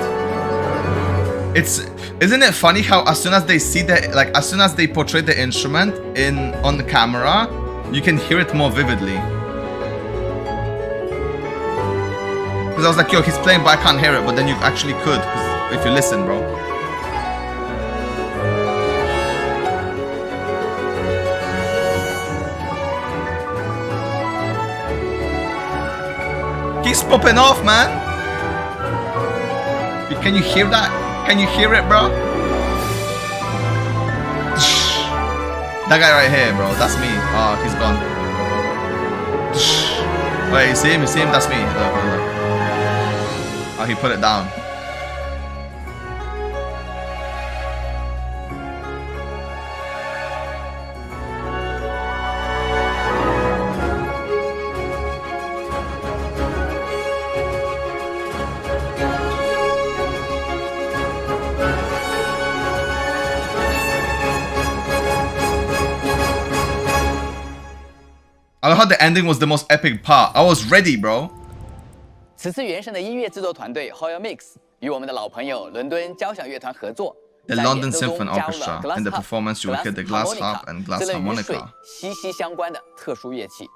[SPEAKER 1] Isn't it funny how as soon as they see as soon as they portray the instrument on the camera, you can hear it more vividly. Because I was like, yo, he's playing, but I can't hear it. But then you actually could, if you listen, bro. He's popping off, man. Can you hear that? Can you hear it, bro? That guy right here, bro. That's me. Oh, he's gone. Wait, you see him? You see him? That's me. Look. Oh, he put it down. I love how the ending was the most epic part. I was ready, bro.
[SPEAKER 9] 此次原声的音乐制作团队 Hoya Mix 与我们的老朋友伦敦交响乐团合作，
[SPEAKER 1] The London Symphony Orchestra. In the performance, you will hear the glass harp and glass harmonica.
[SPEAKER 9] 息息相关的特殊乐器。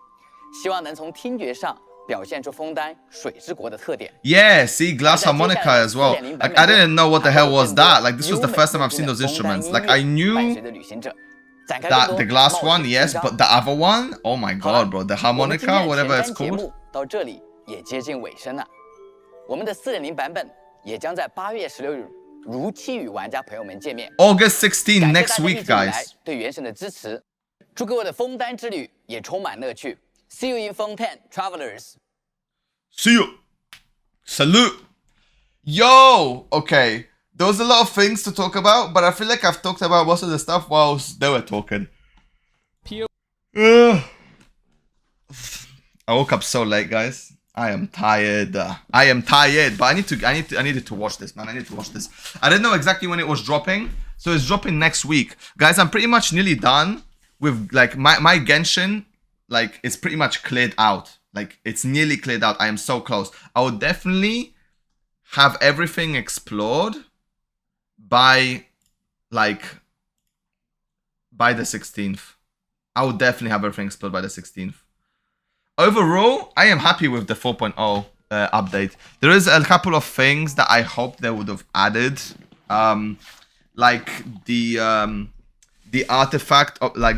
[SPEAKER 9] 希望能从听觉上表现出枫丹水之国的特点。
[SPEAKER 1] Yeah, see, glass harmonica as well. Like, I didn't know what the hell was that. Like, this was the first time I've seen those instruments. Like, I knew that the glass one, yes, but the other one, oh my god, bro, the harmonica, whatever it's called.
[SPEAKER 9] 到这里也接近尾声了。我们的4.0版本也将在8月16日如期与玩家朋友们见面。
[SPEAKER 1] August 16 next week, guys.
[SPEAKER 9] 对原神的支持，祝各位的枫丹之旅也充满乐趣。See you in Fontaine, travelers.
[SPEAKER 1] See you. Salute. Yo, okay. There was a lot of things to talk about, but I feel like I've talked about most of the stuff whilst they were talking. I woke up so late, guys. I am tired. But I needed to watch this, man. I need to watch this. I didn't know exactly when it was dropping, so it's dropping next week, guys. I'm pretty much nearly done with like my Genshin. Like, it's pretty much cleared out. Like, it's nearly cleared out. I am so close. I will definitely have everything explored by the 16th. I will definitely have everything explored by the 16th. Overall, I am happy with the 4.0 update. There is a couple of things that I hope they would have added. Like the artifact of like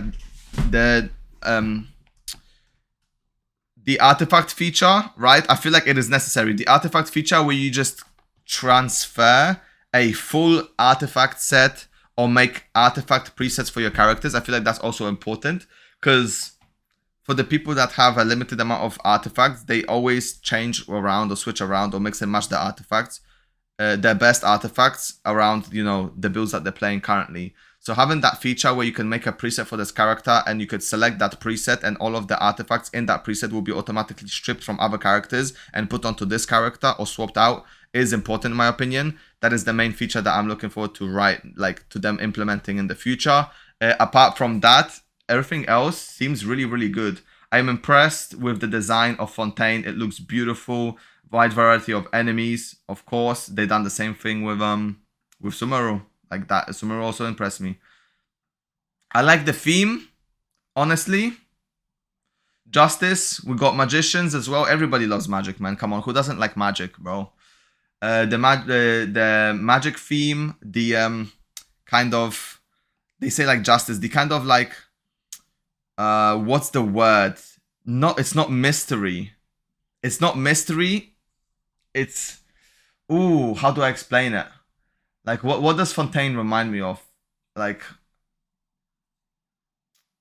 [SPEAKER 1] the artifact feature, right? I feel like it is necessary. The artifact feature where you just transfer a full artifact set or make artifact presets for your characters. I feel like that's also important because for the people that have a limited amount of artifacts, they always change around or switch around or mix and match their artifacts, their best artifacts around, you know, the builds that they're playing currently. So having that feature where you can make a preset for this character and you could select that preset and all of the artifacts in that preset will be automatically stripped from other characters and put onto this character or swapped out is important in my opinion. That is the main feature that I'm looking forward to to them implementing in the future. Apart from that, everything else seems really, really good. I'm impressed with the design of Fontaine. It looks beautiful. Wide variety of enemies. Of course, they done the same thing with Sumeru. Like that, Sumeru also impressed me. I like the theme, honestly. Justice, we got magicians as well. Everybody loves magic, man. Come on, who doesn't like magic, bro? The magic theme, the kind of, they say like justice, the kind of like, what's the word? It's not mystery. It's not mystery. It's, ooh, how do I explain it? Like, what does Fontaine remind me of? Like,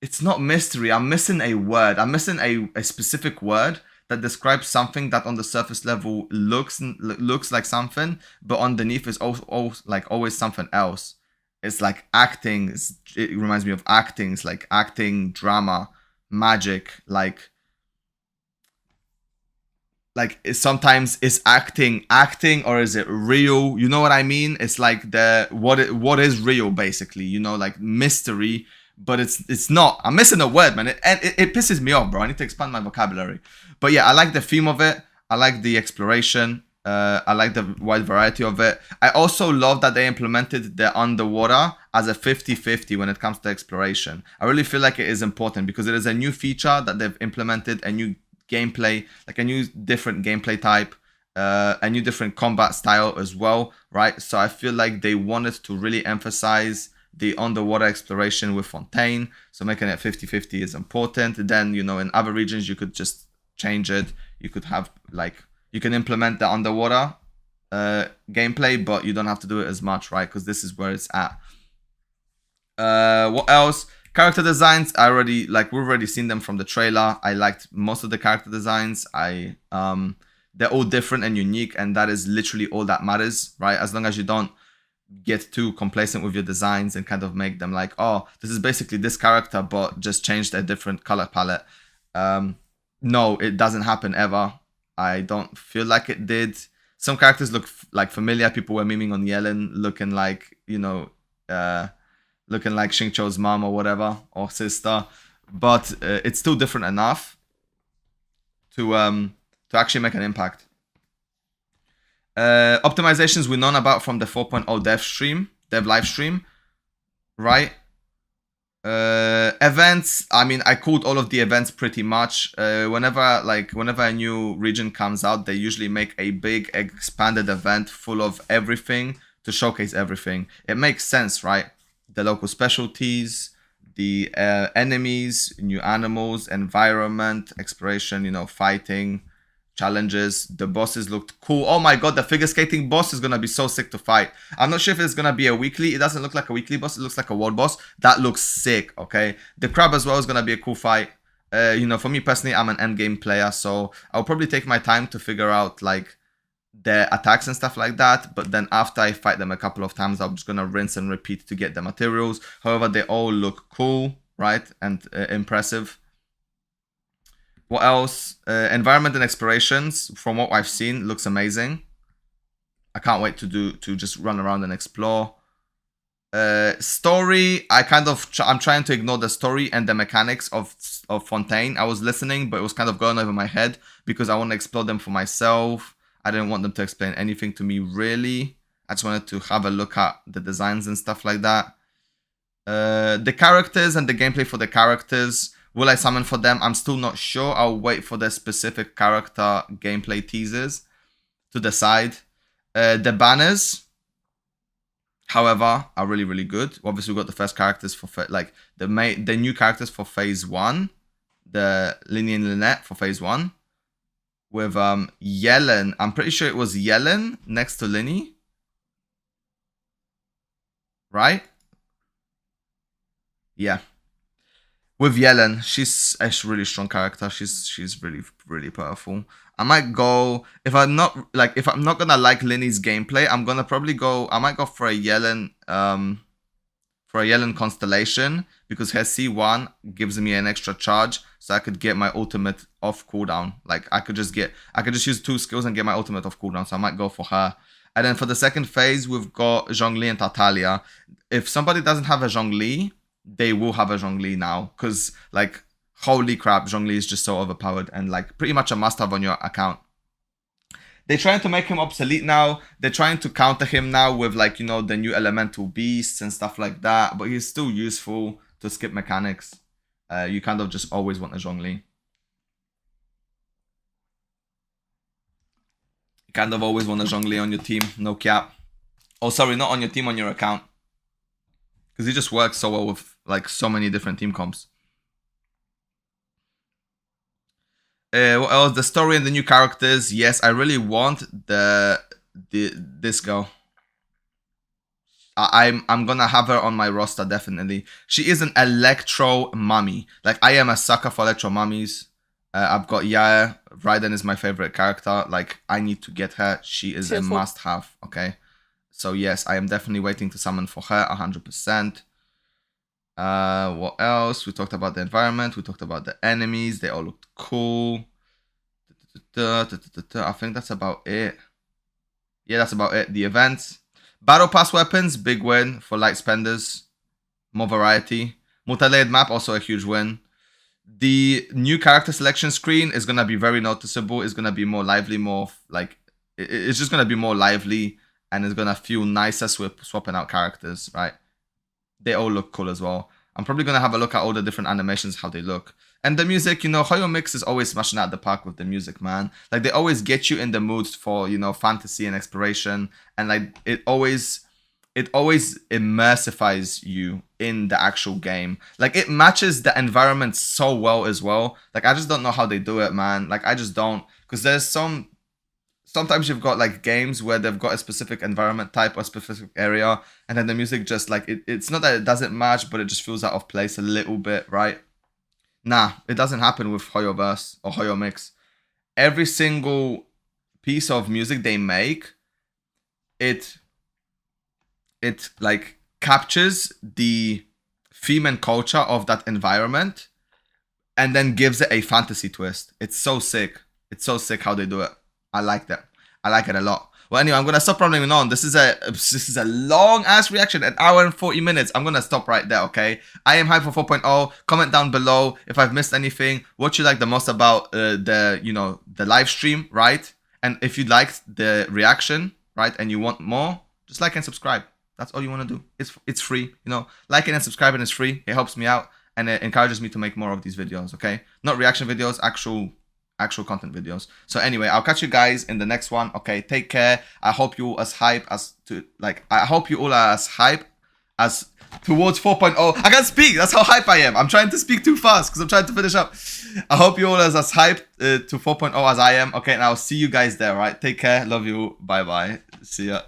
[SPEAKER 1] it's not mystery. I'm missing a word. I'm missing a specific word that describes something that on the surface level looks like something, but underneath is always something else. It's like acting. It reminds me of acting. It's like acting, drama, magic. Like sometimes is acting or is it real? You know what I mean? It's like what is real basically, you know, like mystery, but it's not. I'm missing a word, man. It pisses me off, bro. I need to expand my vocabulary. But yeah, I like the theme of it. I like the exploration. I like the wide variety of it. I also love that they implemented the underwater as a 50-50 when it comes to exploration. I really feel like it is important because it is a new feature that they've implemented, a new gameplay, like a new different gameplay type, a new different combat style as well, right? So I feel like they wanted to really emphasize the underwater exploration with Fontaine, so making it 50-50 is important. Then, you know, in other regions you could just change it. You could have like, you can implement the underwater gameplay, but you don't have to do it as much, right? Because this is where it's at. What else? Character designs, we've already seen them from the trailer. I liked most of the character designs. They're all different and unique, and that is literally all that matters, right? As long as you don't get too complacent with your designs and kind of make them like, oh, this is basically this character, but just changed a different color palette. No, it doesn't happen ever. I don't feel like it did. Some characters look like familiar. People were memeing on Yellen, looking like, you know, looking like Xingqiu's mom or whatever, or sister, but it's still different enough to actually make an impact. Optimizations we known about from the 4.0 dev live stream, right? Events, I mean, I called all of the events pretty much. Whenever a new region comes out, they usually make a big expanded event full of everything to showcase everything. It makes sense, right? The local specialties, the enemies, new animals, environment, exploration, you know, fighting, challenges. The bosses looked cool. Oh my god, the figure skating boss is gonna be so sick to fight. I'm not sure if it's gonna be a weekly. It doesn't look like a weekly boss. It looks like a world boss. That looks sick, okay? The crab as well is gonna be a cool fight. You know, for me personally, I'm an endgame player, so I'll probably take my time to figure out like their attacks and stuff like that. But then after I fight them a couple of times, I'm just gonna rinse and repeat to get the materials. However, they all look cool, right? And impressive. What else? Environment and explorations, from what I've seen, looks amazing. I can't wait to just run around and explore. Story, I'm trying to ignore the story and the mechanics of Fontaine. I was listening, but it was kind of going over my head because I want to explore them for myself. I didn't want them to explain anything to me really. I just wanted to have a look at the designs and stuff like that. The characters and the gameplay for the characters. Will I summon for them? I'm still not sure. I'll wait for the specific character gameplay teasers to decide. The banners, however, are really, really good. Obviously, we've got the first characters for like the new characters for phase 1. The Linny and Lynette for phase 1. With Yellen. I'm pretty sure it was Yellen next to Linny. Right? Yeah. With Yellen, she's a really strong character. She's really, really powerful. I might go, if I'm not gonna like Linny's gameplay, I might go for a Yellen constellation, because her C1 gives me an extra charge, so I could get my ultimate off cooldown. Like I could just use 2 skills and get my ultimate off cooldown. So I might go for her. And then for the second phase, we've got Zhongli and Tartaglia. If somebody doesn't have a Zhongli, they will have a Zhongli now, because like holy crap, Zhongli is just so overpowered and like pretty much a must-have on your account. They're trying to make him obsolete now. They're trying to counter him now with like, you know, the new elemental beasts and stuff like that, but he's still useful to skip mechanics. You kind of just always want a Zhongli. You kind of always want a Zhongli on your team, no cap. Oh, sorry, not on your team, on your account. Because he just works so well with like so many different team comps. What else? The story and the new characters. Yes, I really want this girl. I'm gonna have her on my roster, definitely. She is an electro mummy. Like I am a sucker for electro mummies. I've got Yair. Raiden is my favorite character. Like I need to get her. She is a must-have. Okay. So yes, I am definitely waiting to summon for her 100%. What else? We talked about the environment. We talked about the enemies. They all looked cool. I think that's about it. Yeah, that's about it. The events. Battle Pass weapons, big win for light spenders. More variety. Multi-layered map, also a huge win. The new character selection screen is going to be very noticeable. It's going to be more lively, more like... It's just going to be more lively. And it's going to feel nicer swapping out characters, right? They all look cool as well. I'm probably going to have a look at all the different animations, how they look. And the music, you know, Hoyo Mix is always smashing out the park with the music, man. Like, they always get you in the mood for, you know, fantasy and exploration. And, like, it always immersifies you in the actual game. Like, it matches the environment so well as well. Like, I just don't know how they do it, man. Like, I just don't. Because there's sometimes you've got like games where they've got a specific environment type or specific area, and then the music just like it's not that it doesn't match, but it just feels out of place a little bit, right? Nah, it doesn't happen with Hoyoverse or Hoyo Mix. Every single piece of music they make, it like captures the theme and culture of that environment and then gives it a fantasy twist. It's so sick. It's so sick how they do it. I like that. I like it a lot. Well, anyway, I'm going to stop rambling on. This is a long-ass reaction, an hour and 40 minutes. I'm going to stop right there, okay? I am Hype for 4.0. Comment down below if I've missed anything. What you like the most about the live stream, right? And if you liked the reaction, right, and you want more, just like and subscribe. That's all you want to do. It's free, you know. Liking and subscribing is free. It helps me out and it encourages me to make more of these videos, okay? Not reaction videos, actual content videos. So anyway, I'll catch you guys in the next one. Okay, take care. I hope you all are as hype as towards 4.0. I can't speak. That's how hype I am. I'm trying to speak too fast because I'm trying to finish up. I hope you all are as hyped to 4.0 as I am. Okay, and I'll see you guys there, right? Take care. Love you. Bye-bye. See ya.